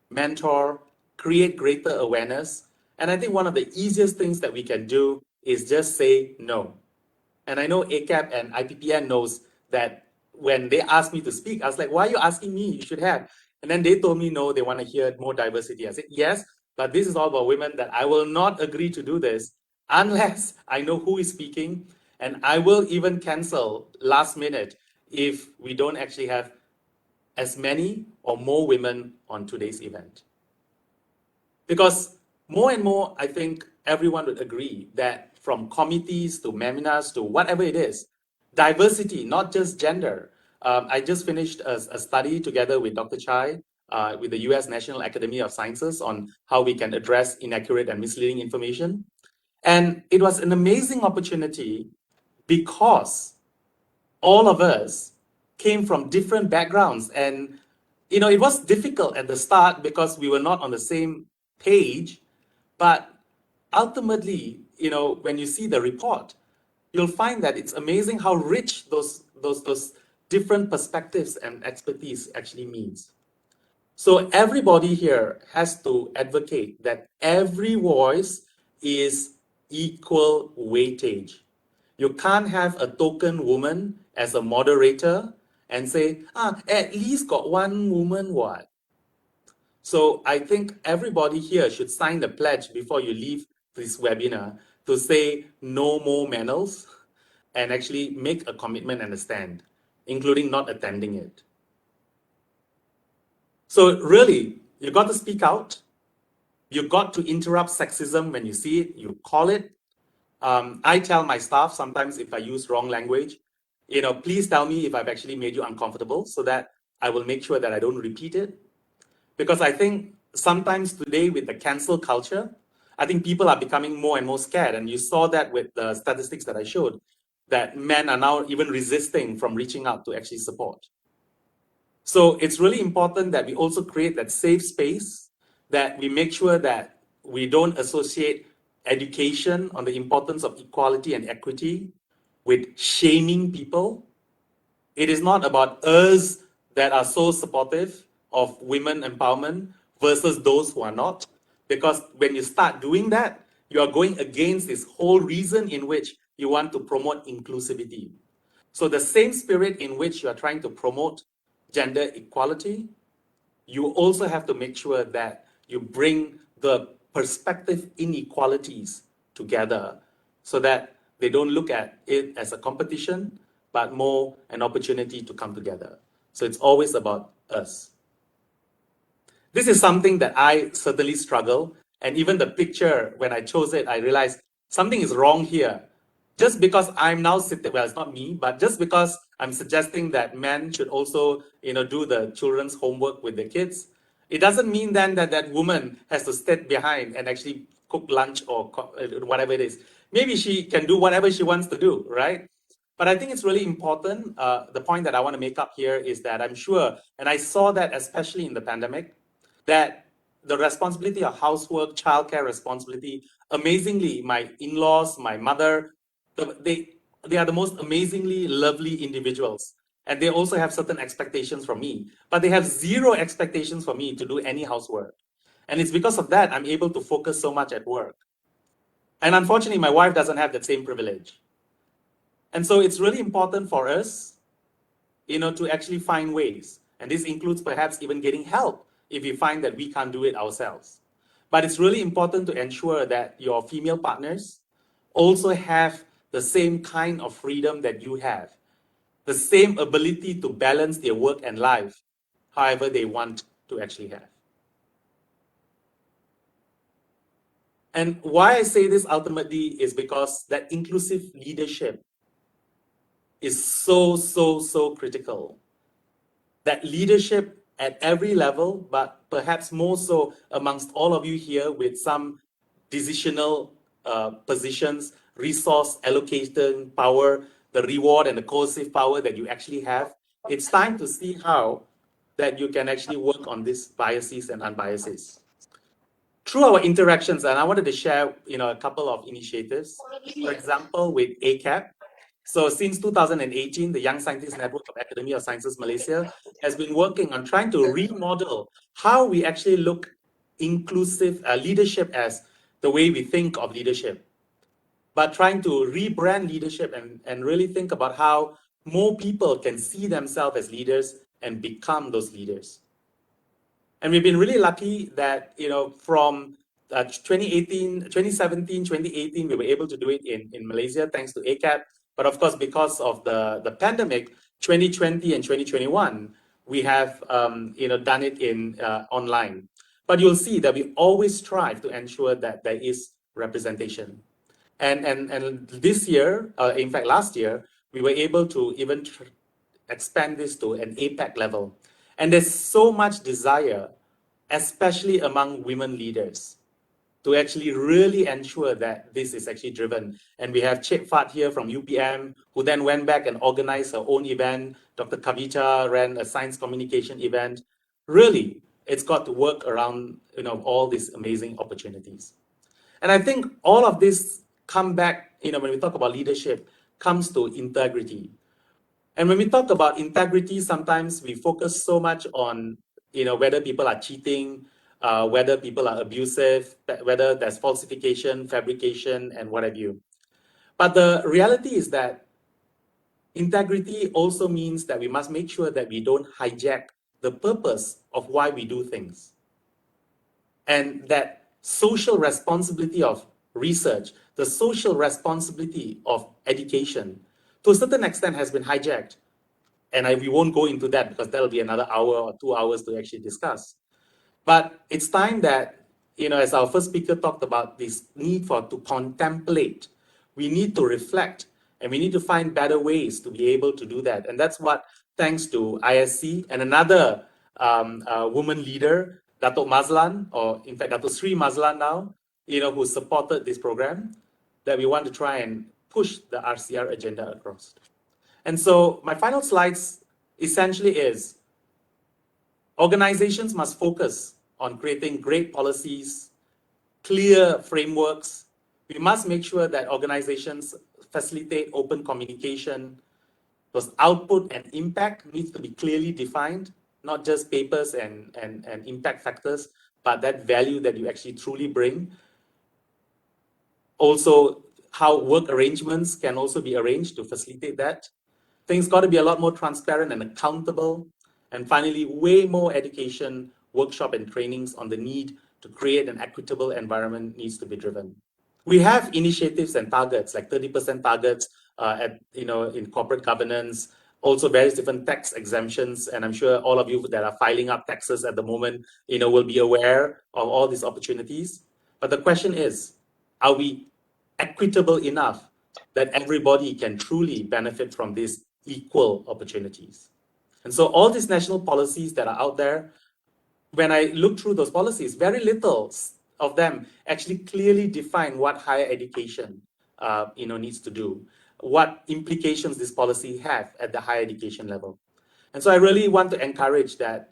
mentor, create greater awareness. And I think one of the easiest things that we can do is just say no. And I know AKEPT and IPPN knows that when they asked me to speak, I was like, why are you asking me? You should have. And then they told me, no, they want to hear more diversity. I said, yes, but this is all about women, that I will not agree to do this unless I know who is speaking. And I will even cancel last minute if we don't actually have as many or more women on today's event. Because more and more, I think everyone would agree that from committees to seminars to whatever it is, diversity, not just gender. I just finished a study together with Dr. Chai with the US National Academy of Sciences on how we can address inaccurate and misleading information. And it was an amazing opportunity because all of us came from different backgrounds. And, it was difficult at the start because we were not on the same page. But ultimately, when you see the report, you'll find that it's amazing how rich those different perspectives and expertise actually means. So everybody here has to advocate that every voice is equal weightage. You can't have a token woman as a moderator and say, at least got one woman, what? So I think everybody here should sign the pledge before you leave this webinar to say no more manuals and actually make a commitment and a stand, including not attending it. So really, you got to speak out. You got to interrupt sexism when you see it, you call it. I tell my staff sometimes if I use wrong language, please tell me if I've actually made you uncomfortable so that I will make sure that I don't repeat it. Because I think sometimes today with the cancel culture, I think people are becoming more and more scared. And you saw that with the statistics that I showed, that men are now even resisting from reaching out to actually support. So it's really important that we also create that safe space, that we make sure that we don't associate education on the importance of equality and equity with shaming people. It is not about us that are so supportive of women empowerment versus those who are not. Because when you start doing that, you are going against this whole reason in which you want to promote inclusivity. So the same spirit in which you are trying to promote gender equality, you also have to make sure that you bring the perspective inequalities together so that they don't look at it as a competition, but more an opportunity to come together. So it's always about us. This is something that I certainly struggle. And even the picture, when I chose it, I realized something is wrong here. Just because I'm now sitting, well, it's not me, but just because I'm suggesting that men should also, do the children's homework with the kids, it doesn't mean then that that woman has to step behind and actually cook lunch or whatever it is. Maybe she can do whatever she wants to do, right? But I think it's really important. The point that I want to make up here is that I'm sure, and I saw that especially in the pandemic, that the responsibility of housework, childcare responsibility, amazingly, my in-laws, my mother, they are the most amazingly lovely individuals. And they also have certain expectations from me, but they have zero expectations for me to do any housework. And it's because of that I'm able to focus so much at work. And unfortunately, my wife doesn't have that same privilege. And so it's really important for us, to actually find ways. And this includes perhaps even getting help if we find that we can't do it ourselves. But it's really important to ensure that your female partners also have the same kind of freedom that you have, the same ability to balance their work and life however they want to actually have. And why I say this ultimately is because that inclusive leadership is so critical. That leadership at every level, but perhaps more so amongst all of you here with some decisional positions, resource allocation power, the reward and the coercive power that you actually have. It's time to see how that you can actually work on these biases and unbiases. Through our interactions, and I wanted to share, a couple of initiatives. For example, with AKEPT. So since 2018, the Young Scientists Network of Academy of Sciences Malaysia has been working on trying to remodel how we actually look inclusive leadership as the way we think of leadership, but trying to rebrand leadership and really think about how more people can see themselves as leaders and become those leaders. And we've been really lucky that, from 2017, 2018, we were able to do it in Malaysia, thanks to AKEPT. But of course, because of the pandemic, 2020 and 2021, we have, done it in online. But you'll see that we always strive to ensure that there is representation. And this year, in fact, last year, we were able to even expand this to an APEC level. And there's so much desire, especially among women leaders. to actually really ensure that this is actually driven. And we have Chip Fat here from UPM, who then went back and organized her own event. Dr. Kavita ran a science communication event. Really, it's got to work around, all these amazing opportunities. And I think all of this come back, when we talk about leadership, comes to integrity. And when we talk about integrity, sometimes we focus so much on, whether people are cheating, whether people are abusive, whether there's falsification, fabrication, and what have you. But the reality is that integrity also means that we must make sure that we don't hijack the purpose of why we do things. And that social responsibility of research, the social responsibility of education, to a certain extent has been hijacked. And we won't go into that because that'll be another hour or 2 hours to actually discuss. But it's time that, as our first speaker talked about, this need to contemplate. We need to reflect, and we need to find better ways to be able to do that. And that's what, thanks to ISC and another woman leader, Datuk Mazlan, or in fact, Datuk Sri Mazlan now, who supported this program, that we want to try and push the RCR agenda across. And so my final slides essentially is, organizations must focus on creating great policies, clear frameworks. We must make sure that organizations facilitate open communication. Those output and impact needs to be clearly defined, not just papers and impact factors, but that value that you actually truly bring. Also, how work arrangements can also be arranged to facilitate that. Things got to be a lot more transparent and accountable. And finally, way more education, workshop and trainings on the need to create an equitable environment needs to be driven. We have initiatives and targets, like 30% targets in corporate governance, also various different tax exemptions. And I'm sure all of you that are filing up taxes at the moment, will be aware of all these opportunities. But the question is, are we equitable enough that everybody can truly benefit from these equal opportunities? And so all these national policies that are out there, when I look through those policies, very little of them actually clearly define what higher education needs to do, what implications this policy have at the higher education level. And so I really want to encourage that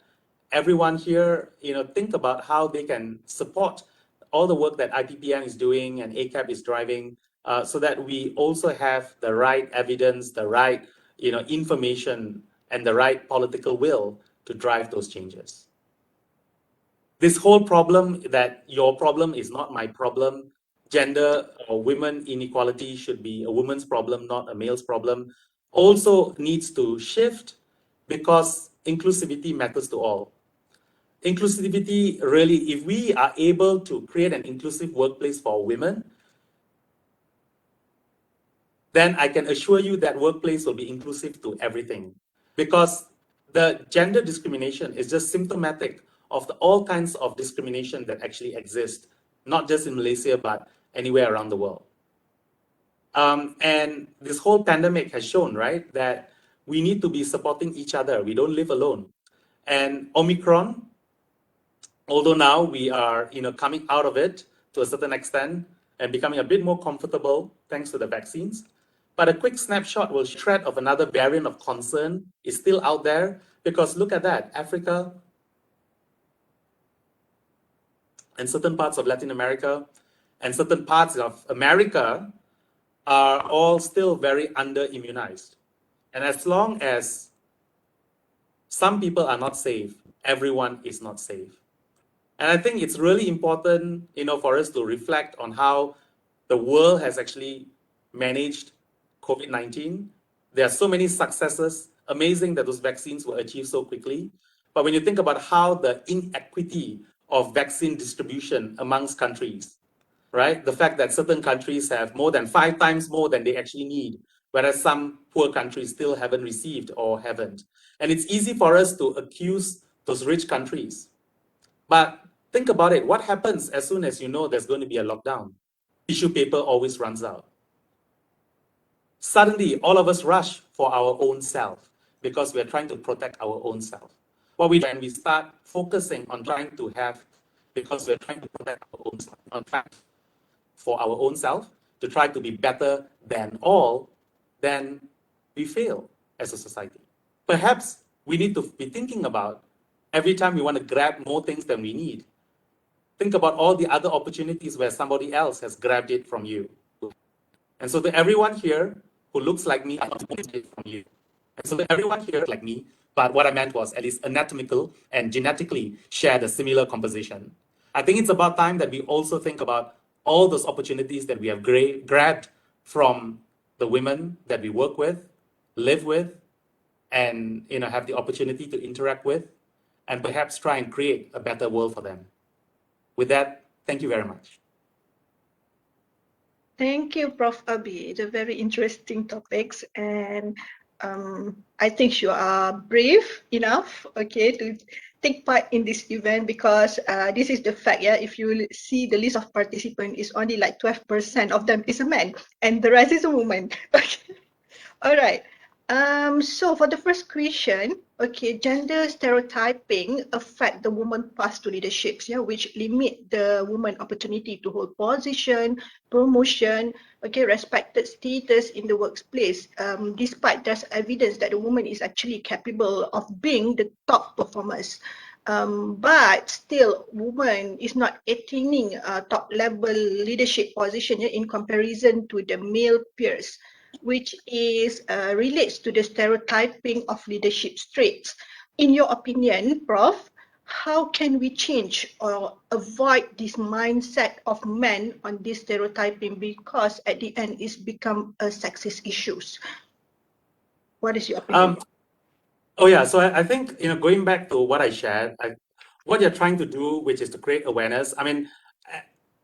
everyone here, think about how they can support all the work that IPPN is doing and AKEPT is driving, so that we also have the right evidence, the right information, and the right political will to drive those changes. This whole problem that your problem is not my problem, gender or women inequality should be a woman's problem, not a male's problem, also needs to shift, because inclusivity matters to all. Inclusivity really, if we are able to create an inclusive workplace for women, then I can assure you that workplace will be inclusive to everything. Because the gender discrimination is just symptomatic of all kinds of discrimination that actually exist, not just in Malaysia, but anywhere around the world. And this whole pandemic has shown, right, that we need to be supporting each other. We don't live alone. And Omicron, although now we are coming out of it to a certain extent and becoming a bit more comfortable thanks to the vaccines, but a quick snapshot will show threat of another variant of concern is still out there, because look at that, Africa and certain parts of Latin America and certain parts of America are all still very under-immunized. And as long as some people are not safe, everyone is not safe. And I think it's really important, for us to reflect on how the world has actually managed COVID-19. There are so many successes, amazing that those vaccines were achieved so quickly. But when you think about how the inequity of vaccine distribution amongst countries, right? The fact that certain countries have more than 5 times more than they actually need, whereas some poor countries still haven't received or haven't. And it's easy for us to accuse those rich countries. But think about it, what happens as soon as you know there's going to be a lockdown? Tissue paper always runs out. Suddenly, all of us rush for our own self because we're trying to protect our own self. What we do when we start focusing on trying to have because we're trying to protect our own self. In fact, for our own self, to try to be better than all, then we fail as a society. Perhaps we need to be thinking about every time we want to grab more things than we need. Think about all the other opportunities where somebody else has grabbed it from you. And so to everyone here who looks like me, I want to take it from you. And so to everyone here like me, but what I meant was at least anatomical and genetically share the similar composition. I think it's about time that we also think about all those opportunities that we have grabbed from the women that we work with, live with, and have the opportunity to interact with, and perhaps try and create a better world for them. With that, thank you very much. Thank you, Prof. Abi. It's a very interesting topics, and I think you are brave enough, okay, to take part in this event, because this is the fact. Yeah, if you see the list of participants, is only like 12% of them is a man, and the rest is a woman. Okay, all right. So for the first question, okay, gender stereotyping affect the woman path to leaderships, yeah, which limit the woman opportunity to hold position, promotion, okay, respected status in the workplace. Despite there's evidence that the woman is actually capable of being the top performers. But still, woman is not attaining top level leadership position, yeah, in comparison to the male peers, which is relates to the stereotyping of leadership traits. In your opinion, Prof, how can we change or avoid this mindset of men on this stereotyping, because at the end it's become a sexist issues? What is your opinion? Oh yeah, so I think going back to what I shared, what you're trying to do, which is to create awareness. I mean,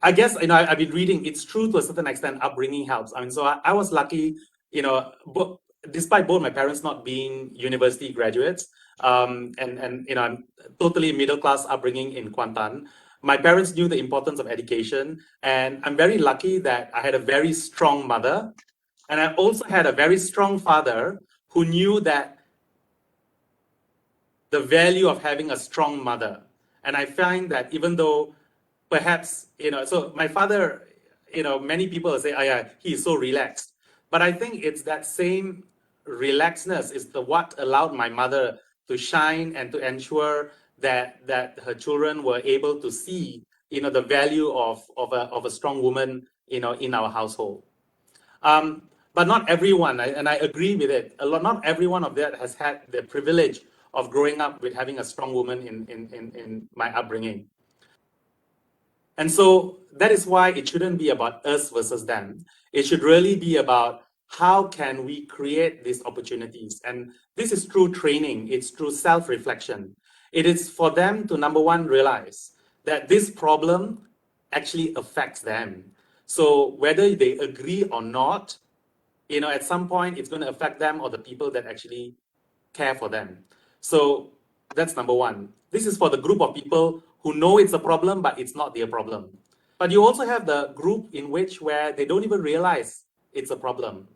I guess I've been reading. It's true to a certain extent. Upbringing helps. I mean, so I was lucky. Despite both my parents not being university graduates, and I'm totally middle class upbringing in Kuantan. My parents knew the importance of education, and I'm very lucky that I had a very strong mother, and I also had a very strong father who knew that the value of having a strong mother. And I find that even though perhaps, so my father, many people say, oh yeah, he's so relaxed. But I think it's that same relaxedness is what allowed my mother to shine and to ensure that her children were able to see, the value of a strong woman, in our household. But not everyone, and I agree with it. Not everyone of that has had the privilege of growing up with having a strong woman in my upbringing. And so that is why it shouldn't be about us versus them. It should really be about how can we create these opportunities. And this is through training. It's through self-reflection. It is for them to, number one, realize that this problem actually affects them. So whether they agree or not, at some point it's going to affect them or the people that actually care for them. So that's number one. This is for the group of people who know it's a problem, but it's not their problem. But you also have the group where they don't even realize it's a problem.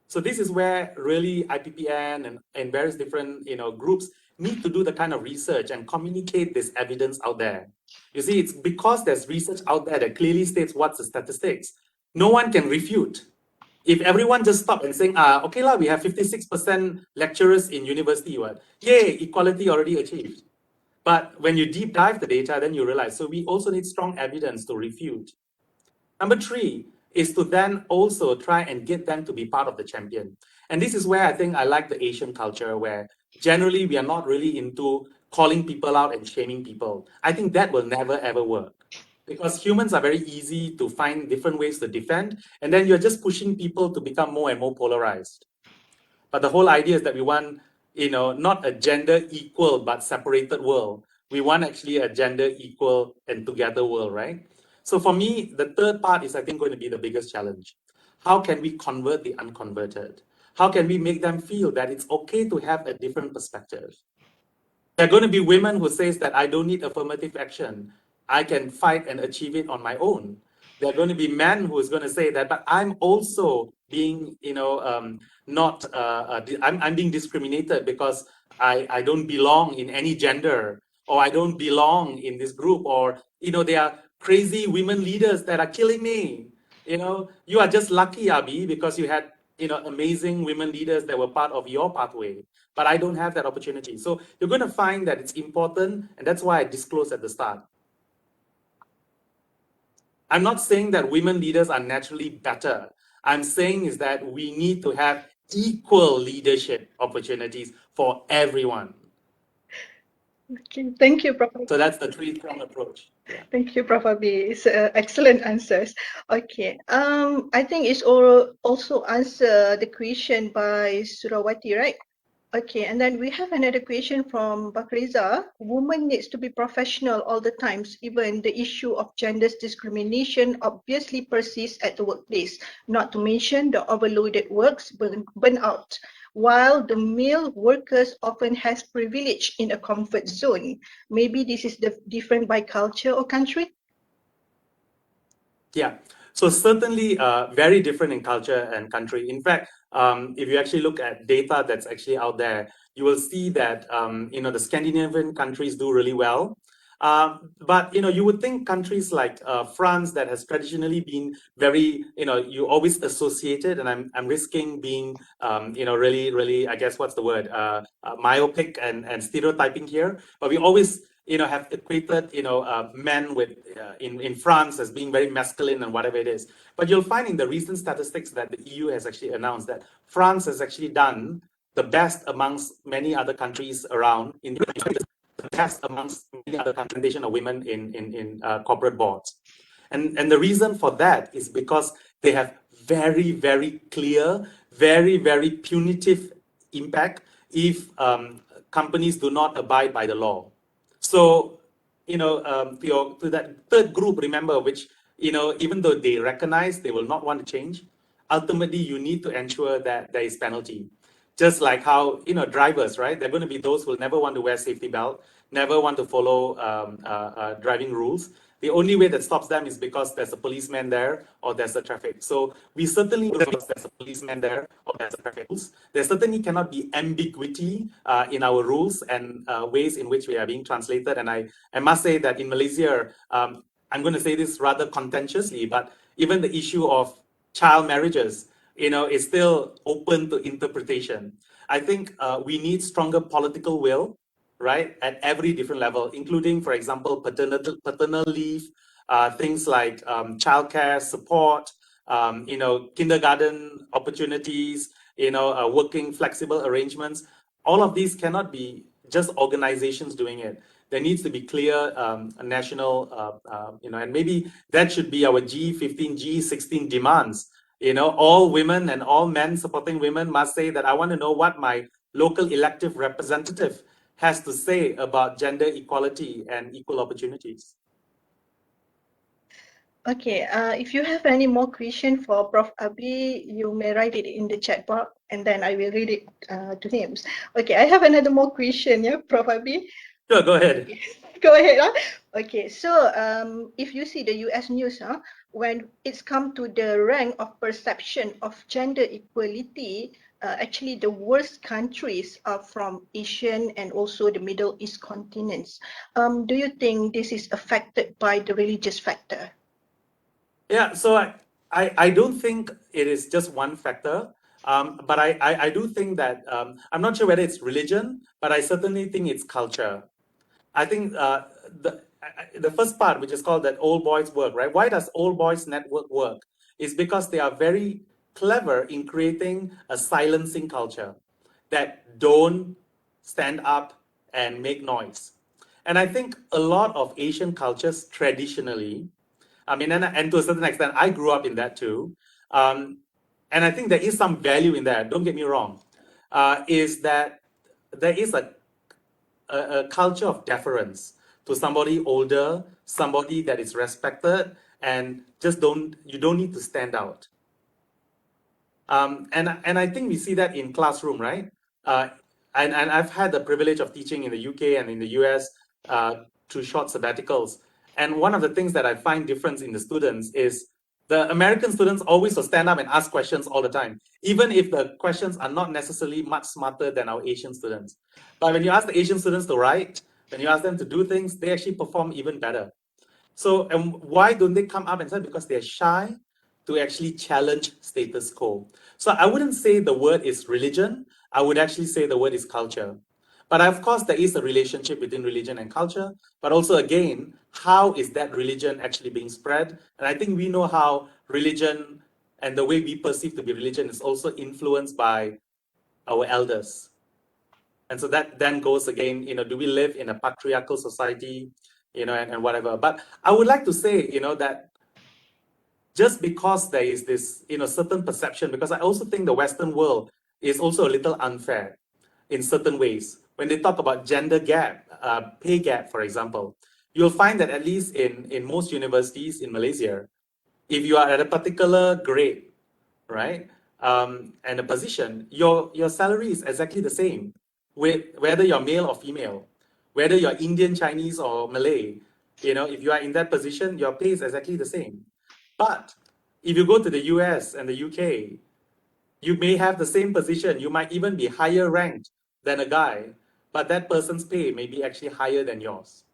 So this is where really IPPN and various different groups need to do the kind of research and communicate this evidence out there. You see, it's because there's research out there that clearly states what's the statistics. No one can refute. If everyone just stopped and saying, okay we have 56% lecturers in university, yay, equality already achieved. But when you deep dive the data, then you realize, so we also need strong evidence to refute. Number three is to then also try and get them to be part of the champion. And this is where I think I like the Asian culture, where generally we are not really into calling people out and shaming people. I think that will never ever work, because humans are very easy to find different ways to defend, and then you're just pushing people to become more and more polarized. But the whole idea is that we want, not a gender equal but separated world. We want actually a gender equal and together world, right? So for me, the third part is, I think, going to be the biggest challenge. How can we convert the unconverted? How can we make them feel that it's okay to have a different perspective? There are going to be women who says that I don't need affirmative action. I can fight and achieve it on my own. There are going to be men who is going to say that, but I'm also being, I'm being discriminated because I don't belong in any gender, or I don't belong in this group, or, there are crazy women leaders that are killing me. You are just lucky, Abi, because you had, amazing women leaders that were part of your pathway, but I don't have that opportunity. So you're going to find that it's important, and that's why I disclosed at the start. I'm not saying that women leaders are naturally better. I'm saying is that we need to have equal leadership opportunities for everyone. Okay, thank you, Prof. So that's the three-pronged approach. Yeah. Thank you, Prof. Abi. It's excellent answers. Okay. I think it's also answer the question by Surawati, right? Okay, and then we have another question from Bakriza. Women needs to be professional all the times, even the issue of gender discrimination obviously persists at the workplace, not to mention the overloaded works burn out, while the male workers often has privilege in a comfort zone. Maybe this is different by culture or country? Yeah, so certainly very different in culture and country. In fact, if you actually look at data that's actually out there, you will see that the Scandinavian countries do really well. But you would think countries like France, that has traditionally been very, you always associated, and I'm risking being really, I guess, what's the word, myopic and stereotyping here, but we always have equated, men with in France as being very masculine and whatever it is. But you'll find in the recent statistics that the EU has actually announced that France has actually done the best amongst many other countries around in the best amongst many other countries of women in corporate boards. And the reason for that is because they have very, very clear, very, very punitive impact if companies do not abide by the law. So, to that third group, remember, which, even though they recognize they will not want to change, ultimately you need to ensure that there is penalty. Just like how, drivers, right? They're going to be those who will never want to wear safety belt, never want to follow driving rules. The only way that stops them is because there's a policeman there or there's a traffic. So we certainly, because there's a policeman there or there's a traffic rules, there certainly cannot be ambiguity in our rules and ways in which we are being translated. And I must say that in Malaysia, I'm going to say this rather contentiously, but even the issue of child marriages, is still open to interpretation. I think we need stronger political will, right, at every different level, including, for example, paternal leave, things like childcare support, kindergarten opportunities, working flexible arrangements. All of these cannot be just organizations doing it. There needs to be clear national, and maybe that should be our G15, G16 demands. All women and all men supporting women must say that I want to know what my local elective representative has to say about gender equality and equal opportunities. Okay, if you have any more question for Prof. Abi, you may write it in the chat box and then I will read it to him. Okay, I have another more question, yeah, Prof. Abi? Sure, go ahead. Go ahead. Okay, so if you see the US news, when it's come to the rank of perception of gender equality, actually the worst countries are from Asian and also the Middle East continents. Do you think this is affected by the religious factor? Yeah, so I don't think it is just one factor, but I do think that, I'm not sure whether it's religion, but I certainly think it's culture. I think the first part, which is called that old boys work, right? Why does old boys network work? Is because they are very clever in creating a silencing culture that don't stand up and make noise. And I think a lot of Asian cultures traditionally, I mean, and to a certain extent, I grew up in that too. And I think there is some value in that, don't get me wrong, is that there is a culture of deference to somebody older, somebody that is respected, and just you don't need to stand out. And I think we see that in classroom, right? And I've had the privilege of teaching in the UK and in the US through short sabbaticals. And one of the things that I find difference in the students is the American students always will stand up and ask questions all the time, even if the questions are not necessarily much smarter than our Asian students. But when you ask the Asian students to write, When you ask them to do things, they actually perform even better. So, and why don't they come up and say? Because they're shy to actually challenge status quo. So I wouldn't say the word is religion. I would actually say the word is culture. But of course, there is a relationship between religion and culture. But also, again, how is that religion actually being spread? And I think we know how religion and the way we perceive to be religion is also influenced by our elders. And so that then goes again, do we live in a patriarchal society, and whatever. But I would like to say, that just because there is this, certain perception, because I also think the Western world is also a little unfair in certain ways. When they talk about gender gap, pay gap, for example, you'll find that at least in most universities in Malaysia, if you are at a particular grade, right, and a position, your salary is exactly the same, with whether you're male or female, whether you're Indian, Chinese, or Malay. If you are in that position, your pay is exactly the same. But if you go to the US and the UK, you may have the same position. You might even be higher ranked than a guy, but that person's pay may be actually higher than yours.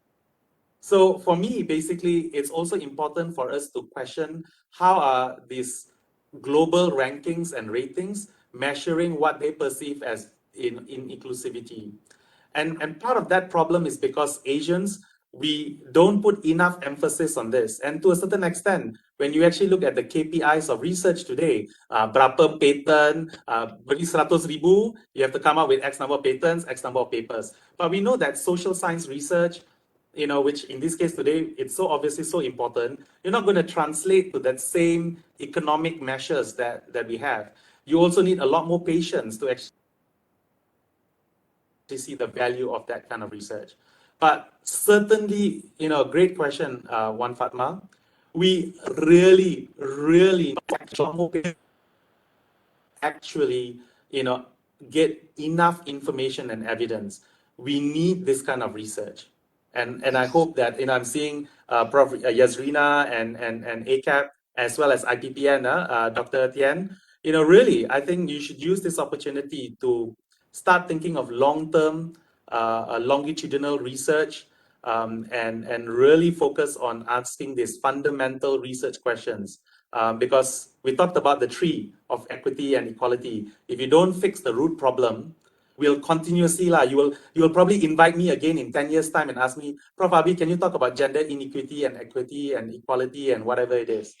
So for me, basically, it's also important for us to question how are these global rankings and ratings measuring what they perceive as in inclusivity. And part of that problem is because Asians, we don't put enough emphasis on this. And to a certain extent, when you actually look at the KPIs of research today, berapa patent, beri 100,000, you have to come up with X number of patents, X number of papers. But we know that social science research, which in this case today, it's so obviously so important, you're not going to translate to that same economic measures that we have. You also need a lot more patience to actually see the value of that kind of research. But certainly, great question, Wan Fatma. We really, really actually, get enough information and evidence. We need this kind of research. And I hope that, I'm seeing Prof. Yazrina and AKEPT, as well as IPPN, Dr. Tien, really, I think you should use this opportunity to start thinking of long-term, longitudinal research, and really focus on asking these fundamental research questions. Because we talked about the tree of equity and equality. If you don't fix the root problem, we'll continuously, you will probably invite me again in 10 years' time and ask me, Prof. Abi, can you talk about gender inequity and equity and equality and whatever it is?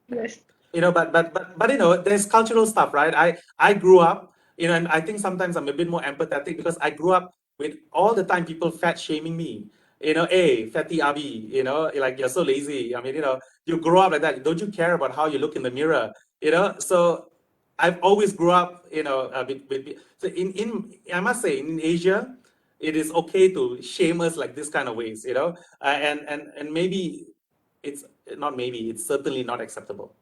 Yes. But there's cultural stuff, right? I grew up, and I think sometimes I'm a bit more empathetic because I grew up with all the time people fat shaming me. Hey, fatty Abi, like you're so lazy. I mean, you grow up like that. Don't you care about how you look in the mirror? So I've always grew up, so I must say, in Asia, it is okay to shame us like this kind of ways, and maybe it's not maybe, it's certainly not acceptable.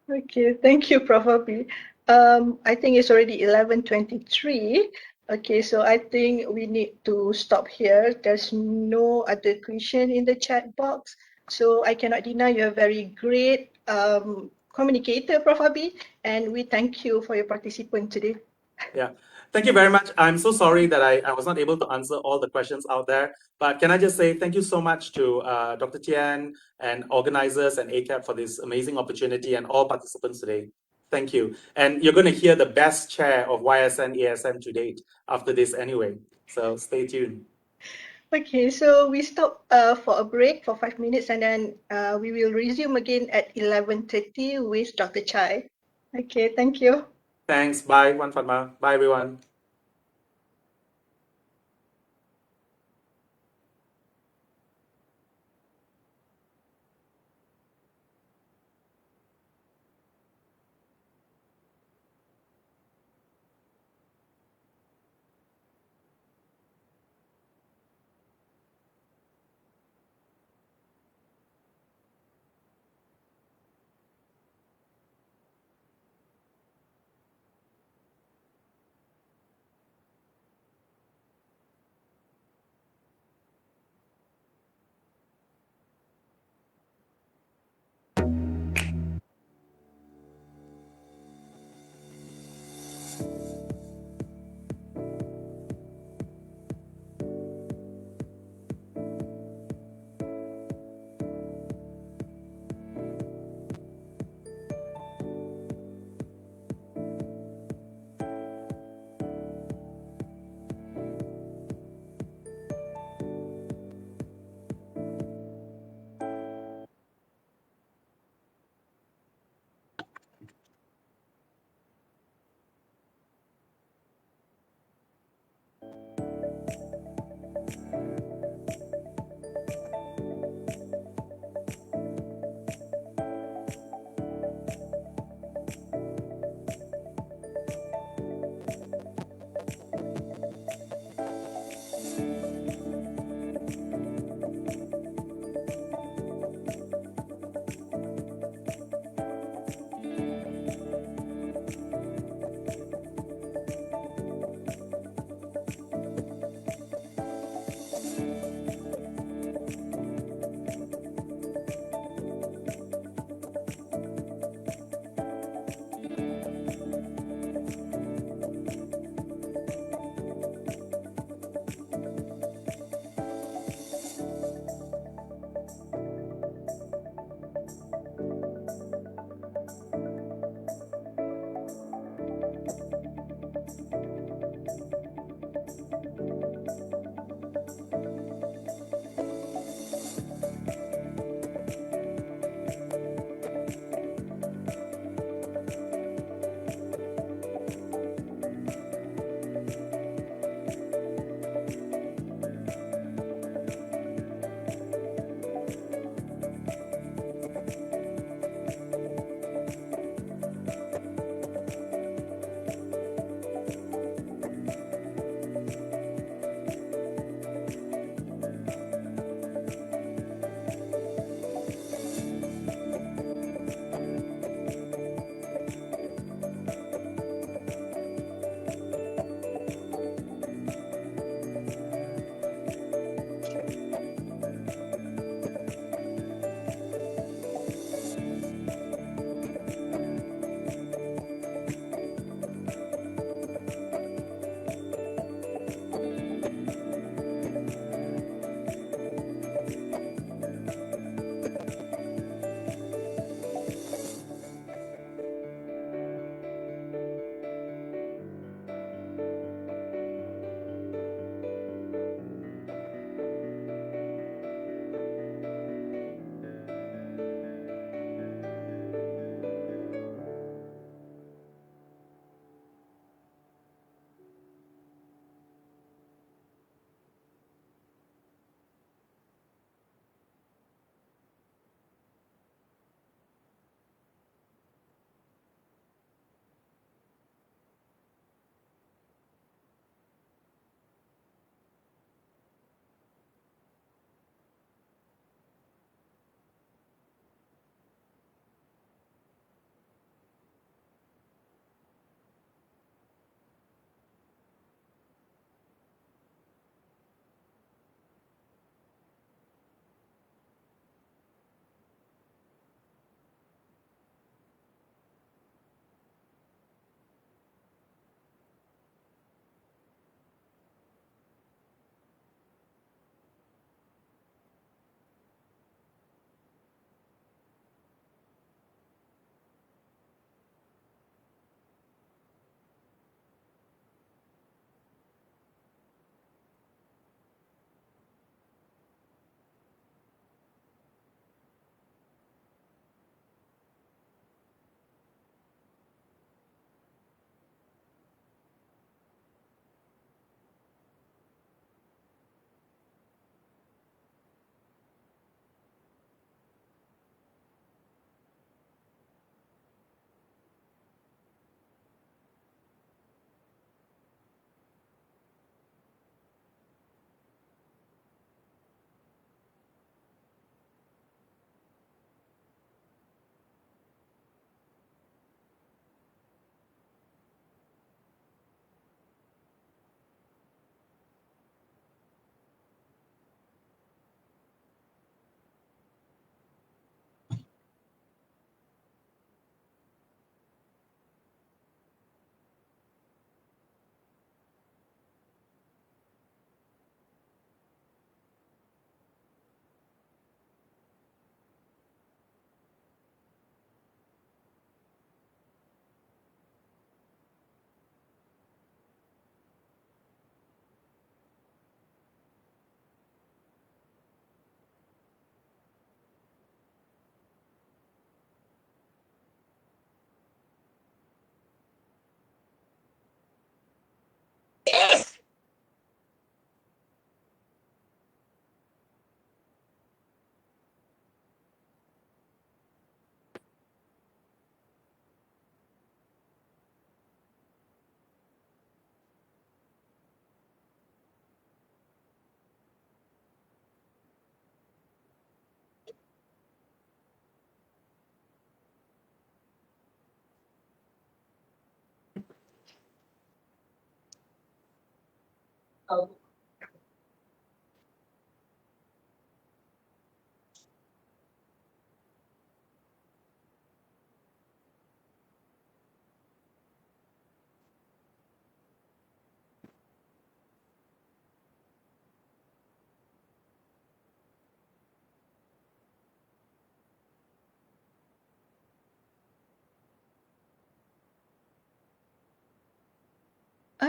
Okay, thank you, Prof. Abi. I think it's already 11:23. Okay, so I think we need to stop here. There's no other question in the chat box. So I cannot deny you're a very great communicator, Prof. Abi, and we thank you for your participation today. Yeah, thank you very much. I'm so sorry that I was not able to answer all the questions out there, but can I just say thank you so much to Dr. Tien and organizers and AKEPT for this amazing opportunity and all participants today. Thank you. And you're going to hear the best chair of YSN ASM to date after this anyway. So stay tuned. Okay, so we stop for a break for 5 minutes and then we will resume again at 11:30 with Dr. Chai. Okay, thank you. Thanks. Bye, Wan Fatma. Bye, everyone.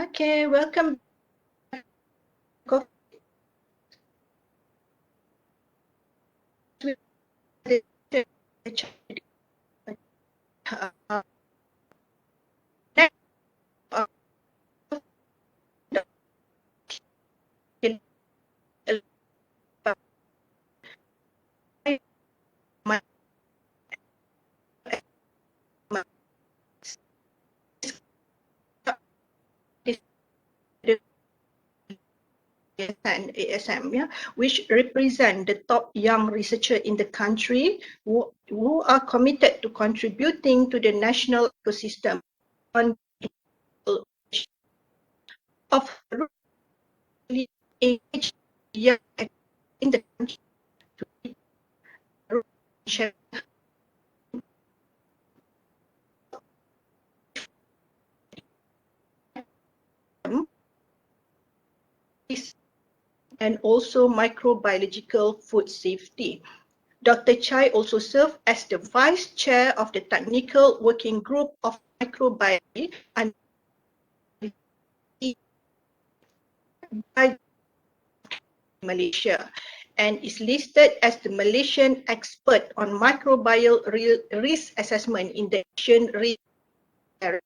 Okay, welcome. And ASM, yeah, which represent the top young researcher in the country who are committed to contributing to the national ecosystem on of really engaged young in the country to share and also microbiological food safety. Dr. Chai also served as the Vice Chair of the Technical Working Group of Microbiology and Malaysia and is listed as the Malaysian expert on microbial risk assessment in the Asian risk area.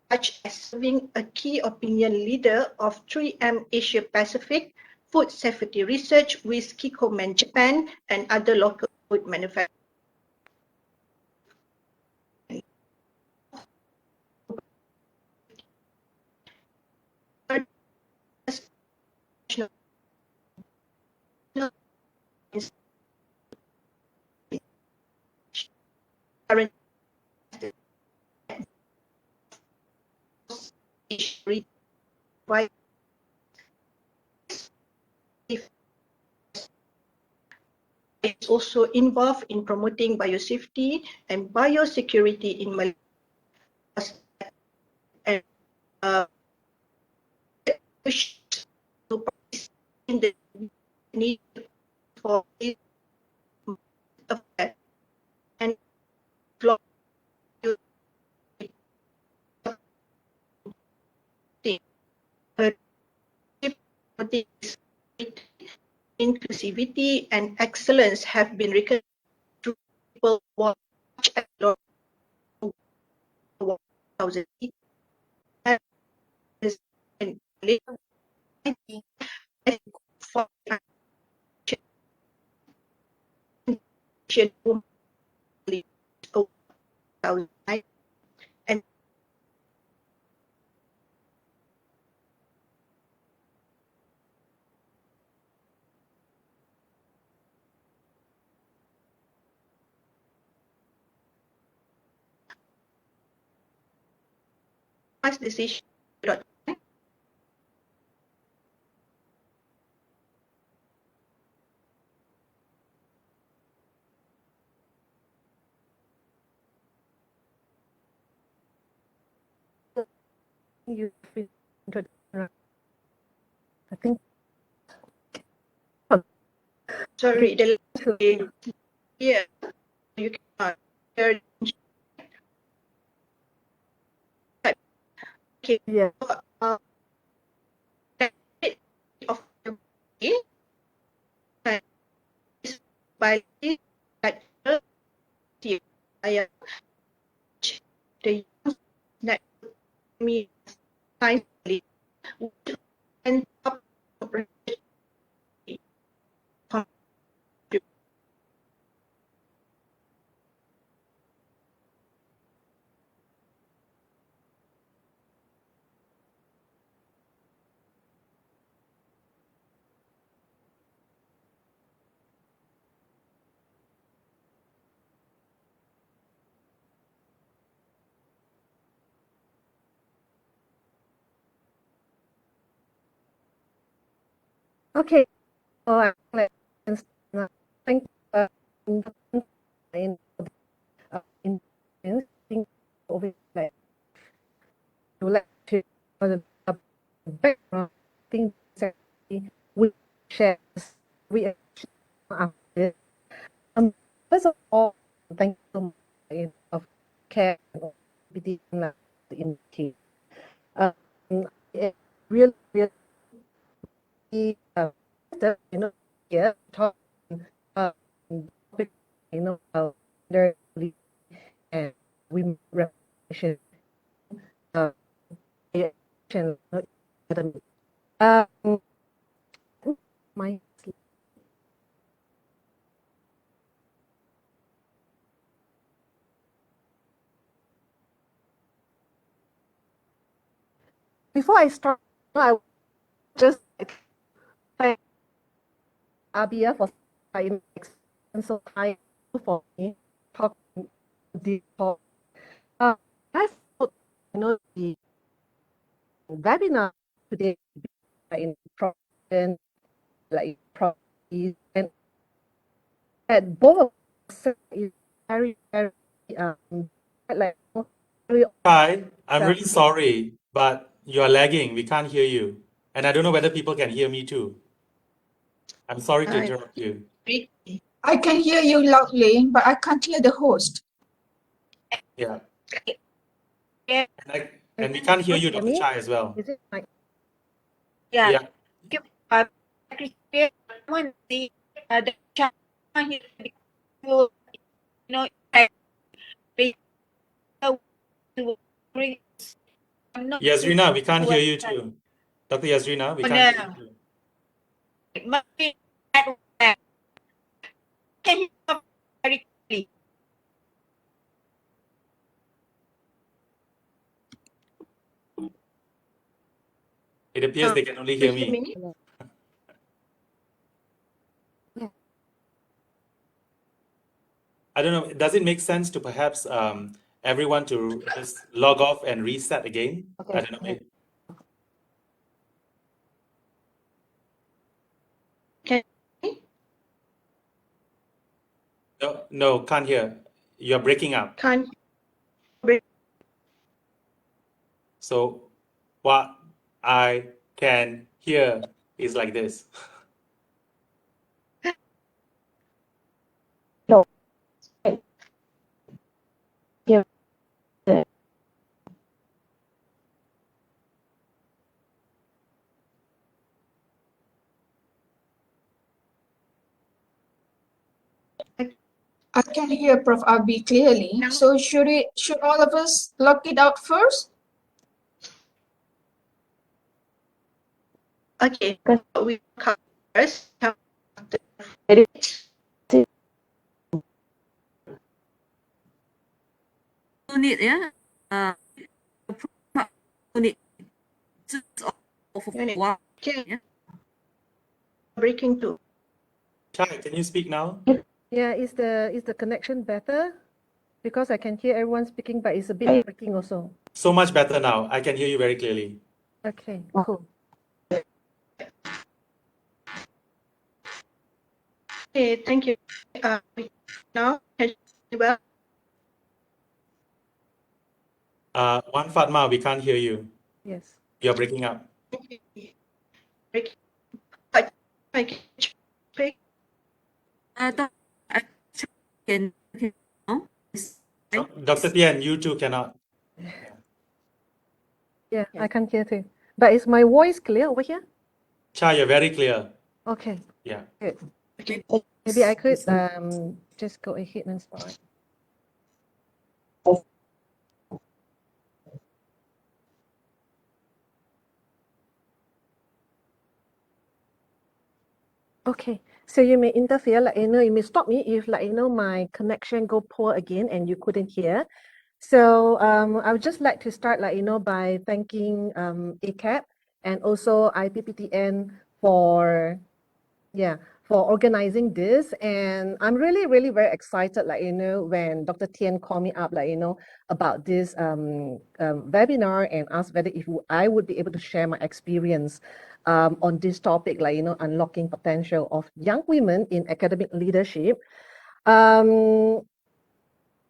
Such as serving a key opinion leader of 3M Asia Pacific, food safety research with Kikoman Japan and other local food manufacturers. Current is also involved in promoting biosafety and biosecurity in Malaysia and in the need for and inclusivity and excellence have been recognized through people watch at 1,000 and for and past decision. I think Sorry, the yeah, you cannot hear. Okay. yeah. Uh, of the by that the that me time and Okay. Oh, thank in over like to like to the background thing that we share we after first of all thank you so much of care and the team really yeah talk uh, there and we represent academy. My before I start, I just thank Abia for and so time for me talking the talk. I thought the webinar today in and like properties and at both is very like very Hi, I'm really sorry, but you are lagging. We can't hear you. And I don't know whether people can hear me too. I'm sorry to interrupt you. I can hear you loudly, but I can't hear the host. Yeah. And we can't hear you, Dr. Chai, as well. Is it like Yeah. Yasrina, we can't hear you too. Dr. Yasrina, we can't hear you too. Can you hear very clearly? It appears they can only hear me. I don't know. Does it make sense to perhaps everyone to just log off and reset again? I don't know. Maybe. No, can't hear. You're breaking up. Can't. So what I can hear is like this. no? Yeah. I can hear Prof. Abi clearly. So should all of us log it out first? Okay, we first. Unit ya. Unit. Okay. Breaking too. Chai, can you speak now? Yeah, is the connection better? Because I can hear everyone speaking, but it's a bit breaking also. So much better now. I can hear you very clearly. Okay, cool. Okay, thank you. Now, well. One Fatma, we can't hear you. Yes. You're breaking up. Dr. Tian, you too cannot. Yeah, I can't hear too. But is my voice clear over here? Chai, you're very clear. Okay. Yeah. Good. Maybe I could just go ahead and start. Okay, so you may interfere, like, you may stop me if, like, my connection go poor again and you couldn't hear. So I would just like to start, like, by thanking AKEPT and also IPPTN for organizing this. And I'm really, really very excited, like, when Dr. Tian called me up, like, about this webinar and asked whether if I would be able to share my experience on this topic, like, unlocking potential of young women in academic leadership.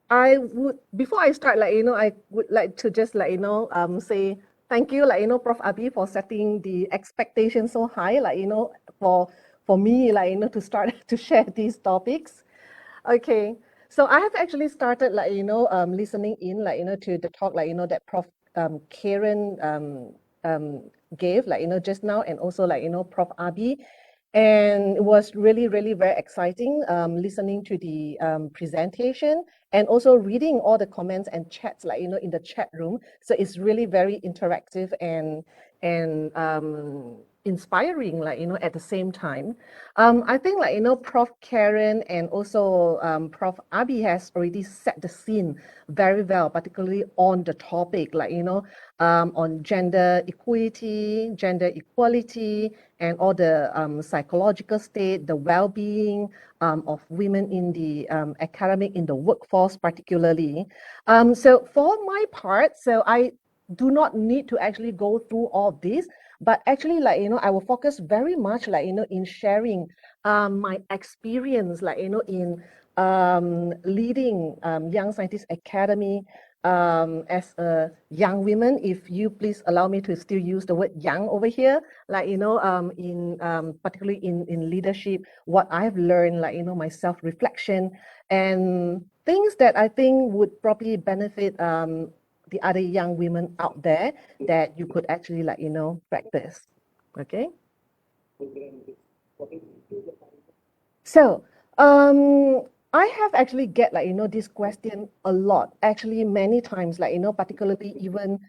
I would, before I start, I would like to just, say thank you, Prof. Abi, for setting the expectation so high, for me, to start to share these topics. Okay, so I have actually started, listening in, to the talk, that Prof. Karen gave, just now, and also, Prof. Abi. And it was really, really very exciting listening to the presentation and also reading all the comments and chats, in the chat room. So it's really very interactive and inspiring, at the same time. I think, Prof. Karen and also Prof. Abi has already set the scene very well, particularly on the topic, on gender equity, gender equality, and all the psychological state, the well-being of women in the academic, in the workforce particularly. So for my part, so I do not need to actually go through all of this, but actually, I will focus very much, in sharing my experience, in leading Young Scientist Academy as a young woman. If you please allow me to still use the word young over here, in particularly in leadership, what I've learned, my self-reflection and things that I think would probably benefit the other young women out there that you could actually, practice. Okay. So, I have actually get, this question a lot, actually many times, particularly even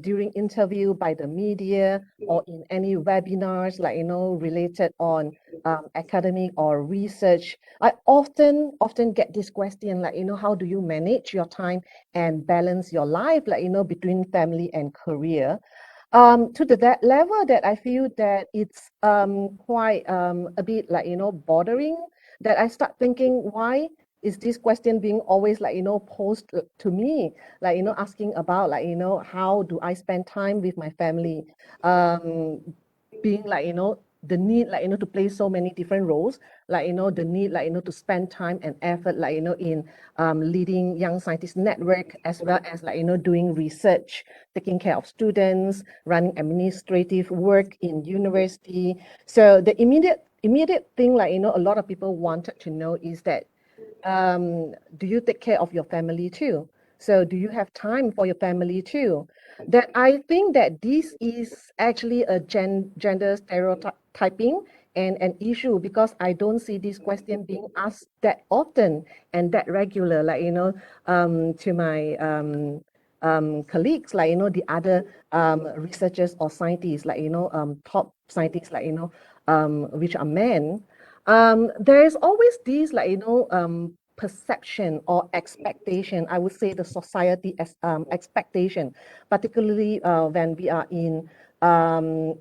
during interview by the media or in any webinars, related on academic or research. I often get this question, how do you manage your time and balance your life, between family and career? To that level that I feel that it's quite a bit bothering, that I start thinking, why is this question being always posed to me, asking about how do I spend time with my family, being the need to play so many different roles, the need to spend time and effort in leading Young Scientist Network, as well as doing research, taking care of students, running administrative work in university. So the immediate thing, a lot of people wanted to know is that, do you take care of your family too? So do you have time for your family too? That I think that this is actually a gender stereotyping and an issue, because I don't see this question being asked that often and that regular, to my colleagues, the other researchers or scientists, top scientists, which are men. There is always this, perception or expectation, I would say the society expectation, particularly when we are in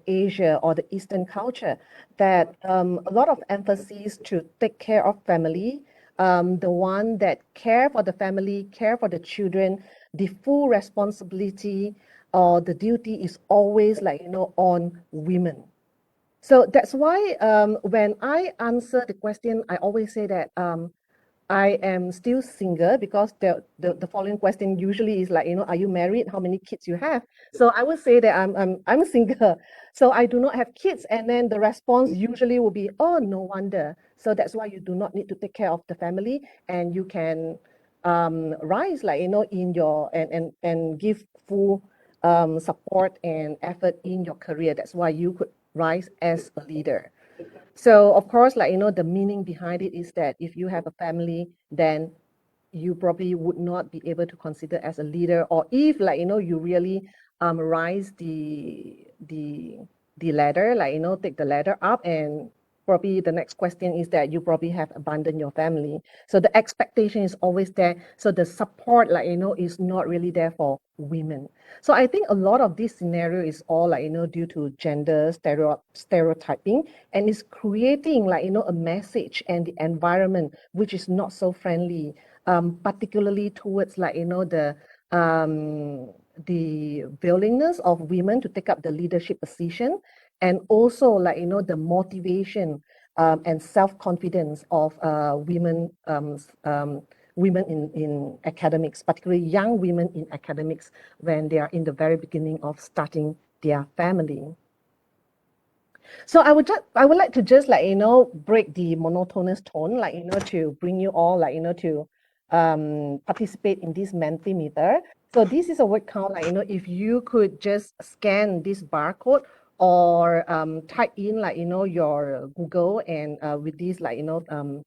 Asia or the Eastern culture, that a lot of emphasis to take care of family, the one that care for the family, care for the children, the full responsibility or the duty is always on women. So that's why when I answer the question, I always say that I am still single, because the following question usually is are you married? How many kids you have? So I would say that I'm single. So I do not have kids. And then the response usually will be, oh, no wonder. So that's why you do not need to take care of the family, and you can rise in your and give full support and effort in your career. That's why you could rise as a leader. So of course, the meaning behind it is that if you have a family, then you probably would not be able to consider as a leader, or if you really rise the ladder, take the ladder up, and probably the next question is that you probably have abandoned your family. So the expectation is always there. So the support, is not really there for women. So I think a lot of this scenario is all due to gender stereotyping, and it's creating a message and the environment which is not so friendly, particularly towards the willingness of women to take up the leadership position, and also like, you know, the motivation and self-confidence of women in academics, particularly young women in academics when they are in the very beginning of starting their family. So I would like to just like, you know, break the monotonous tone, like, you know, to bring you all like, you know, to participate in this Mentimeter. So this is a word count, like, you know, if you could just scan this barcode or type in like, you know, your Google and with this like, you know,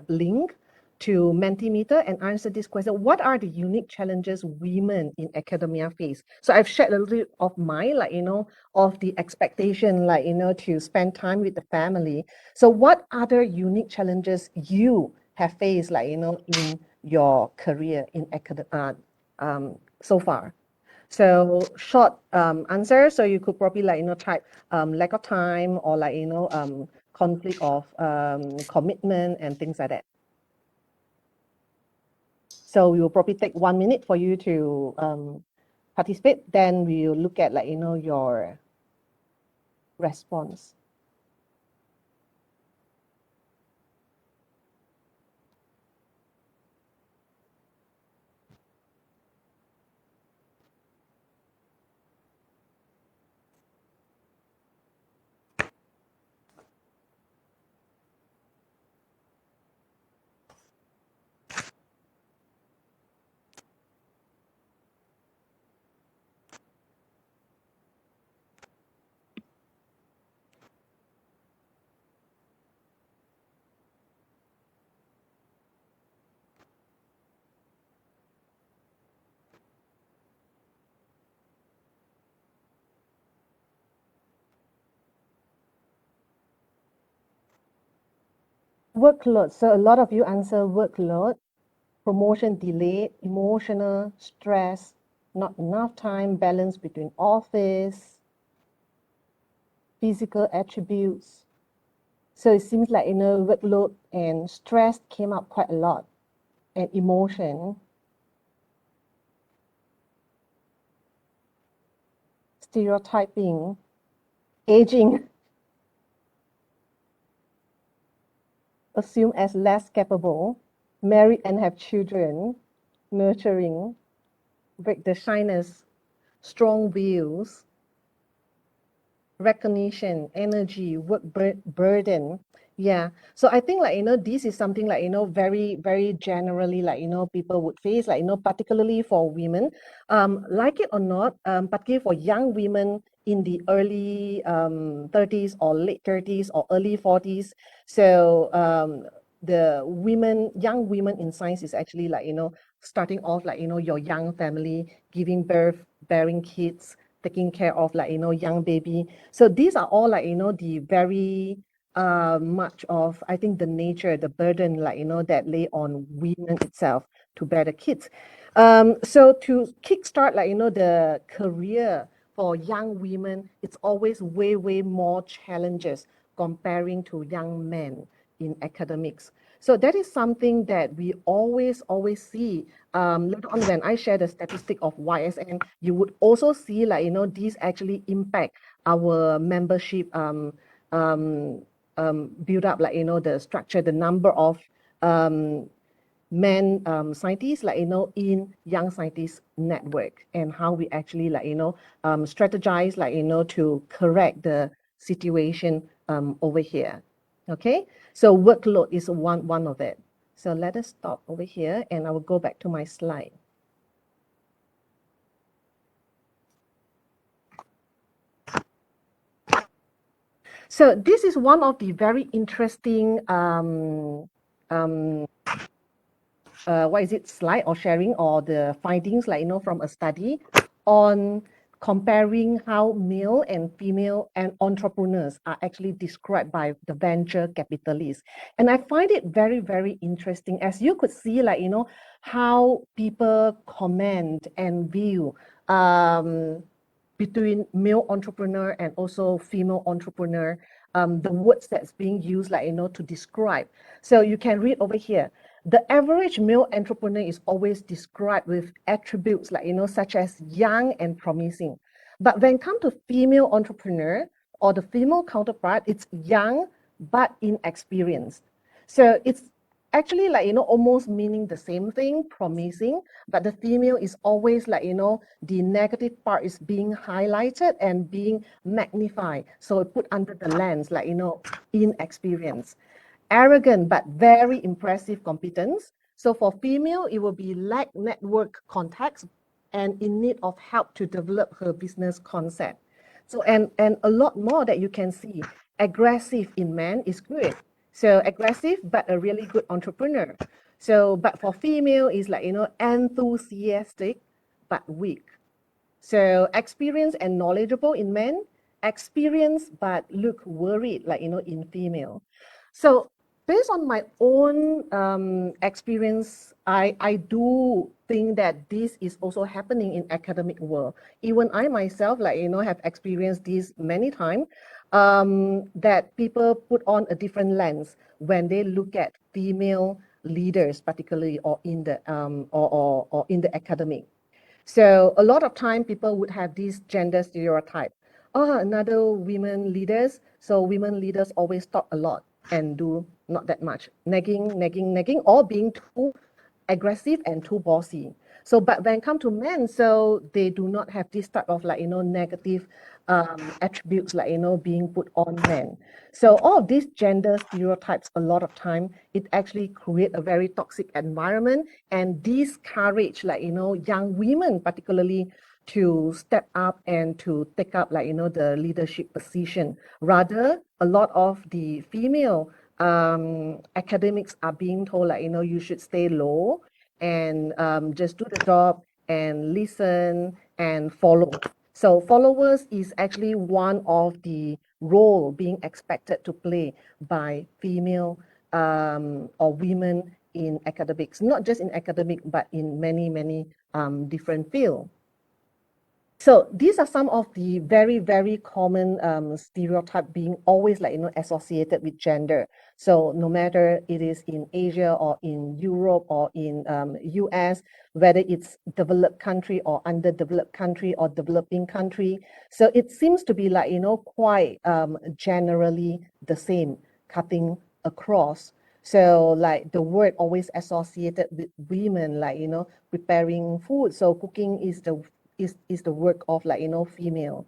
link to Mentimeter and answer this question. What are the unique challenges women in academia face? So I've shared a little bit of mine, like, you know, of the expectation, like, you know, to spend time with the family. So what other unique challenges you have faced, like, you know, in your career in academia so far? So short answer, so you could probably like, you know, type lack of time or like, you know, conflict of commitment and things like that. So we will probably take 1 minute for you to participate. Then we will look at like, you know, your response. Workload. So a lot of you answer workload, promotion delayed, emotional stress, not enough time, balance between office, physical attributes. So it seems like, you know, workload and stress came up quite a lot, and emotion, stereotyping, aging, assumed as less capable, marry and have children, nurturing, break the shyness, strong views, recognition, energy, work burden. Yeah. So I think like, you know, this is something like, you know, very, very generally like, you know, people would face, like, you know, particularly for women, like it or not, particularly for young women in the early 30s or late 30s or early 40s. So the women, young women in science is actually like, you know, starting off like, you know, your young family, giving birth, bearing kids, taking care of like, you know, young baby. So these are all like, you know, the very much of, I think, the nature, the burden, like, you know, that lay on women itself to bear the kids. So to kickstart, like, you know, the career for young women, it's always way, way more challenges comparing to young men in academics. So that is something that we always see. Later on, when I share the statistic of YSN, you would also see like, you know, these actually impact our membership build up, like, you know, the structure, the number of men scientists, like, you know, in Young Scientists Network, and how we actually like, you know, strategize, like, you know, to correct the situation over here. Okay, so workload is one of it. So let us stop over here and I will go back to my slide. So this is one of the very interesting slide or sharing or the findings, like, you know, from a study on comparing how male and female and entrepreneurs are actually described by the venture capitalists. And I find it very, very interesting, as you could see, like, you know, how people comment and view between male entrepreneur and also female entrepreneur, the words that's being used, like, you know, to describe. So you can read over here. The average male entrepreneur is always described with attributes like, you know, such as young and promising. But when it comes to female entrepreneur, or the female counterpart, it's young but inexperienced. So it's actually like, almost meaning the same thing, promising, but the female is always like, the negative part is being highlighted and being magnified. So put under the lens, like, inexperience. Arrogant, but very impressive competence. So for female, it will be lack network contacts and in need of help to develop her business concept. So, and a lot more that you can see. Aggressive in men is good. So aggressive, but a really good entrepreneur. So, but for female is like, enthusiastic, but weak. So experienced and knowledgeable in men, experienced, but look worried, like, in female. So based on my own experience, I do think that this is also happening in academic world. Even I myself, like, have experienced this many times, that people put on a different lens when they look at female leaders, particularly or in the or in the academic. So a lot of time people would have this gender stereotype. Oh, another women leaders. So women leaders always talk a lot and do not that much. Nagging, or being too aggressive and too bossy. So, but when come to men, so they do not have this type of like, negative attributes, like, being put on men. So all of these gender stereotypes, a lot of time, it actually create a very toxic environment and discourage, like, young women, particularly, to step up and to take up, like, the leadership position. Rather, a lot of the female academics are being told, like, you should stay low and just do the job and listen and follow. So followers is actually one of the role being expected to play by female or women in academics, not just in academic, but in many different fields. So these are some of the very, very common stereotype being always like, associated with gender. So no matter it is in Asia or in Europe or in US, whether it's developed country or underdeveloped country or developing country. So it seems to be like, quite generally the same, cutting across. So like the word always associated with women, like, preparing food. So cooking is the work of, like, female.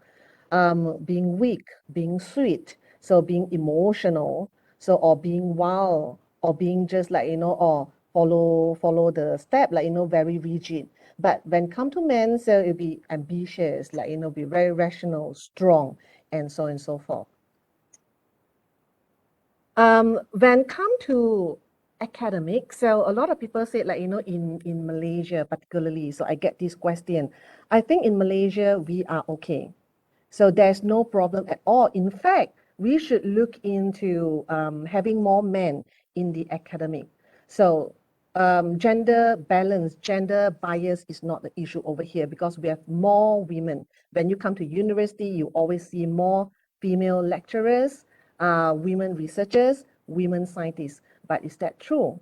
Being weak, being sweet, so being emotional, so or being wild, or being just like, or follow the step, like, very rigid. But when come to men, so it'll be ambitious, like, be very rational, strong, and so on and so forth. When come to academics, so a lot of people say, like, in Malaysia particularly, so I get this question. I think in Malaysia, we are okay. So there's no problem at all. In fact, we should look into having more men in the academic. So gender balance, gender bias is not the issue over here because we have more women. When you come to university, you always see more female lecturers, women researchers, women scientists. But is that true?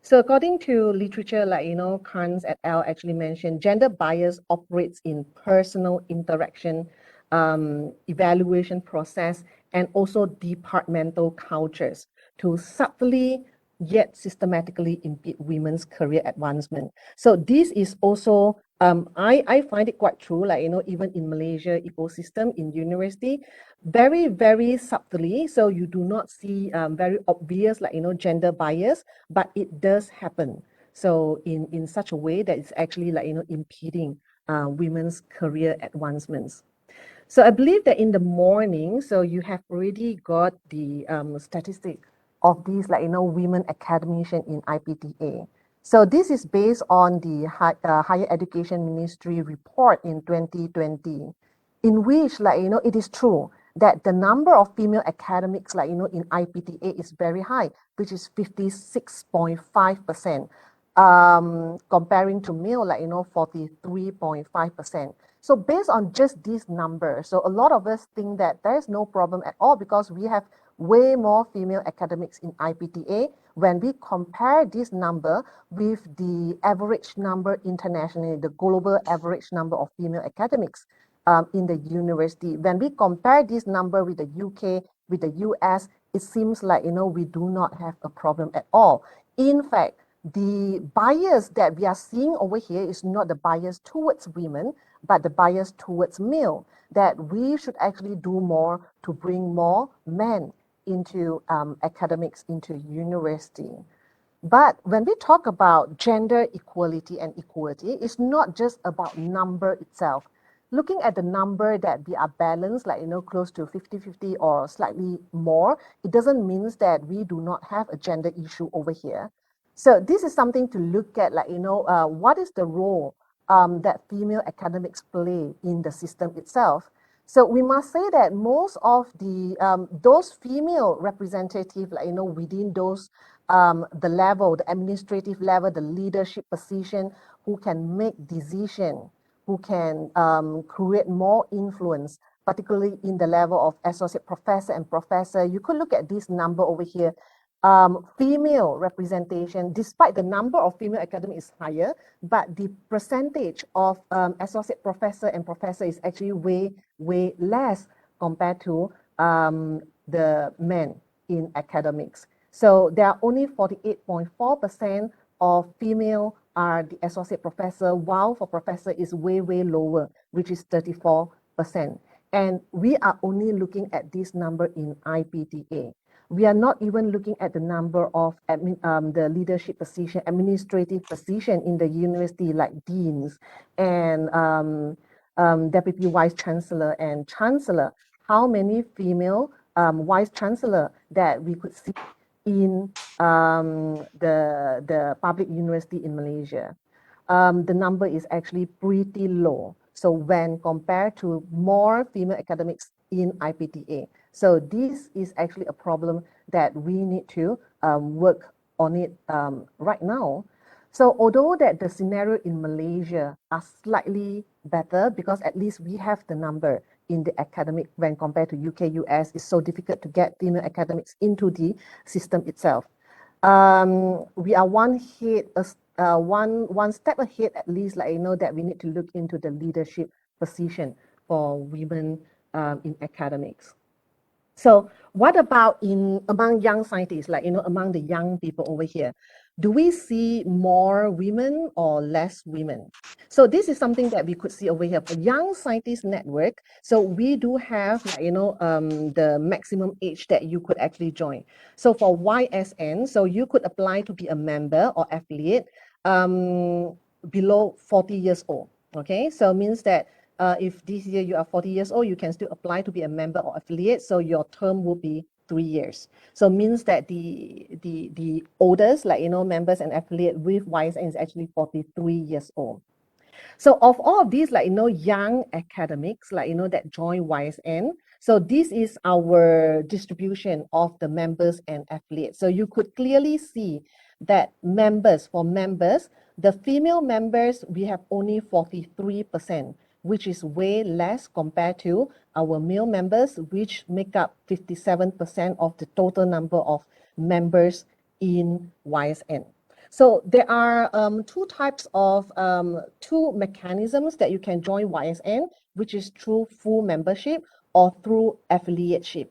So according to literature, like, Carnes et al. Actually mentioned, gender bias operates in personal interaction, evaluation process, and also departmental cultures to subtly yet systematically impede women's career advancement. So this is also, I find it quite true, like, even in Malaysia ecosystem, in university, very, very subtly. So you do not see very obvious, like, gender bias, but it does happen. So in such a way that it's actually, like, impeding women's career advancements. So I believe that in the morning, so you have already got the statistic of these, like, women academician in IPTA. So this is based on the Higher Education Ministry report in 2020, in which, like, it is true that the number of female academics, like, in IPTA is very high, which is 56.5%, comparing to male, like, 43.5%. So based on just these numbers, so a lot of us think that there's no problem at all because we have way more female academics in IPTA when we compare this number with the average number internationally, the global average number of female academics. in the university. When we compare this number with the UK, with the US, it seems like, we do not have a problem at all. In fact, the bias that we are seeing over here is not the bias towards women, but the bias towards male, that we should actually do more to bring more men into academics, into university. But when we talk about gender equality and equality, it's not just about number itself. Looking at the number that we are balanced, like, close to 50-50 or slightly more, it doesn't mean that we do not have a gender issue over here. So this is something to look at, like, what is the role that female academics play in the system itself. So we must say that most of the those female representative, like, within those the level, the administrative level, the leadership position, who can make decision, who can create more influence, particularly in the level of associate professor and professor. You could look at this number over here. Female representation, despite the number of female academics is higher, but the percentage of associate professor and professor is actually way less compared to the men in academics. So there are only 48.4% of female are the associate professor, while for professor is way lower, which is 34%. And we are only looking at this number in IPTA. We are not even looking at the number of the leadership position, administrative position in the university, like deans and deputy vice chancellor and chancellor. How many female vice chancellor that we could see in the public university in Malaysia? The number is actually pretty low. So when compared to more female academics in IPTA. So this is actually a problem that we need to work on it right now. So although that the scenario in Malaysia are slightly better, because at least we have the number in the academic when compared to UK, US, it's so difficult to get female academics into the system itself. We are one step ahead, at least, like, that we need to look into the leadership position for women in academics. So what about among young scientists, like, among the young people over here? Do we see more women or less women? So this is something that we could see over here for Young Scientist Network. So we do have, like, the maximum age that you could actually join. So for YSN, so you could apply to be a member or affiliate below 40 years old. Okay, so it means that if this year you are 40 years old, you can still apply to be a member or affiliate. So your term will be 3 years. So means that the oldest, like, members and affiliate with YSN is actually 43 years old. So of all of these, like, young academics, like, that join YSN, so this is our distribution of the members and affiliates. So you could clearly see that for members, the female members, we have only 43%, which is way less compared to our male members, which make up 57% of the total number of members in YSN. So there are two types of, two mechanisms that you can join YSN, which is through full membership or through affiliateship.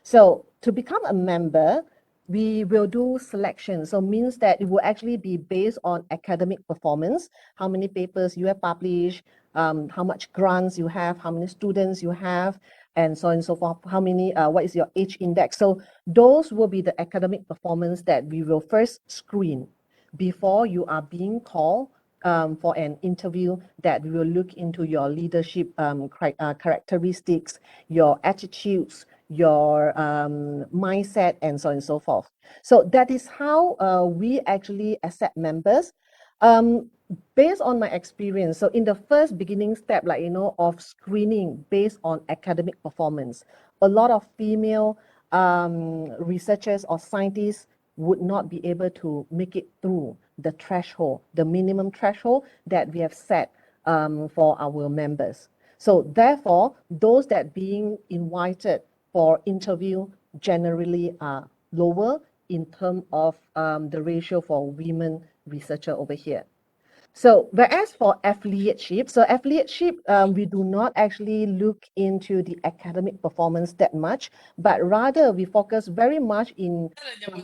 So to become a member, we will do selection. So means that it will actually be based on academic performance, how many papers you have published, how much grants you have, how many students you have, and so on and so forth, how many, what is your age index. So those will be the academic performance that we will first screen before you are being called for an interview, that we will look into your leadership characteristics, your attitudes, your mindset, and so on and so forth. So that is how we actually accept members. Based on my experience, so in the first beginning step, like, of screening based on academic performance, a lot of female researchers or scientists would not be able to make it through the threshold, the minimum threshold that we have set for our members. So therefore, those that being invited for interview generally are lower in terms of the ratio for women researcher over here. So whereas for affiliateship, we do not actually look into the academic performance that much, but rather we focus very much in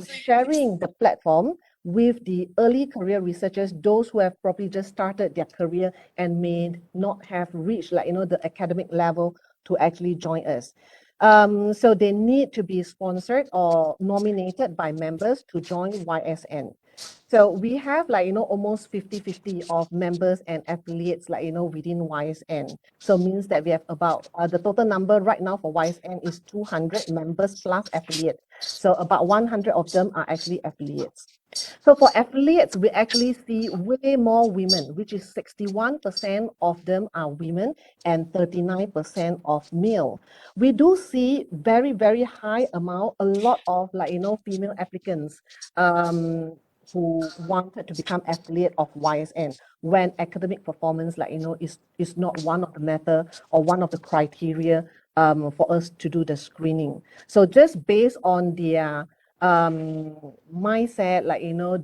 sharing the platform with the early career researchers, those who have probably just started their career and may not have reached the academic level to actually join us. So they need to be sponsored or nominated by members to join YSN. So we have almost 50-50 of members and affiliates within YSN. So means that we have about the total number right now for YSN is 200 members plus affiliates. So about 100 of them are actually affiliates. So for affiliates, we actually see way more women, which is 61% of them are women and 39% of male. We do see very, very high amount, a lot of female applicants who wanted to become affiliate of YSN when academic performance is not one of the matter or one of the criteria for us to do the screening. So just based on their mindset,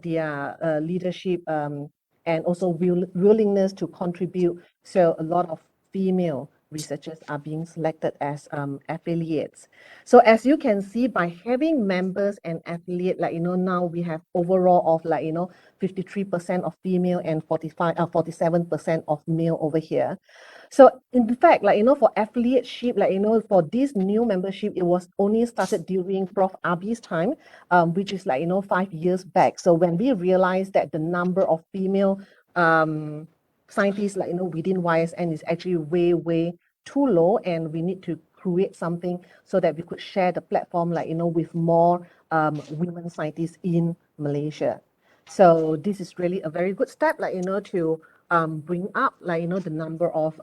their leadership and also willingness to contribute, so a lot of female researchers are being selected as affiliates. So as you can see, by having members and affiliate, now we have overall of 53% of female and 47% of male over here. So in fact, for affiliateship, for this new membership, it was only started during Prof. Abi's time, which is 5 years back. So when we realized that the number of female scientists within YSN is actually way too low, and we need to create something so that we could share the platform with more women scientists in Malaysia. So this is really a very good step to bring up the number of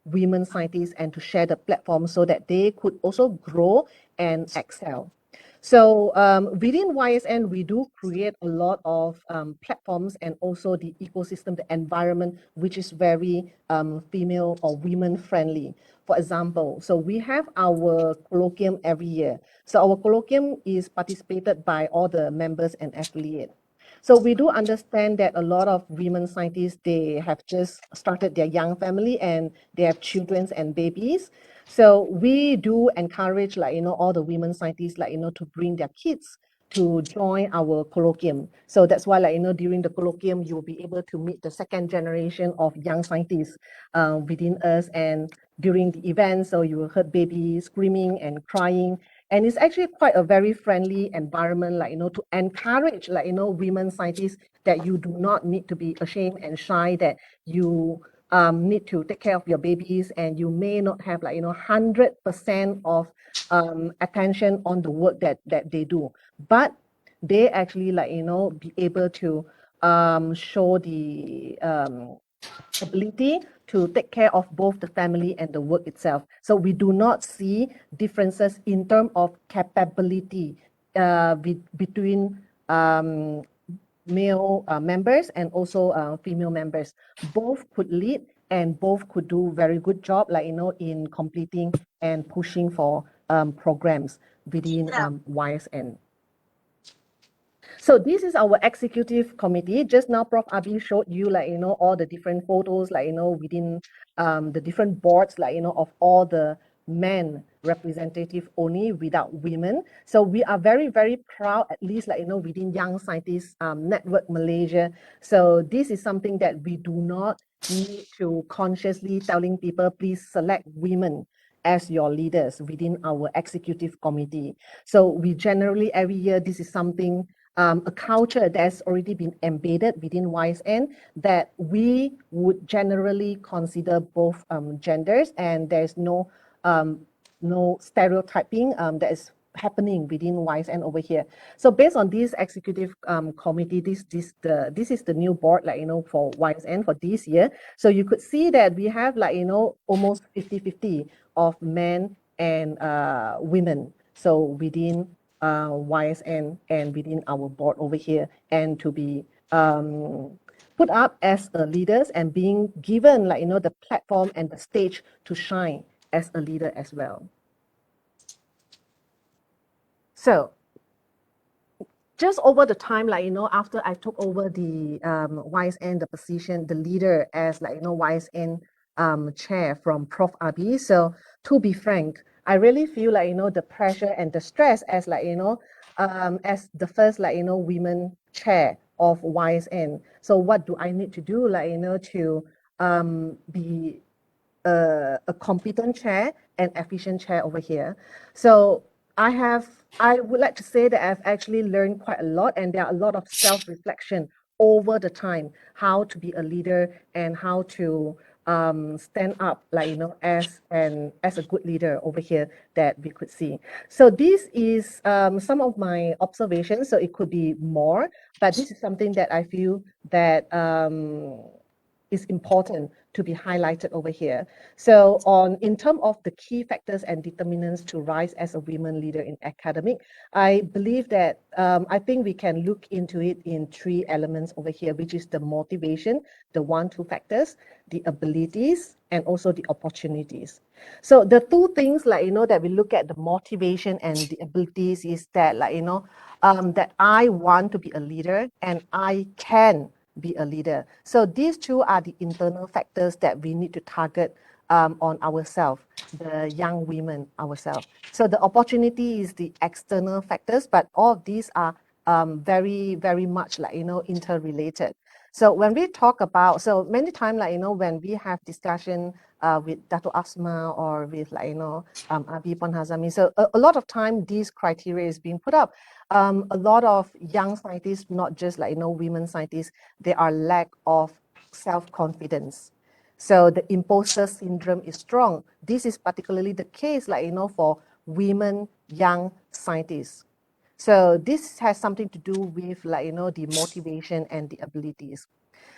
women scientists and to share the platform so that they could also grow and excel. So within YSN, we do create a lot of platforms and also the ecosystem, the environment, which is very female or women friendly. For example, so we have our colloquium every year. So our colloquium is participated by all the members and affiliates. So we do understand that a lot of women scientists, they have just started their young family and they have children and babies. So we do encourage all the women scientists to bring their kids to join our colloquium. So that's why during the colloquium, you'll be able to meet the second generation of young scientists within us. And during the event, so you will hear babies screaming and crying. And it's actually quite a very friendly environment, to encourage, women scientists that you do not need to be ashamed and shy, that you need to take care of your babies, and you may not have 100% of attention on the work that they do, but they actually be able to show the ability to take care of both the family and the work itself. So we do not see differences in terms of capability between male members and also female members. Both could lead and both could do very good job in completing and pushing for programs within YSN. So this is our executive committee. Just now, Prof. Abi showed you, all the different photos, within the different boards, of all the men representative only without women. So we are very, very proud, at least, within Young Scientists Network Malaysia. So this is something that we do not need to consciously telling people, please select women as your leaders within our executive committee. So we generally, every year, this is something a culture that's already been embedded within YSN, that we would generally consider both genders, and there's no stereotyping that is happening within YSN over here. So based on this executive committee, this is the new board for YSN for this year. So you could see that we have almost 50-50 of men and women. So within YSN and within our board over here, and to be put up as leaders and being given the platform and the stage to shine as a leader as well. So just over the time, like, after I took over the YSN, the position, the leader as, like, YSN chair from Prof. Abi. So to be frank, I really feel like, the pressure and the stress as, like, as the first, like, women chair of YSN. So what do I need to do, like, to be a competent chair and efficient chair over here? So I would like to say that I've actually learned quite a lot, and there are a lot of self-reflection over the time, how to be a leader and how to stand up, like, as a good leader over here that we could see. So this is some of my observations. So it could be more, but this is something that I feel that is important to be highlighted over here. So in terms of the key factors and determinants to rise as a women leader in academic, I believe that I think we can look into it in 3 elements over here, which is the motivation, the 1-2 factors, the abilities, and also the opportunities. So the 2 things, like, that we look at, the motivation and the abilities, is that, like, that I want to be a leader and I can be a leader. So these 2 are the internal factors that we need to target on ourselves, the young women ourselves. So the opportunity is the external factors, but all of these are very, very much, like, interrelated. So when we talk about, so many times, like, when we have discussion with Dato Asma or with, like, Abi Puan Hazami, so a lot of time these criteria is being put up. A lot of young scientists, not just, like, women scientists, they are lack of self-confidence. So the imposter syndrome is strong. This is particularly the case, like, for women young scientists. So this has something to do with, like, the motivation and the abilities.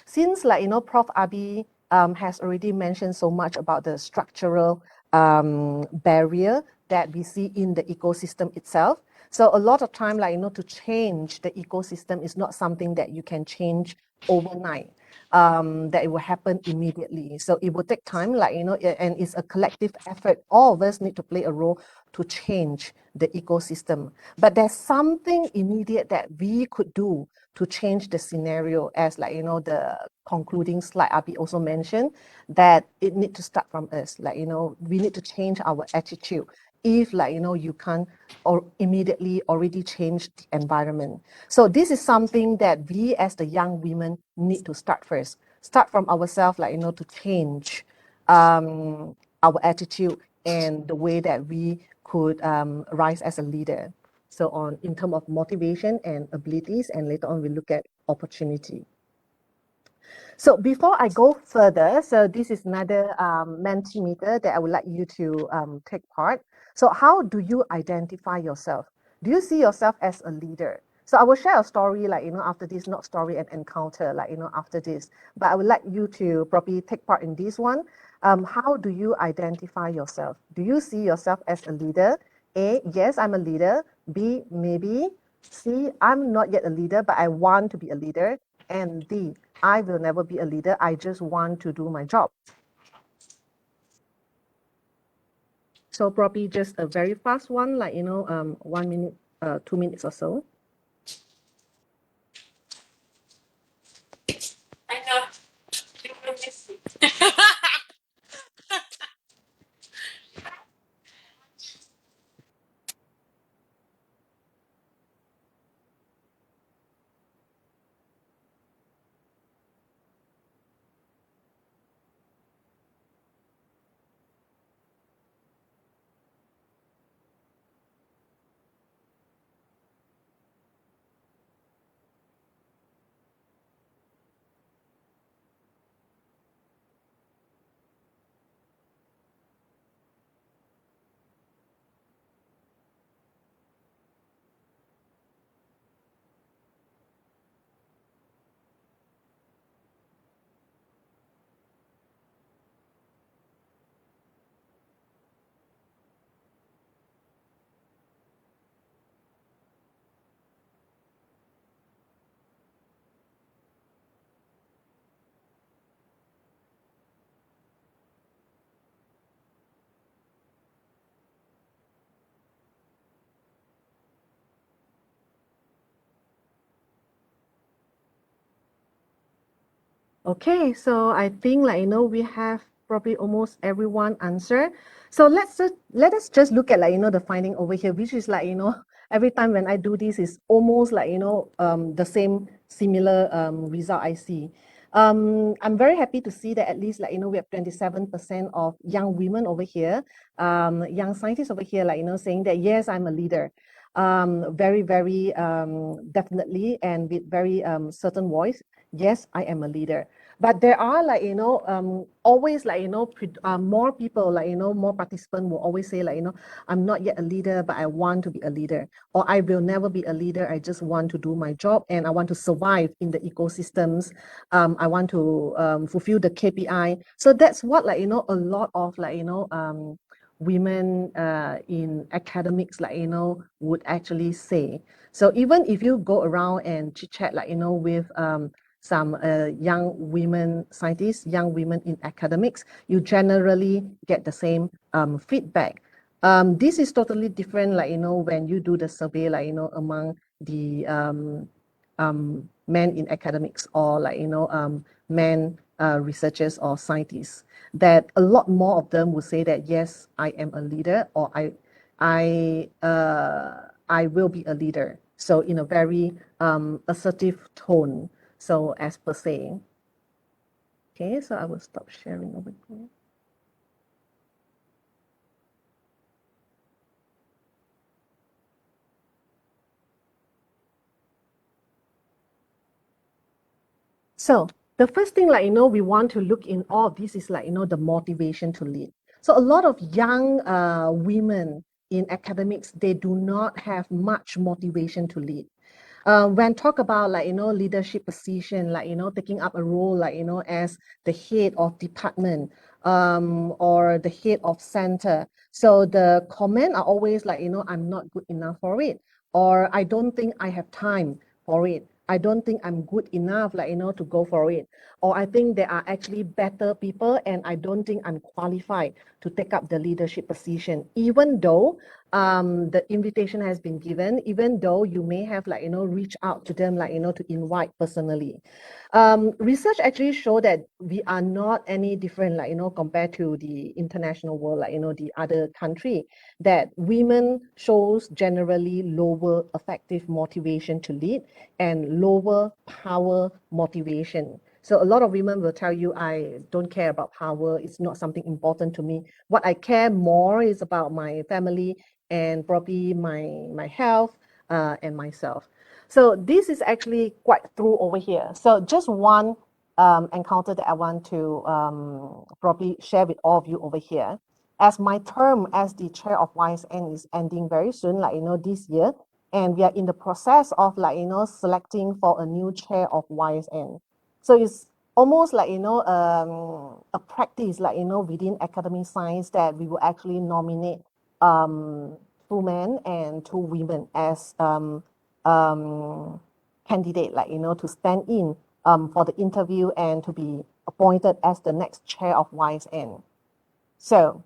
Since, like, Prof. Abi has already mentioned so much about the structural barrier that we see in the ecosystem itself. So a lot of time, like, to change the ecosystem is not something that you can change overnight. That it will happen immediately. So it will take time, like, and it's a collective effort. All of us need to play a role to change the ecosystem. But there's something immediate that we could do to change the scenario, as, like, the concluding slide Abi also mentioned, that it need to start from us. Like, we need to change our attitude. If, like, you can't or immediately already change the environment. So this is something that we as the young women need to start first. Start from ourselves, like, to change our attitude and the way that we could rise as a leader. So in terms of motivation and abilities, and later on we look at opportunity. So before I go further, so this is another Mentimeter that I would like you to take part. So how do you identify yourself? Do you see yourself as a leader? So I will share a story, like, after this, not story and encounter, like, after this. But I would like you to probably take part in this one. How do you identify yourself? Do you see yourself as a leader? A, yes, I'm a leader. B, maybe. C, I'm not yet a leader, but I want to be a leader. And D, I will never be a leader. I just want to do my job. So probably just a very fast one, like, 1 minute, 2 minutes or so. I know. Okay, so I think we have probably almost everyone answer. So let us just look at the finding over here, which is every time when I do this is almost the same similar result I see. I'm very happy to see that at least we have 27% of young women over here, young scientists over here saying that yes, I'm a leader. Very, very definitely and with very certain voice. Yes, I am a leader. But there are always more people more participants will always say I'm not yet a leader, but I want to be a leader, or I will never be a leader. I just want to do my job and I want to survive in the ecosystems. I want to fulfill the KPI. So that's what a lot of women in academics would actually say. So even if you go around and chit chat with some young women scientists, young women in academics, you generally get the same feedback. This is totally different when you do the survey among the men in academics or men researchers or scientists, that a lot more of them will say that yes, I am a leader, or I will be a leader. So in a very assertive tone. So as per se. Okay, so I will stop sharing over here. So the first thing we want to look in all of this is the motivation to lead. So a lot of young women in academics, they do not have much motivation to lead. When talk about leadership position, taking up a role as the head of department or the head of center. So the comment are always I'm not good enough for it, or I don't think I have time for it. I don't think I'm good enough to go for it, or I think there are actually better people and I don't think I'm qualified to take up the leadership position, even though the invitation has been given, even though you may have reach out to them to invite personally. Research actually show that we are not any different compared to the international world, the other country, that women shows generally lower effective motivation to lead and lower power motivation. So a lot of women will tell you, I don't care about power. It's not something important to me. What I care more is about my family and probably my health and myself. So this is actually quite true over here. So just one encounter that I want to probably share with all of you over here. As my term as the chair of YSN is ending very soon, this year, and we are in the process of selecting for a new chair of YSN. So it's almost a practice within academic science that we will actually nominate 2 men and 2 women as candidate to stand in for the interview and to be appointed as the next chair of YSN. So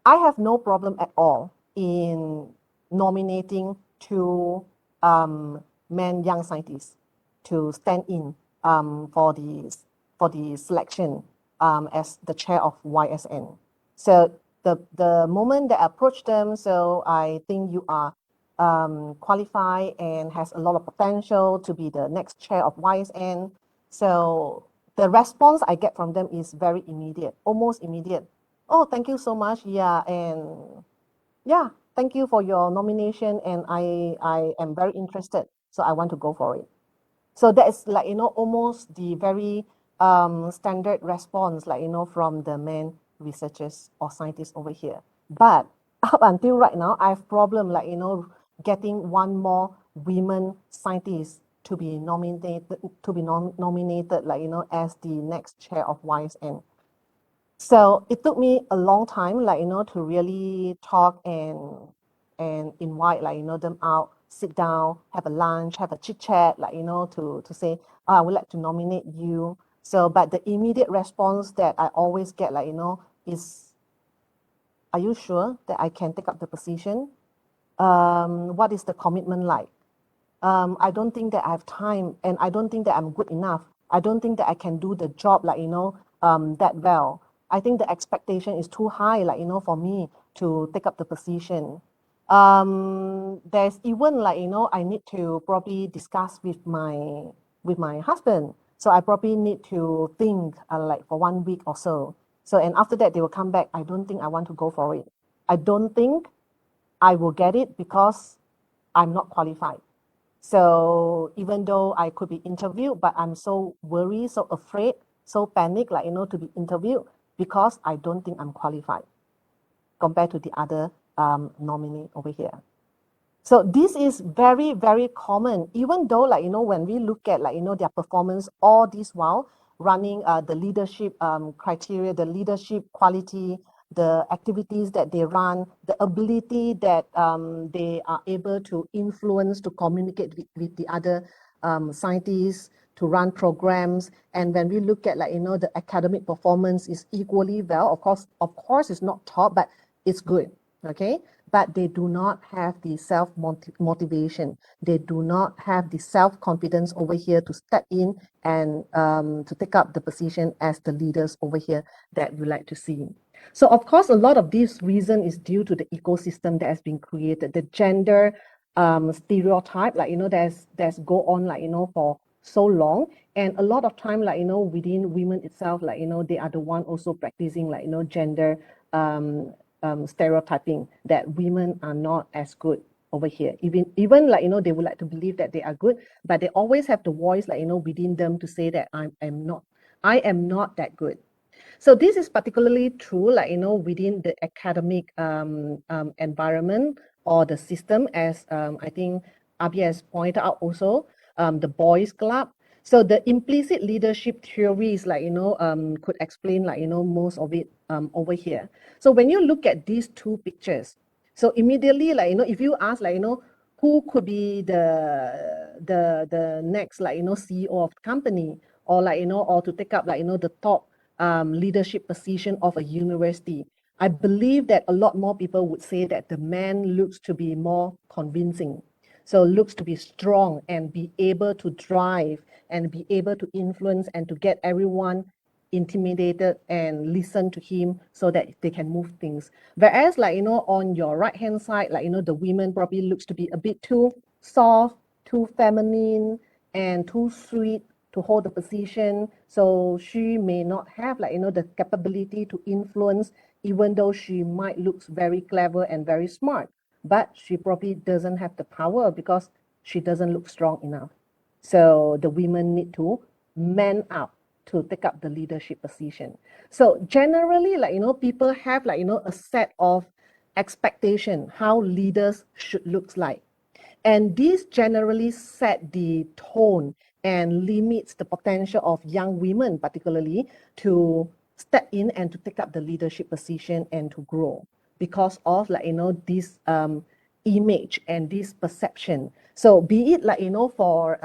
I have no problem at all in nominating 2 men young scientists to stand in for the selection as the chair of YSN. So the moment that I approach them, so I think you are qualified and has a lot of potential to be the next chair of YSN. So the response I get from them is very immediate, almost immediate. Oh, thank you so much. Yeah, and yeah, thank you for your nomination, and I am very interested, so I want to go for it. So that is almost the very standard response from the men researchers or scientists over here. But up until right now, I have problem getting one more women scientist to be nominated as the next chair of YSN. So it took me a long time to really talk and invite them out, sit down, have a lunch, have a chit chat to say, I would like to nominate you. So but the immediate response that I always get is, are you sure that I can take up the position? What is the commitment like? I don't think that I have time, and I don't think that I'm good enough I don't think that I can do the job that well. I think the expectation is too high for me to take up the position. There's even I need to probably discuss with my husband. So I probably need to think for 1 week or so. So, and after that they will come back. I don't think I want to go for it. I don't think I will get it because I'm not qualified. So even though I could be interviewed, but I'm so worried, so afraid, so panicked, to be interviewed because I don't think I'm qualified compared to the other nominee over here. So this is very, very common, even though when we look at their performance all this while running the leadership criteria, the leadership quality, the activities that they run, the ability that they are able to influence, to communicate with the other scientists, to run programs. And when we look at the academic performance is equally well. Of course, it's not top, but it's good. Okay, but they do not have the self-motivation. They do not have the self-confidence over here to step in and to take up the position as the leaders over here that we like to see. So of course, a lot of this reason is due to the ecosystem that has been created, the gender stereotype, that's go on, for so long. And a lot of time, within women itself, they are the one also practicing, gender stereotyping that women are not as good over here. Even they would like to believe that they are good, but they always have the voice, within them to say that I am not that good. So this is particularly true, within the academic environment or the system, as I think Abi has pointed out also, the boys club. So the implicit leadership theories, could explain, most of it over here. So when you look at these two pictures, so immediately, if you ask, who could be the next, CEO of the company, or or to take up, the top leadership position of a university, I believe that a lot more people would say that the man looks to be more convincing. So looks to be strong and be able to drive and be able to influence and to get everyone intimidated and listen to him so that they can move things. Whereas on your right hand side, the women probably looks to be a bit too soft, too feminine, and too sweet to hold the position. So she may not have the capability to influence, even though she might look very clever and very smart, but she probably doesn't have the power because she doesn't look strong enough. So the women need to man up to take up the leadership position. So generally, people have a set of expectation how leaders should look like. And this generally set the tone and limits the potential of young women, particularly, to step in and to take up the leadership position and to grow because of this image and this perception. So be it for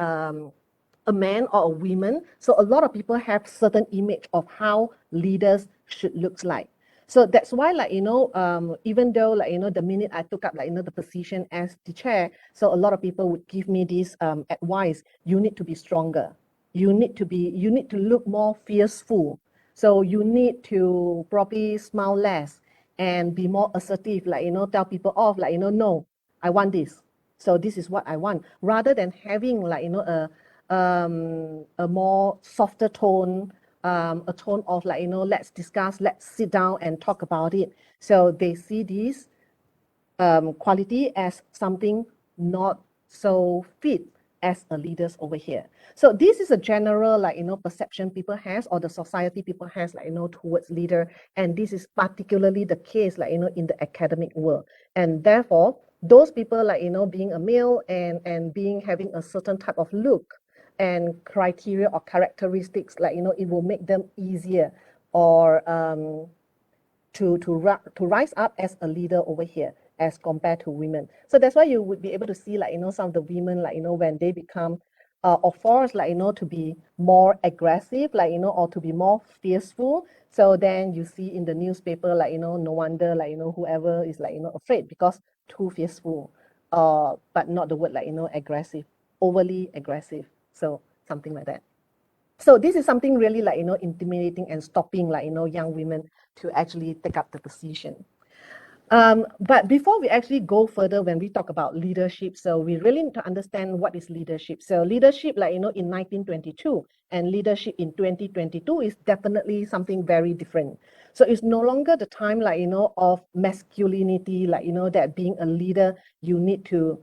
a man or a woman, so a lot of people have certain image of how leaders should look like. So that's why, even though, the minute I took up, the position as the chair, so a lot of people would give me this advice: you need to be stronger. You need to look more fierceful. So you need to probably smile less and be more assertive, tell people off, no, I want this. So this is what I want, rather than having a more softer tone, a tone of let's discuss, let's sit down and talk about it. So they see this quality as something not so fit as a leaders over here. So this is a general perception people has, or the society people has towards leader, and this is particularly the case in the academic world. And therefore those people being a male and being having a certain type of look and criteria or characteristics, it will make them easier or to rise up as a leader over here as compared to women. So that's why you would be able to see some of the women when they become or forced to be more aggressive, or to be more fierceful. So then you see in the newspaper no wonder whoever is afraid because too fierceful, but not the word aggressive, overly aggressive. So something like that. So this is something really like, intimidating and stopping like, young women to actually take up the position. But before we actually go further, when we talk about leadership, so we really need to understand what is leadership. So leadership, like, in 1922 and leadership in 2022 is definitely something very different. So it's no longer the time, like, of masculinity, like, that being a leader, you need to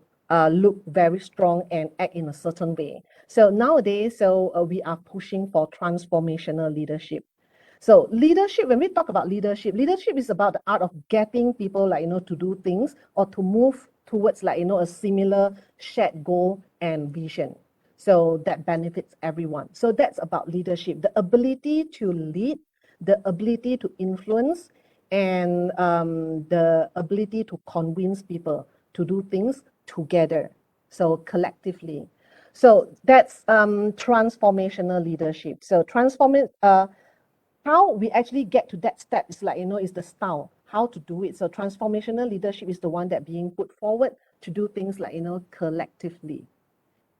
look very strong and act in a certain way. So nowadays, we are pushing for transformational leadership. So leadership, when we talk about leadership, leadership is about the art of getting people like, to do things or to move towards like, a similar shared goal and vision. So that benefits everyone. So that's about leadership, the ability to lead, the ability to influence, and the ability to convince people to do things together, so collectively. So that's transformational leadership. So how we actually get to that step is like, is the style, how to do it. So transformational leadership is the one that being put forward to do things like, collectively.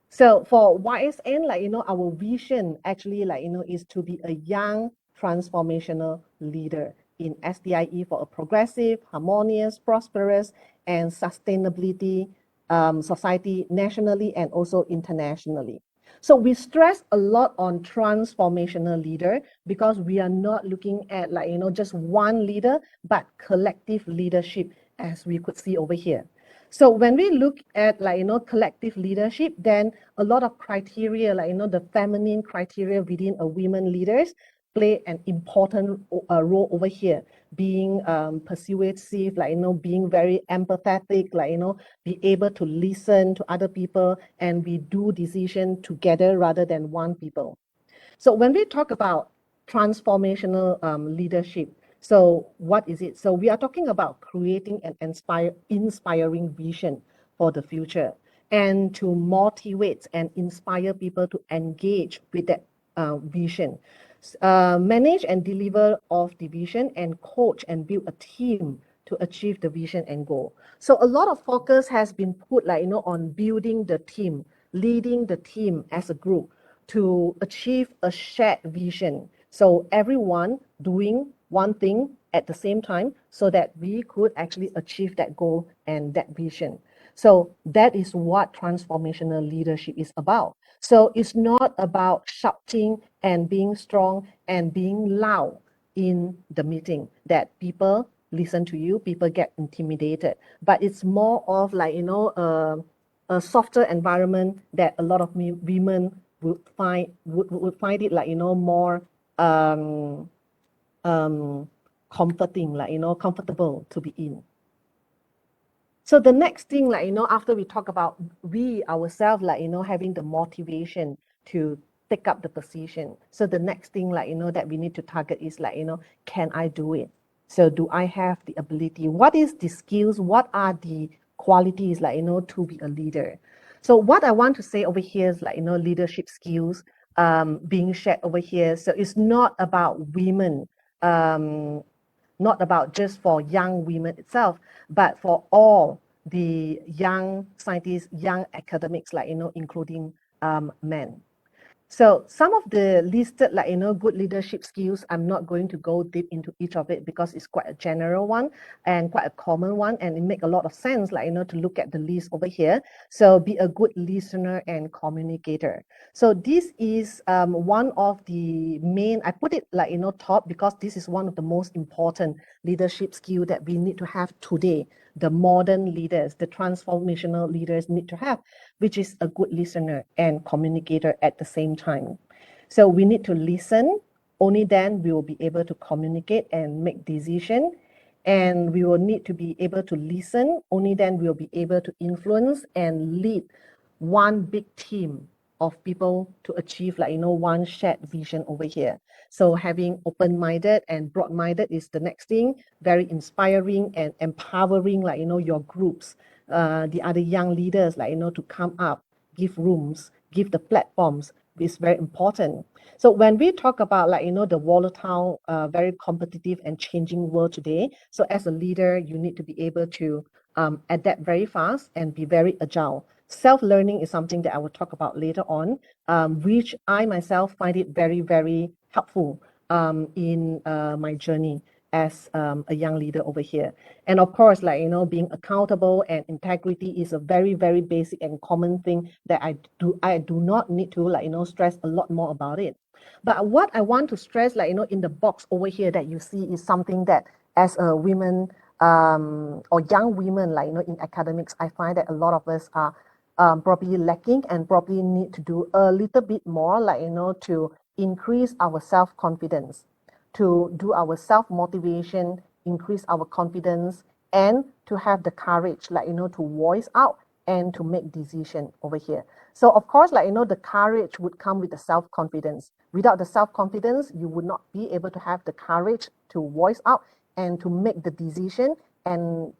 So for YSN, like, our vision actually, like, is to be a young transformational leader in SDIE for a progressive, harmonious, prosperous, and sustainability society nationally and also internationally. So we stress a lot on transformational leader because we are not looking at like, just one leader, but collective leadership, as we could see over here. So when we look at like, collective leadership, then a lot of criteria, like, the feminine criteria within a women leaders play an important role over here, being persuasive, like, being very empathetic, like, be able to listen to other people and we do decision together rather than one people. So when we talk about transformational leadership, so what is it? So we are talking about creating an inspiring vision for the future and to motivate and inspire people to engage with that vision. Manage and deliver of the vision and coach and build a team to achieve the vision and goal. So a lot of focus has been put like, on building the team, leading the team as a group to achieve a shared vision. So everyone doing one thing at the same time so that we could actually achieve that goal and that vision. So that is what transformational leadership is about. So it's not about shouting and being strong and being loud in the meeting that people listen to you, people get intimidated. But it's more of like, a softer environment that a lot of women would find it like, more comforting, like, comfortable to be in. So the next thing, like, after we talk about we ourselves, like, having the motivation to take up the position. So the next thing, like, that we need to target is like, can I do it? So do I have the ability? What is the skills? What are the qualities, like, to be a leader? So what I want to say over here is like, leadership skills being shared over here. So it's not about women, not about just for young women itself, but for all the young scientists, young academics, like, including men. So some of the listed, like, good leadership skills, I'm not going to go deep into each of it because it's quite a general one and quite a common one, and it makes a lot of sense, like, to look at the list over here. So be a good listener and communicator. So this is one of the main, I put it like, top because this is one of the most important leadership skill that we need to have today. The modern leaders, the transformational leaders need to have, which is a good listener and communicator at the same time. So we need to listen. Only then we will be able to communicate and make decision. And we will need to be able to listen. Only then we'll be able to influence and lead one big team of people to achieve, like, one shared vision over here. So having open-minded and broad-minded is the next thing. Very inspiring and empowering, like, your groups, the other young leaders, like, to come up, give rooms, give the platforms is very important. So when we talk about, like, the volatile, very competitive and changing world today, so as a leader, you need to be able to adapt very fast and be very agile Self-learning is something that I will talk about later on, which I myself find it very, very helpful in my journey as a young leader over here. And of course, like, you know, being accountable and integrity is a very, very basic and common thing that I do not need to, like, you know, stress a lot more about it. But what I want to stress, like, you know, in the box over here that you see is something that as a women or young women, like, you know, in academics, I find that a lot of us are probably lacking and probably need to do a little bit more, like, you know, to increase our self-confidence, to do our self-motivation, increase our confidence, and to have the courage, like, you know, to voice out and to make decision over here. So of course, like, you know, the courage would come with the self-confidence. Without the self-confidence, you would not be able to have the courage to voice out and to make the decision and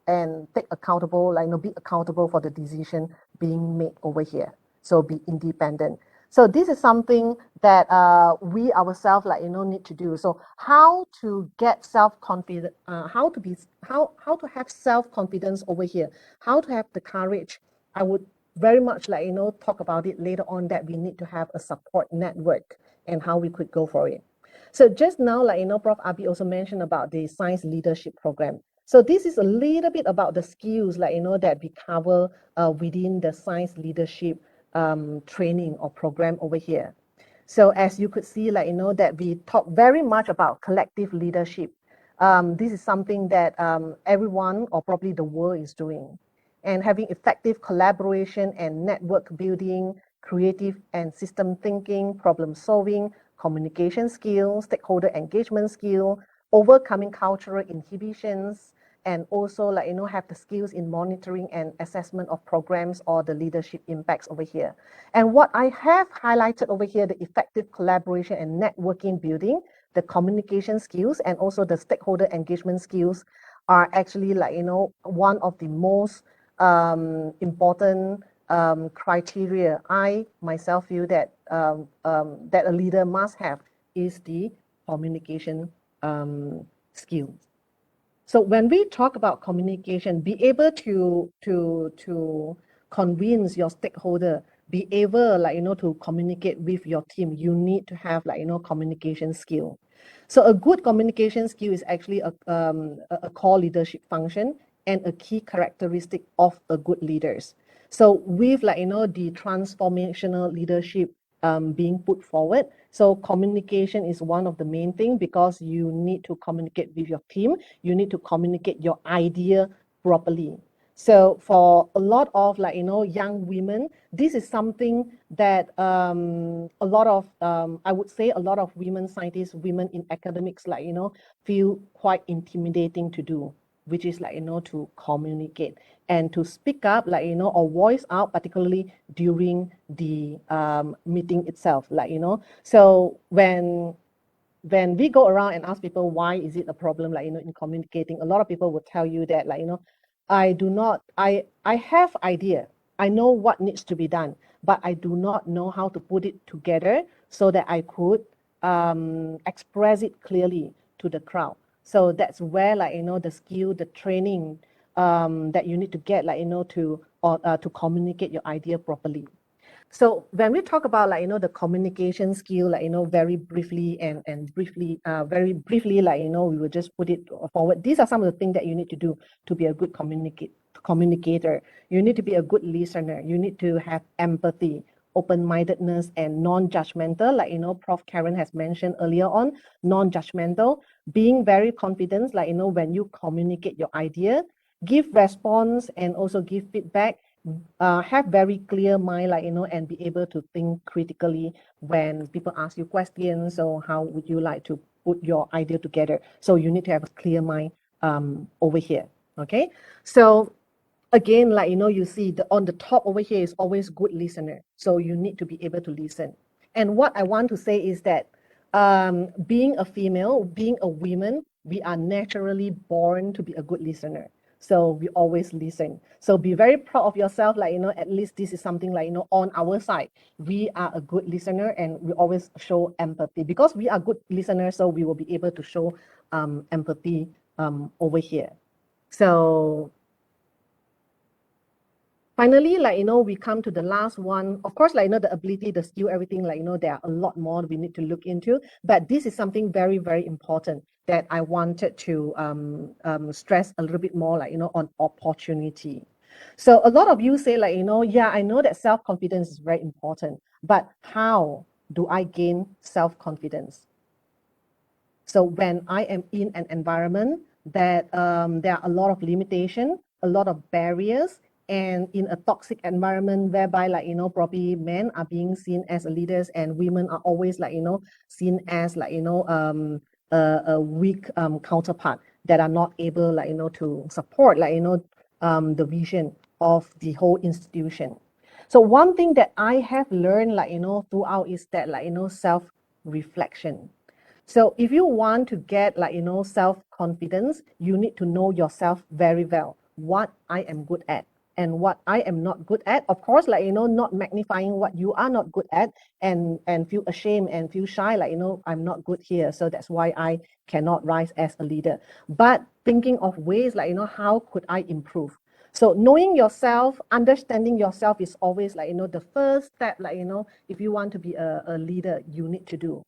take accountable, like, you know, be accountable for the decision being made over here. So be independent. So this is something that we ourselves, like, you know, need to do. So how to get self-confident, how to have self-confidence over here, how to have the courage. I would very much, like, you know, talk about it later on, that we need to have a support network and how we could go for it. So just now, like, you know, Prof. Abi also mentioned about the science leadership program. So this is a little bit about the skills, like, you know, that we cover within the science leadership training or program over here. So as you could see, like, you know, that we talk very much about collective leadership. This is something that everyone or probably the world is doing. And having effective collaboration and network building, creative and system thinking, problem solving, communication skills, stakeholder engagement skill, overcoming cultural inhibitions, and also, like, you know, have the skills in monitoring and assessment of programs or the leadership impacts over here. And what I have highlighted over here, the effective collaboration and networking building, the communication skills, and also the stakeholder engagement skills are actually, like, you know, one of the most important criteria I myself feel that that a leader must have is the communication skills. So when we talk about communication, be able to convince your stakeholder, be able, like, you know, to communicate with your team, you need to have, like, you know, communication skill. So a good communication skill is actually a core leadership function and a key characteristic of a good leaders. So with, like, you know, the transformational leadership being put forward, so communication is one of the main thing, because you need to communicate with your team, you need to communicate your idea properly. So for a lot of, like, you know, young women, this is something that a lot of I would say a lot of women scientists, women in academics, like, you know, feel quite intimidating to do, which is, like, you know, to communicate and to speak up, like, you know, or voice out, particularly during the meeting itself, like, you know. So when we go around and ask people why is it a problem, like, you know, in communicating, a lot of people will tell you that, like, you know, I have idea, I know what needs to be done, but I do not know how to put it together so that I could express it clearly to the crowd. So that's where, like, you know, the skill, the training that you need to get, like, you know, to communicate your idea properly. So when we talk about, like, you know, the communication skill, like, you know, very briefly, very briefly, like, you know, we will just put it forward. These are some of the things that you need to do to be a good communicator. You need to be a good listener. You need to have empathy, open-mindedness, and non-judgmental, like, you know, Prof. Karen has mentioned earlier on, non-judgmental, being very confident, like, you know, when you communicate your idea, give response and also give feedback, have very clear mind, like, you know, and be able to think critically when people ask you questions. So how would you like to put your idea together? So you need to have a clear mind over here. Okay, so again, like, you know, you see on the top over here is always good listener. So you need to be able to listen. And what I want to say is that being a female, being a woman, we are naturally born to be a good listener. So we always listen. So be very proud of yourself, like, you know, at least this is something, like, you know, on our side, we are a good listener and we always show empathy. Because we are good listeners, so we will be able to show empathy over here. So Finally, we come to the last one. Of course, the ability, the skill, everything, there are a lot more we need to look into. But this is something very, very important that I wanted to stress a little bit more, on opportunity. So a lot of you say, yeah, I know that self-confidence is very important, but how do I gain self-confidence? So when I am in an environment that there are a lot of limitation, a lot of barriers, and in a toxic environment whereby probably men are being seen as leaders and women are always seen as a weak counterpart that are not able to support the vision of the whole institution. So one thing that I have learned throughout is that self-reflection. So if you want to get self-confidence, you need to know yourself very well, what I am good at and what I am not good at. Of course, not magnifying what you are not good at and feel ashamed and feel shy, I'm not good here. So that's why I cannot rise as a leader. But thinking of ways how could I improve? So knowing yourself, understanding yourself is always the first step, if you want to be a leader, you need to do.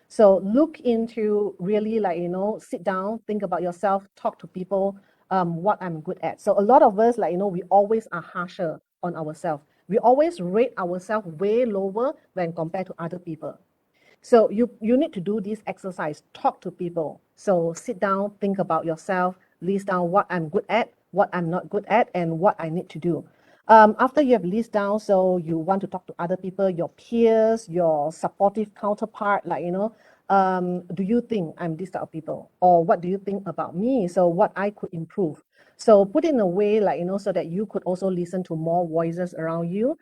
So look into really sit down, think about yourself, talk to people, what I'm good at. So a lot of us we always are harsher on ourselves. We always rate ourselves way lower when compared to other people. So you need to do this exercise, talk to people. So sit down, think about yourself, list down what I'm good at, what I'm not good at, and what I need to do. After you have list down, so you want to talk to other people, your peers, your supportive counterpart, do you think I'm this type of people? Or what do you think about me? So what I could improve. So put in a way so that you could also listen to more voices around you,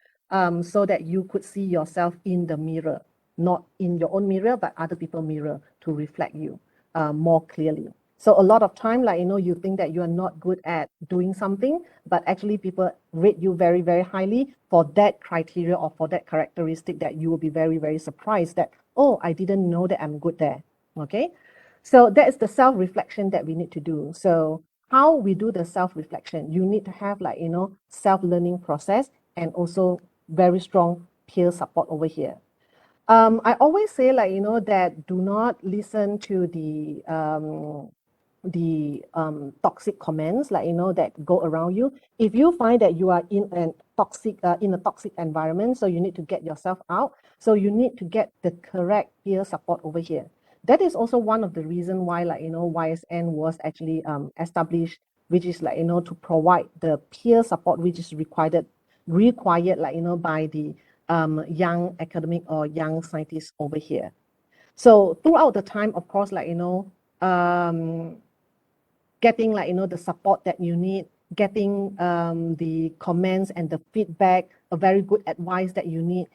so that you could see yourself in the mirror, not in your own mirror, but other people's mirror to reflect you more clearly. So a lot of time, you think that you are not good at doing something, but actually people rate you very, very highly for that criteria or for that characteristic that you will be very, very surprised that, oh, I didn't know that I'm good there. Okay. So that is the self-reflection that we need to do. So how we do the self-reflection, you need to have self-learning process and also very strong peer support over here. I always say that do not listen to the toxic comments that go around you. If you find that you are in a toxic environment, so you need to get yourself out. So you need to get the correct peer support over here. That is also one of the reasons why YSN was actually established, which is to provide the peer support which is required by the young academic or young scientists over here. So throughout the time, of course, getting the support that you need, getting the comments and the feedback, a very good advice that you need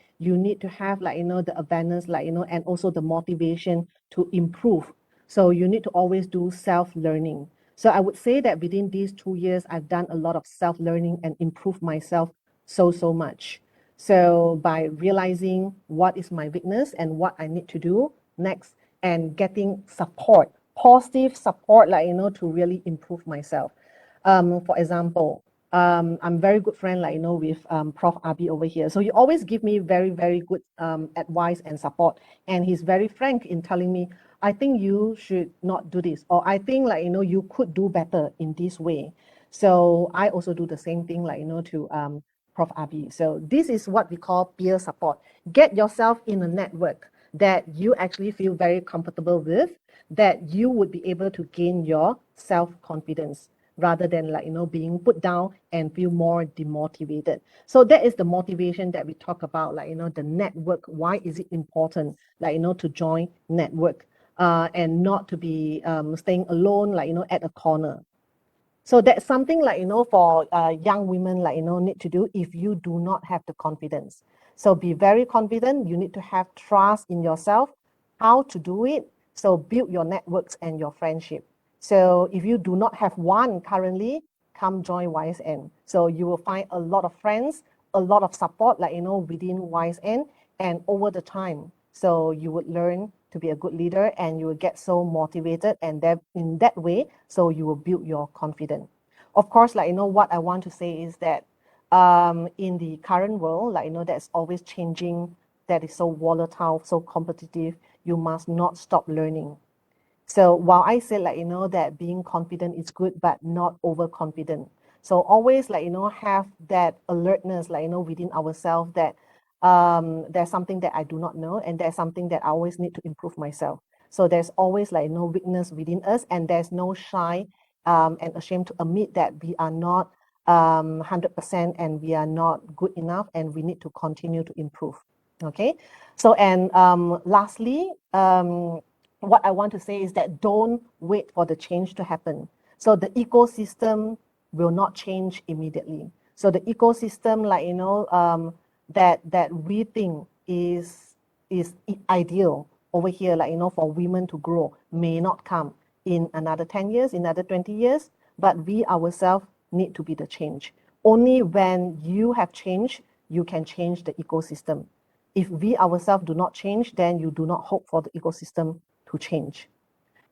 to have the awareness and also the motivation to improve. So you need to always do self-learning. So I would say that within these 2 years, I've done a lot of self-learning and improved myself so much. So by realizing what is my weakness and what I need to do next and getting support, positive support, to really improve myself. For example, I'm very good friend, with Prof. Abi over here. So he always give me very, very good advice and support. And he's very frank in telling me, I think you should not do this. Or I think you could do better in this way. So I also do the same thing, to Prof. Abi. So this is what we call peer support. Get yourself in a network that you actually feel very comfortable with, that you would be able to gain your self-confidence rather than being put down and feel more demotivated. So that is the motivation that we talk about, the network. Why is it important, to join network and not to be staying alone, at a corner. So that's something for young women, need to do if you do not have the confidence. So be very confident. You need to have trust in yourself, how to do it. So build your networks and your friendship. So if you do not have one currently, come join YSN. So you will find a lot of friends, a lot of support, within YSN and over the time. So you would learn to be a good leader and you will get so motivated, and then in that way, so you will build your confidence. Of course, what I want to say is that in the current world, like, that's always changing, that is so volatile, so competitive, you must not stop learning. So while I said, like, that being confident is good, but not overconfident. So always, like, have that alertness, like, within ourselves, that there's something that I do not know, and there's something that I always need to improve myself. So there's always, like, no weakness within us, and there's no shy and ashamed to admit that we are not 100% and we are not good enough, and we need to continue to improve. Okay. So, and lastly, what I want to say is that don't wait for the change to happen. So the ecosystem will not change immediately. So the ecosystem, like, that we think is ideal over here, like, for women to grow, may not come in another 10 years, in another 20 years, but we ourselves need to be the change. Only when you have changed, you can change the ecosystem. If we ourselves do not change, then you do not hope for the ecosystem to change.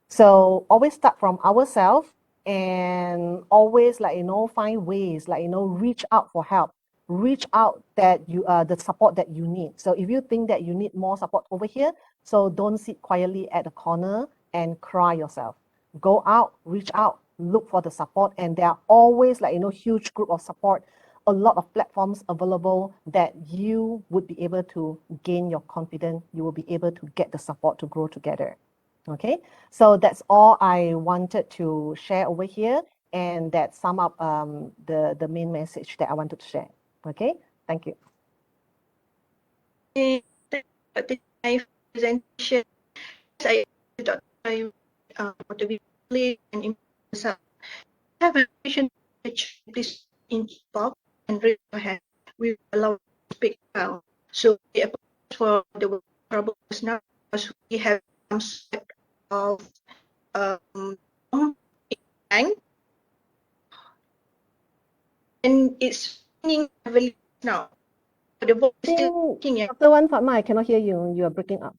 So always start from ourselves, and always, like, find ways, like, reach out for help, reach out that you the support that you need. So if you think that you need more support over here, so don't sit quietly at the corner and cry yourself. Go out, reach out, look for the support, and there are always, like, huge group of support, a lot of platforms available that you would be able to gain your confidence. You will be able to get the support to grow together. Okay, so that's all I wanted to share over here, and that sum up the main message that I wanted to share. Okay, thank you. My presentation, I to be clear and impressive. Have a question, please in box and raise your hand. We will allow to speak now. So we apologize for the troubles now, because we have some sort of and it's running heavily now. The voice is still working. Dr. Wan Fatma, I cannot hear you. You are breaking up.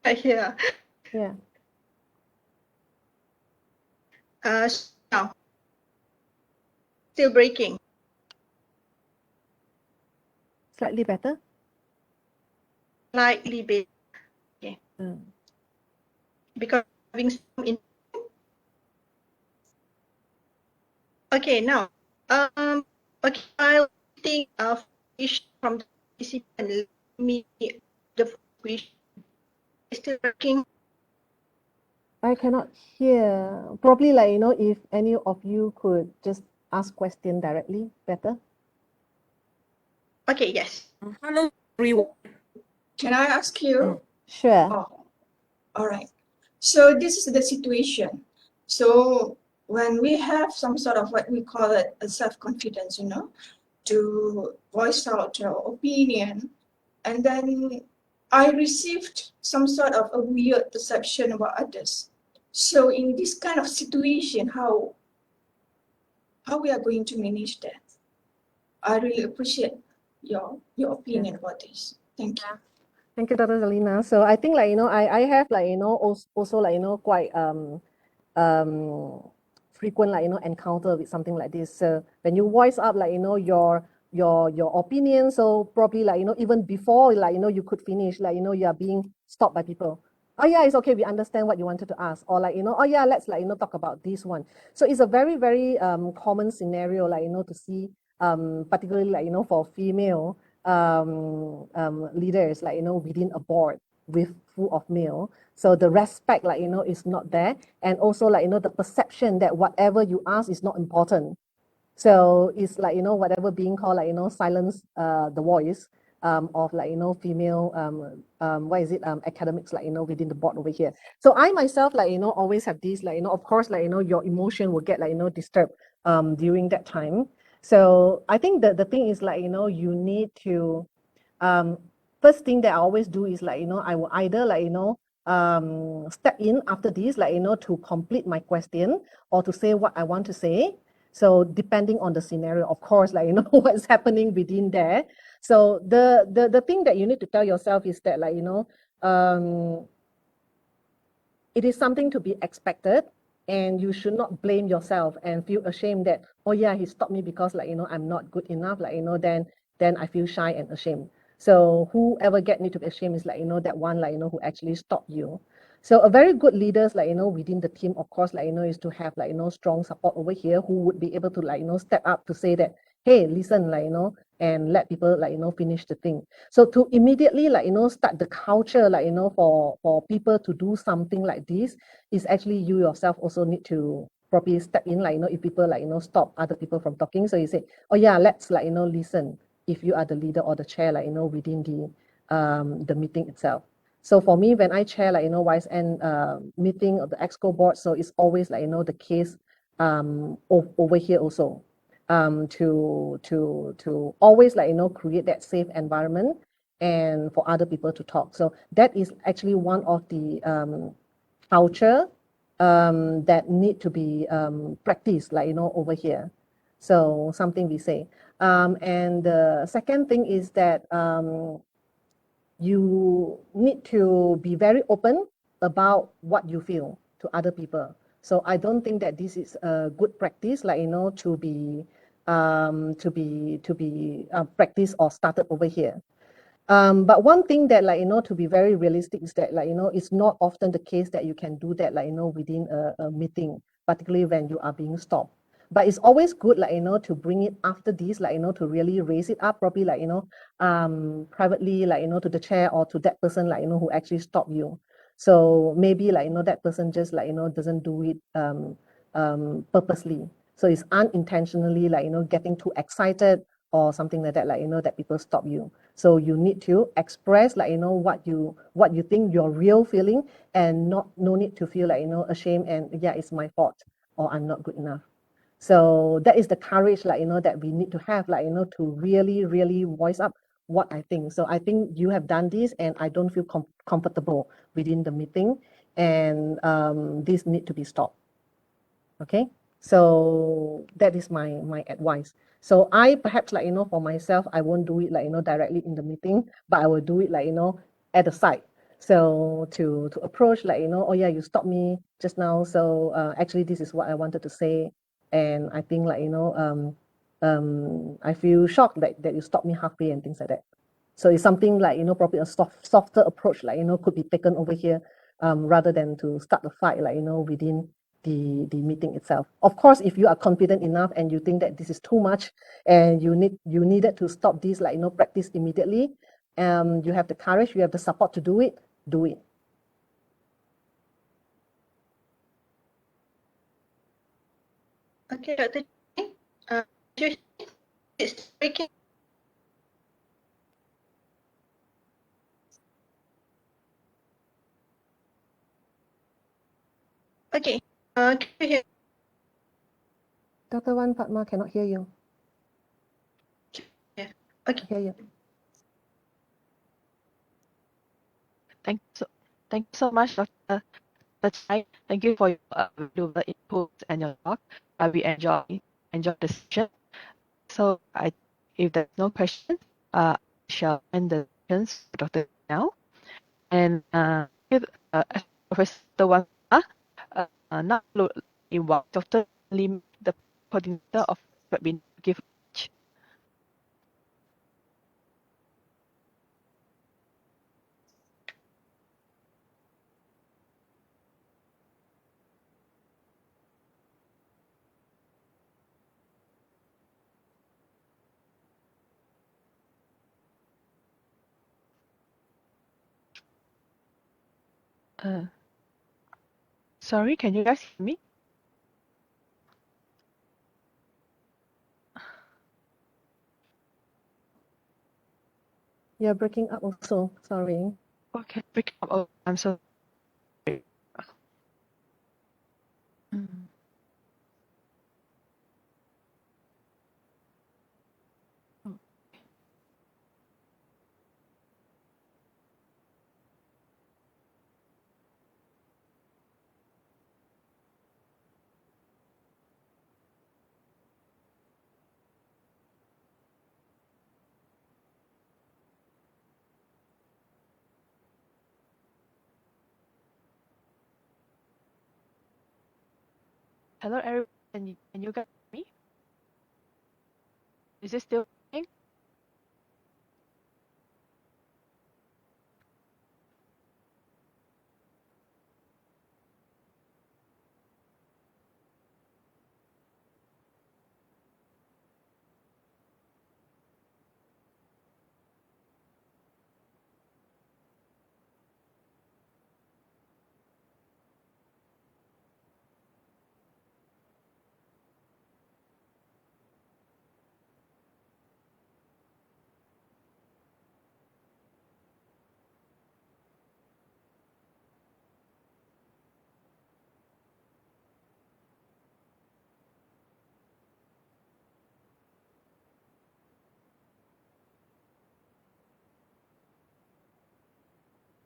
Yeah. Yeah. Now, still breaking. Slightly better. Slightly better. Okay. Because having some in. Okay, now, okay, I'll think of from the participant. Let me the question. Still working. I cannot hear. Probably, like, if any of you could just ask question directly, better. Okay, yes. Hello, everyone. Can I ask you? Sure. Oh, all right. So this is the situation. So when we have some sort of what we call it a self-confidence, to voice out your opinion, and then I received some sort of a weird perception about others. So in this kind of situation, how we are going to manage that? I really appreciate your opinion about this. Thank you. Thank you, Dr. Zalina. So I think, like, I have, like, also, like, quite frequent, like, encounter with something like this. So when you voice up, like, your opinion, so probably, like, even before, like, you could finish, like, you are being stopped by people. Oh yeah, it's okay, we understand what you wanted to ask. Or, like, oh yeah, let's, like, talk about this one. So it's a very, very common scenario, like, to see, particularly, like, for female leaders, like, within a board with full of male. So the respect, like, is not there. And also, like, the perception that whatever you ask is not important. So it's like, whatever being called, like, silence the voice of, like, female, what is it, academics, like, within the board over here. So I myself, like, always have these, like, of course, like, your emotion will get, like, disturbed during that time. So I think the thing is, like, you need to, first thing that I always do is, like, I will either, like, step in after this, like, to complete my question or to say what I want to say. So depending on the scenario, of course, like, what's happening within there. So the thing that you need to tell yourself is that, like, it is something to be expected. And you should not blame yourself and feel ashamed that, oh yeah, he stopped me because like, I'm not good enough, like, then I feel shy and ashamed. So whoever get need to be ashamed is like, that one, like, who actually stopped you. So a very good leaders, like, within the team, of course, like, is to have like, strong support over here who would be able to like, step up to say that, hey, listen, like, and let people like, finish the thing. So to immediately like, start the culture, like, for people to do something like this is actually you yourself also need to probably step in, like, if people like, stop other people from talking. So you say, oh yeah, let's like, listen if you are the leader or the chair, like, within the meeting itself. So for me, when I chair, like, YSN meeting of the EXCO board, so it's always like, the case over here also, to always like, create that safe environment and for other people to talk. So that is actually one of the culture that need to be practiced, like, over here. So something we say. And the second thing is that you need to be very open about what you feel to other people. So I don't think that this is a good practice, like, to be practiced or started over here. But one thing that, like, to be very realistic is that, like, it's not often the case that you can do that, like, within a meeting, particularly when you are being stopped. But it's always good, like, to bring it after this, like, to really raise it up, probably, like, privately, like, to the chair or to that person, like, who actually stopped you. So maybe, like, that person just, like, doesn't do it purposely. So it's unintentionally, like, getting too excited or something like that, like, that people stop you. So you need to express, like, what you think your real feeling, and no need to feel like, ashamed and yeah, it's my fault or I'm not good enough. So that is the courage, like, that we need to have, like, to really, really voice up what I think. So I think you have done this and I don't feel comfortable within the meeting, and this need to be stopped. Okay, so that is my advice. So I perhaps, like, for myself, I won't do it, like, directly in the meeting, but I will do it, like, at the side. So to approach, like, oh yeah, you stopped me just now, so actually this is what I wanted to say, and I think, like, I feel shocked that you stopped me halfway and things like that. So it's something like, probably a softer approach, like, could be taken over here, rather than to start a fight, like, within the meeting itself. Of course, if you are confident enough and you think that this is too much and you needed to stop this, like, practice immediately, you have the courage, you have the support to do it, do it. Okay, Dr. It's breaking. Okay, can you hear? Dr. Wan Fatma cannot hear you. Yeah. Okay. Hear you. Thank you so much, Dr. Chai. Thank you for your valuable inputs and your talk. We enjoy the session. So if there's no question, I shall end the questions for Dr. now. And Professor Wan, now invite Dr. Lim, the coordinator of webinar, give. Sorry, can you guys hear me? You're breaking up also, sorry. Okay, break up. Oh, I'm so sorry. Mm. Hello, everyone. Can you guys hear me? Is it still working?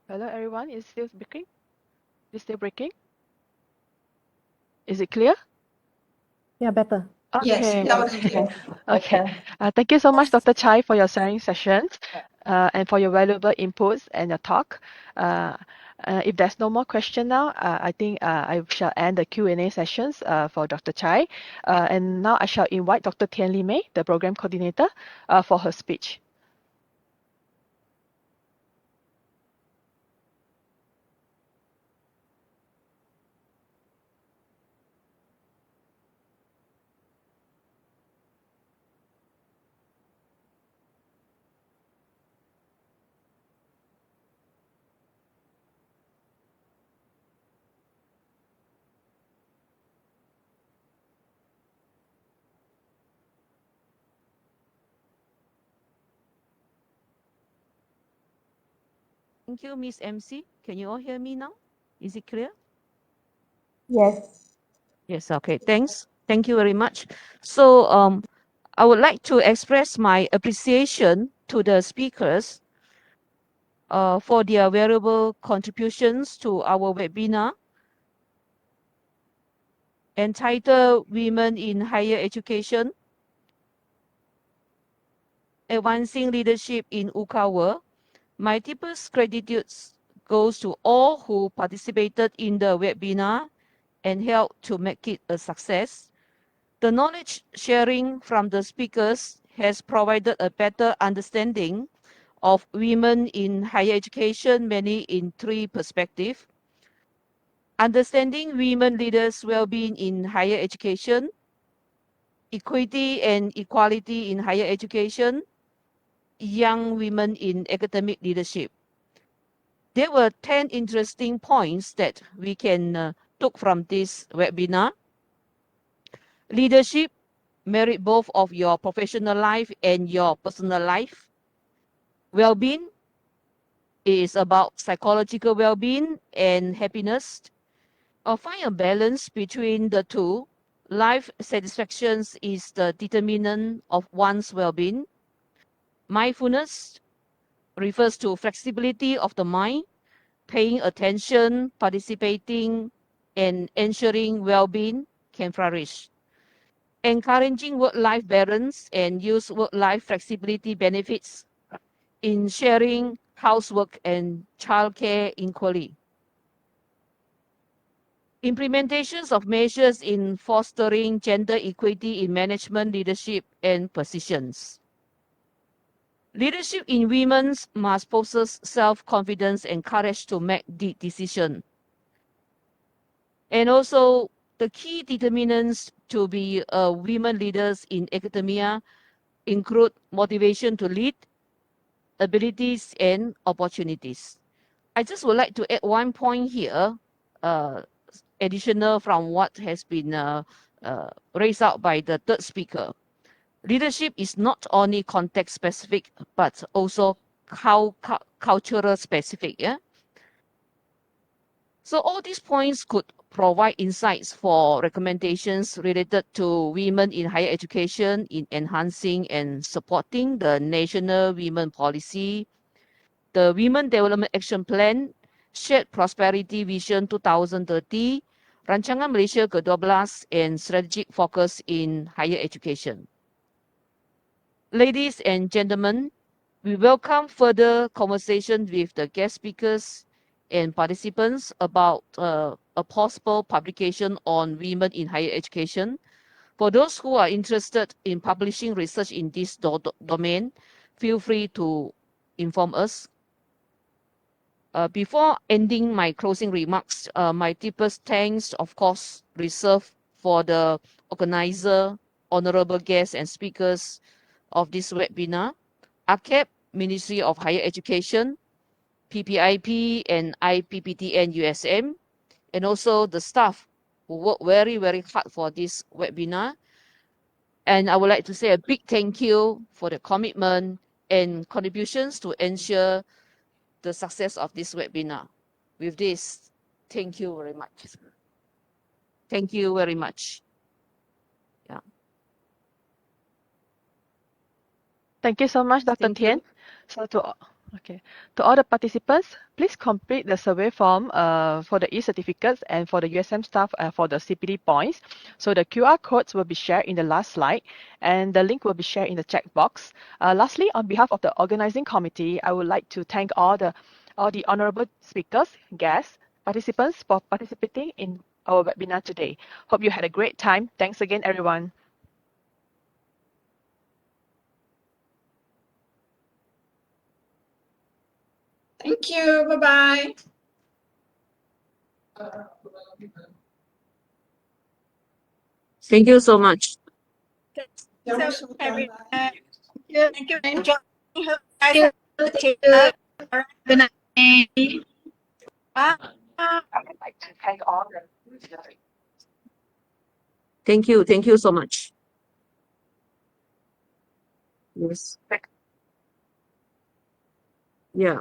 Hello, everyone. Is it still breaking? Is it still breaking? Is it clear? Yeah, better. Yes, Okay, loud and clear. okay. Thank you so much, Dr. Chai, for your sharing sessions and for your valuable inputs and your talk. If there's no more question now, I think I shall end the Q&A sessions for Dr. Chai. And now I shall invite Dr. Tian Li Mei, the program coordinator, for her speech. Thank you, Miss MC. Can you all hear me now? Is it clear? Yes. Yes, okay, thanks. Thank you very much. So I would like to express my appreciation to the speakers for their valuable contributions to our webinar entitled Women in Higher Education, Advancing Leadership in VUCA World. My deepest gratitude goes to all who participated in the webinar and helped to make it a success. The knowledge sharing from the speakers has provided a better understanding of women in higher education, mainly in three perspectives: understanding women leaders' well-being in higher education, equity and equality in higher education, young women in academic leadership. There were 10 interesting points that we can take from this webinar. Leadership merit both of your professional life and your personal life. Well-being is about psychological well-being and happiness. Find a balance between the two. Life satisfaction is the determinant of one's well-being. Mindfulness refers to flexibility of the mind, paying attention, participating, and ensuring well-being can flourish. Encouraging work-life balance and use work-life flexibility benefits in sharing housework and childcare equally. Implementations of measures in fostering gender equity in management, leadership, and positions. Leadership in women must possess self-confidence and courage to make the decision. And also, the key determinants to be women leaders in academia include motivation to lead, abilities, and opportunities. I just would like to add one point here, additional from what has been raised out by the third speaker. Leadership is not only context specific, but also cultural specific. Yeah. So all these points could provide insights for recommendations related to women in higher education in enhancing and supporting the National Women Policy, the Women Development Action Plan, Shared Prosperity Vision 2030, Rancangan Malaysia ke-12, and Strategic Focus in Higher Education. Ladies and gentlemen, we welcome further conversation with the guest speakers and participants about a possible publication on women in higher education. For those who are interested in publishing research in this domain, feel free to inform us. Before ending my closing remarks, my deepest thanks, of course, reserved for the organizer, honorable guests and speakers of this webinar, AKEPT, Ministry of Higher Education, PPIP and IPPTN USM, and also the staff who worked very, very hard for this webinar. And I would like to say a big thank you for the commitment and contributions to ensure the success of this webinar. With this, thank you very much. Thank you very much. Yeah. Thank you so much, Dr. Thank Tien. you. So to all the participants, please complete the survey form for the e-certificates and for the USM staff for the CPD points. So the QR codes will be shared in the last slide and the link will be shared in the chat box. Lastly, on behalf of the organizing committee, I would like to thank all the honorable speakers, guests, participants for participating in our webinar today. Hope you had a great time. Thanks again, everyone. Thank you. Bye-bye. Thank you so much. You're most welcome. Bye. Thank you. Enjoy. Thank you. Good night. I would like to thank all the Thank you so much. Yes. Yeah.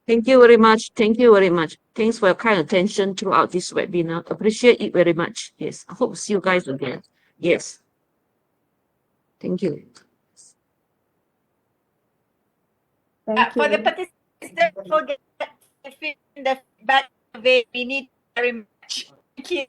Thank you very much. Thank you very much. Thanks for your kind attention throughout this webinar. Appreciate it very much. Yes. I hope to see you guys again. Yes. Thank you. For the participants, don't forget to fill in the feedback survey. We need very much. Thank you.